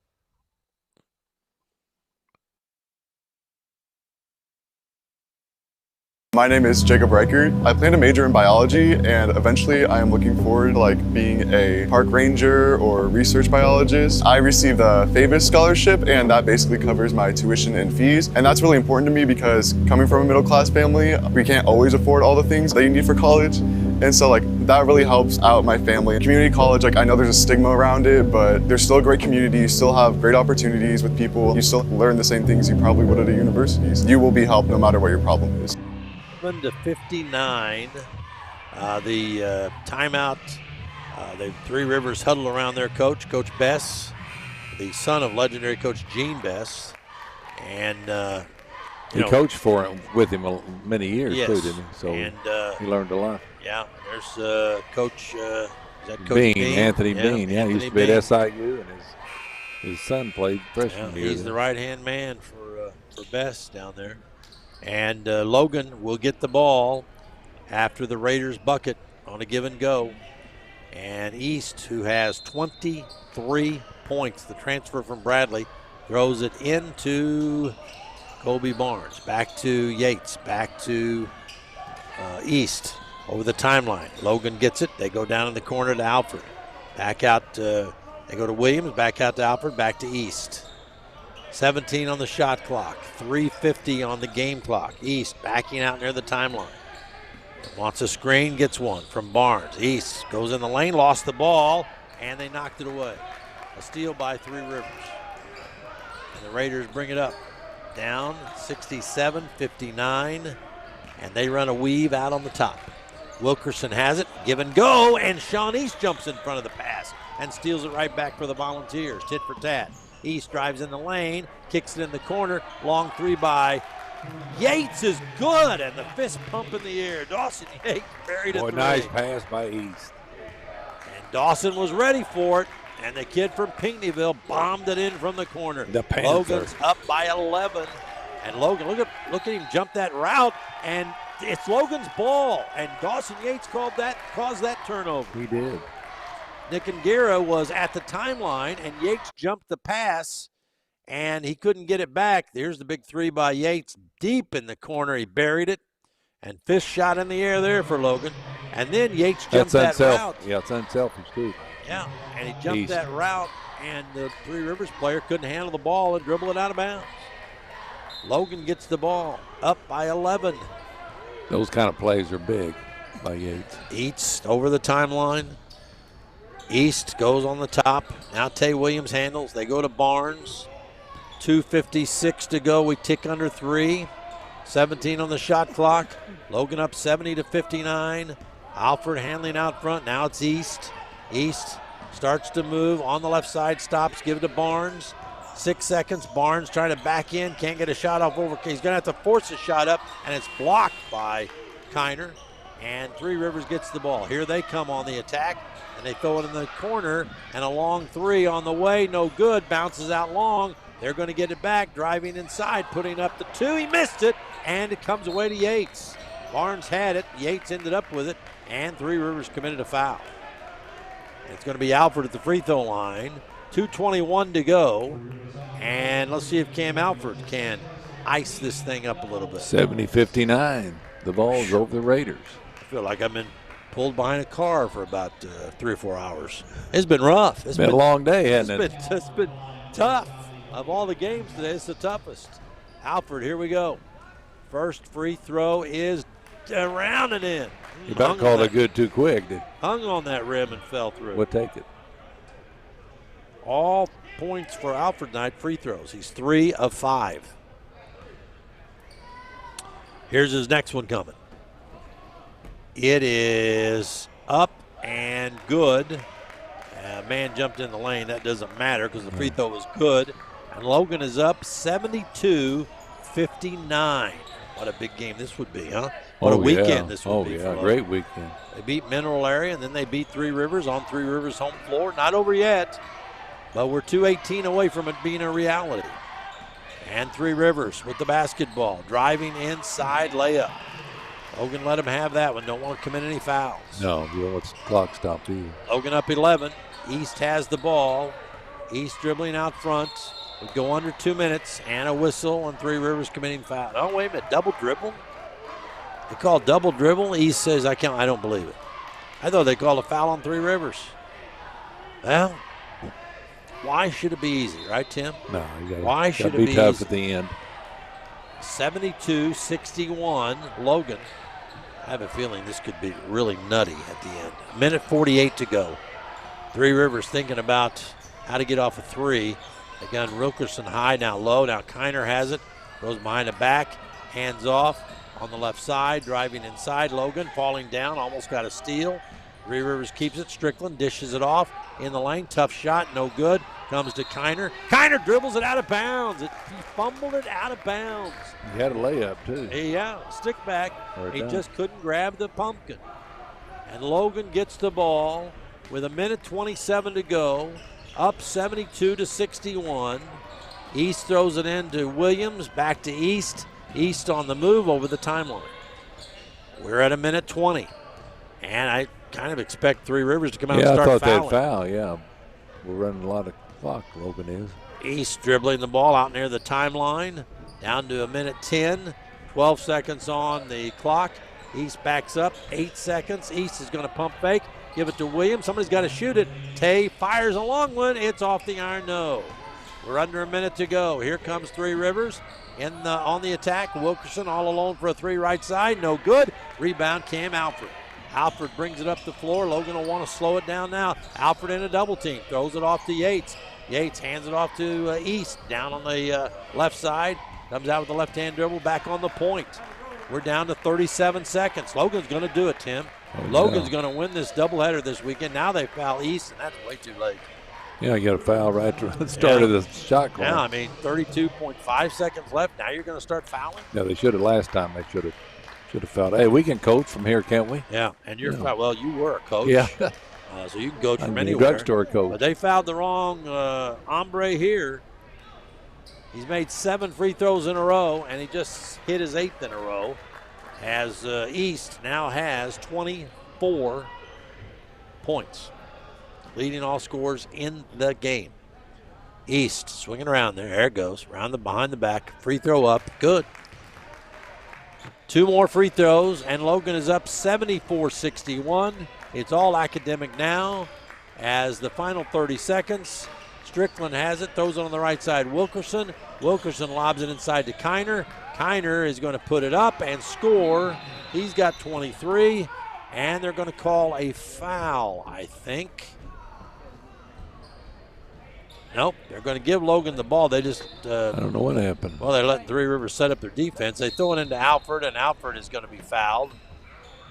My name is Jacob Reichert. I plan to major in biology, and eventually I am looking forward to being a park ranger or research biologist. I received the FAVIS scholarship, and that basically covers my tuition and fees. And that's really important to me because coming from a middle-class family, we can't always afford all the things that you need for college. And so that really helps out my family. Community college, I know there's a stigma around it, but there's still a great community. You still have great opportunities with people. You still learn the same things you probably would at a university. You will be helped no matter what your problem is. To 59. The timeout The Three Rivers huddle around their coach, Coach Bess, the son of legendary coach Gene Bess. And, he coached with him many years, yes, too, didn't he? So he learned a lot. Yeah, there's Coach, is that Coach Bean? Bean? Anthony Bean. Yeah, he used to be at SIU, and his son played freshman year. He's the right-hand man for Bess down there. And Logan will get the ball after the Raiders bucket on a give and go. And East, who has 23 points, the transfer from Bradley, throws it into Colby Barnes. Back to Yates. Back to East over the timeline. Logan gets it. They go down in the corner to Alfred. Back out. They go to Williams. Back out to Alfred. Back to East. 17 on the shot clock. 3:50 on the game clock. East backing out near the timeline. Wants a screen, gets one from Barnes. East goes in the lane, lost the ball, and they knocked it away. A steal by Three Rivers. And the Raiders bring it up. Down 67-59, and they run a weave out on the top. Wilkerson has it, give and go, and Sean East jumps in front of the pass and steals it right back for the Volunteers. Tit for tat. East drives in the lane, kicks it in the corner, long three by Yates is good, and the fist pump in the air. Dawson Yates buried a three. Nice pass by East. And Dawson was ready for it, and the kid from Pinckneyville bombed it in from the corner. The Panther. Logan's up by 11, and Logan, look at him jump that route, and it's Logan's ball, and Dawson Yates caused that turnover. He did. Nick Ngara was at the timeline, and Yates jumped the pass, and he couldn't get it back. There's the big three by Yates, deep in the corner. He buried it, and fist shot in the air there for Logan. And then Yates jumped that route. Yeah, it's unselfish, too. Yeah, and he jumped that route, and the Three Rivers player couldn't handle the ball and dribble it out of bounds. Logan gets the ball, up by 11. Those kind of plays are big by Yates. East over the timeline. East goes on the top. Now Tay Williams handles. They go to Barnes. 2:56 to go. We tick under 3. 17 on the shot clock. Logan up 70-59. Alfred handling out front. Now it's East. East starts to move on the left side. Stops. Give it to Barnes. 6 seconds. Barnes trying to back in. Can't get a shot off over. He's going to have to force a shot up, and it's blocked by Kiner. And Three Rivers gets the ball. Here they come on the attack, and they throw it in the corner. And a long three on the way. No good. Bounces out long. They're going to get it back, driving inside, putting up the 2. He missed it, and it comes away to Yates. Barnes had it. Yates ended up with it, and Three Rivers committed a foul. And it's going to be Alfred at the free throw line. 2:21 to go, and let's see if Cam Alfred can ice this thing up a little bit. 70-59. The ball's over the Raiders. I feel like I've been pulled behind a car for about 3 or 4 hours. It's been rough. It's been a long day, hasn't it? It's been tough. Of all the games today, it's the toughest. Alfred, here we go. First free throw is around and in. You about called it good too quick. Hung on that rim and fell through. We'll take it. All points for Alfred tonight, free throws. He's 3 of 5. Here's his next one coming. It is up and good. A man jumped in the lane. That doesn't matter because the free throw was good. And Logan is up 72-59. What a big game this would be, huh? What a weekend this would be for Logan. Great weekend. They beat Mineral Area, and then they beat Three Rivers on Three Rivers' home floor. Not over yet, but we're 2:18 away from it being a reality. And Three Rivers with the basketball, driving inside layup. Logan let him have that one. Don't want to commit any fouls. No, you don't want the clock stopped either. Logan up 11. East has the ball. East dribbling out front. We go under 2 minutes, and a whistle, and Three Rivers committing foul. Oh, wait a minute, double dribble? They call double dribble. East says, I don't believe it. I thought they called a foul on Three Rivers. Well, why should it be easy, right, Tim? No, you why should it be tough easy? At the end. 72-61, Logan. I have a feeling this could be really nutty at the end. 1:48 to go. Three Rivers thinking about how to get off a three. They got Wilkerson high, now low. Now Kiner has it. Goes behind the back. Hands off on the left side. Driving inside. Logan falling down. Almost got a steal. Three Rivers keeps it. Strickland dishes it off in the lane. Tough shot, no good. Comes to Kiner. Kiner dribbles it out of bounds. He fumbled it out of bounds. He had a layup, too. Yeah, stick back. He down. just couldn't grab the pumpkin. And Logan gets the ball with 1:27 to go, up 72-61. East throws it in to Williams, back to East. East on the move over the timeline. We're at 1:20. And I kind of expect Three Rivers to come out and start fouling. I thought they'd foul, yeah. We're running a lot of clock, Logan is. East dribbling the ball out near the timeline, down to 1:10. 12 seconds on the clock. East backs up, 8 seconds. East is going to pump fake, give it to Williams. Somebody's got to shoot it. Tay fires a long one. It's off the iron, no. We're under a minute to go. Here comes Three Rivers on the attack. Wilkerson all alone for a three right side, no good. Rebound, Cam Alfred. Alfred brings it up the floor. Logan will want to slow it down now. Alfred in a double team, throws it off to Yates. Yates hands it off to East, down on the left side. Comes out with the left-hand dribble, back on the point. We're down to 37 seconds. Logan's going to do it, Tim. Logan's going to win this doubleheader this weekend. Now they foul East, and that's way too late. Yeah, you got a foul right to the start of the shot clock. Yeah, I mean, 32.5 seconds left. Now you're going to start fouling? Yeah, they should have last time. They should have fouled. Hey, we can coach from here, can't we? Yeah, and you're well, you were a coach. Yeah. So you can coach from I'm anywhere. a drugstore coach. But they fouled the wrong hombre here. He's made 7 free throws in a row, and he just hit his 8th in a row, as East now has 24 points, leading all scorers in the game. East swinging around there. There it goes. Behind the back. Free throw up. Good. 2 more free throws, and Logan is up 74-61. It's all academic now as the final 30 seconds. Strickland has it, throws it on the right side. Wilkerson lobs it inside to Kiner. Kiner is going to put it up and score. He's got 23, and they're going to call a foul, I think. Nope, they're going to give Logan the ball. They just I don't know what happened. Well, they're letting Three Rivers set up their defense. They throw it into Alfred, and Alfred is going to be fouled.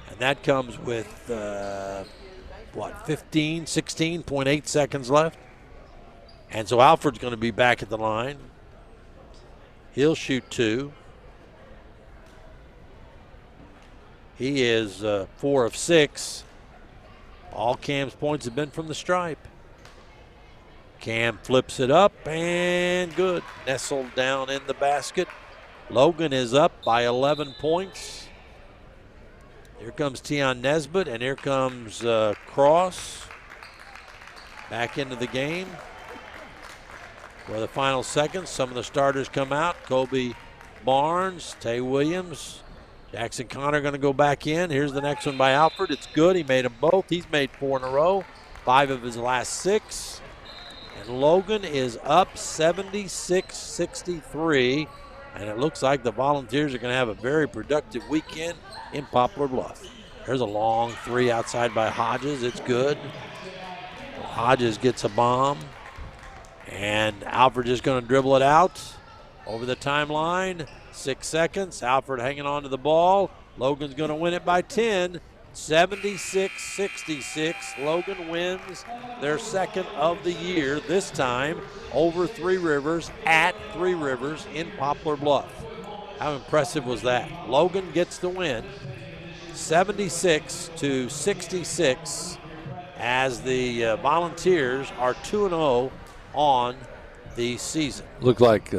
And that comes with, 16.8 seconds left. And so Alfred's going to be back at the line. He'll shoot 2. He is 4 of 6. All Cam's points have been from the stripe. Cam flips it up and good. Nestled down in the basket. Logan is up by 11 points. Here comes Tion Nesbitt, and here comes Cross back into the game. For the final seconds, some of the starters come out. Kobe Barnes, Tay Williams, Jackson Connor going to go back in. Here's the next one by Alfred. It's good. He made them both. He's made 4 in a row, 5 of his last 6. And Logan is up 76-63. And it looks like the Volunteers are going to have a very productive weekend in Poplar Bluff. There's a long 3 outside by Hodges. It's good. Hodges gets a bomb. And Alfred is going to dribble it out over the timeline. 6 seconds. Alfred hanging on to the ball. Logan's going to win it by 10. 76-66. Logan wins their second of the year, this time over Three Rivers at Three Rivers in Poplar Bluff. How impressive was that? Logan gets the win, 76-66, as the Volunteers are 2-0 on the season. Looked like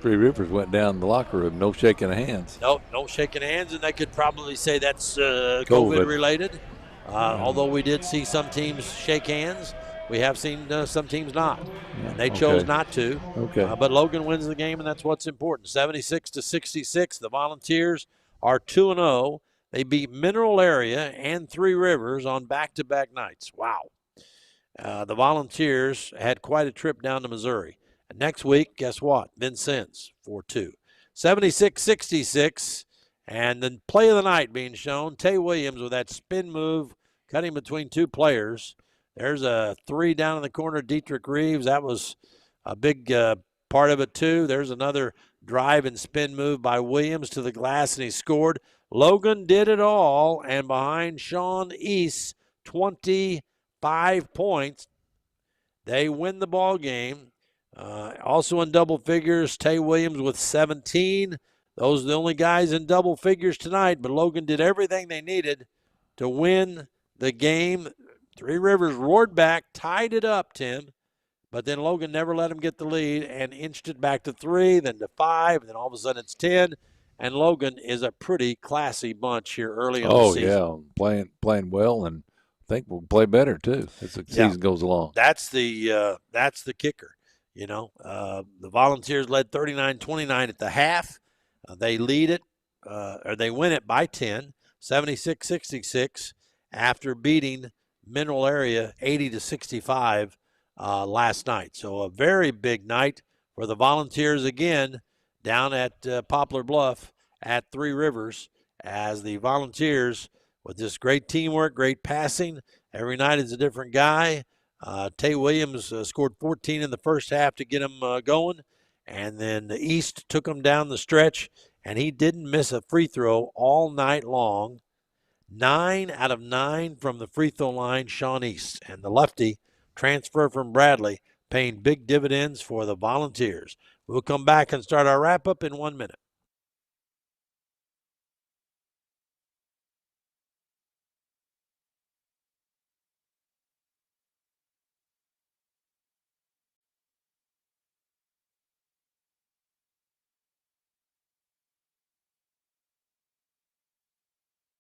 Three Rivers went down in the locker room, no shaking of hands. Nope, no shaking hands, and they could probably say that's COVID related. Although we did see some teams shake hands, we have seen some teams not. And they chose not to. But Logan wins the game, and that's what's important. 76-66. The Volunteers are 2-0. They beat Mineral Area and Three Rivers on back-to-back nights. Wow. The Volunteers had quite a trip down to Missouri. And next week, guess what? Vincennes, 4-2. 76-66. And the play of the night being shown, Tay Williams with that spin move, cutting between 2 players. There's a 3 down in the corner, Dietrich Reeves. That was a big part of it, too. There's another drive and spin move by Williams to the glass, and he scored. Logan did it all, and behind Sean East, 25 points. They win the ball game. Also in double figures, Tay Williams with 17. Those are the only guys in double figures tonight, but Logan did everything they needed to win the game. Three Rivers roared back, tied it up, Tim, but then Logan never let him get the lead and inched it back to 3, then to 5, and then all of a sudden it's 10. And Logan is a pretty classy bunch here early in the season. Yeah, playing well, and I think we'll play better too as the season goes along. That's the kicker. You know, the Volunteers led 39-29 at the half. They lead it, or they win it by 10, 76-66, after beating Mineral Area 80-65 last night. So a very big night for the Volunteers again down at Poplar Bluff at Three Rivers, as the Volunteers, with this great teamwork, great passing, every night is a different guy. Tay Williams scored 14 in the first half to get him going, and then the East took him down the stretch, and he didn't miss a free throw all night long. 9 out of 9 from the free throw line, Sean East, and the lefty transfer from Bradley, paying big dividends for the Volunteers. We'll come back and start our wrap-up in 1 minute.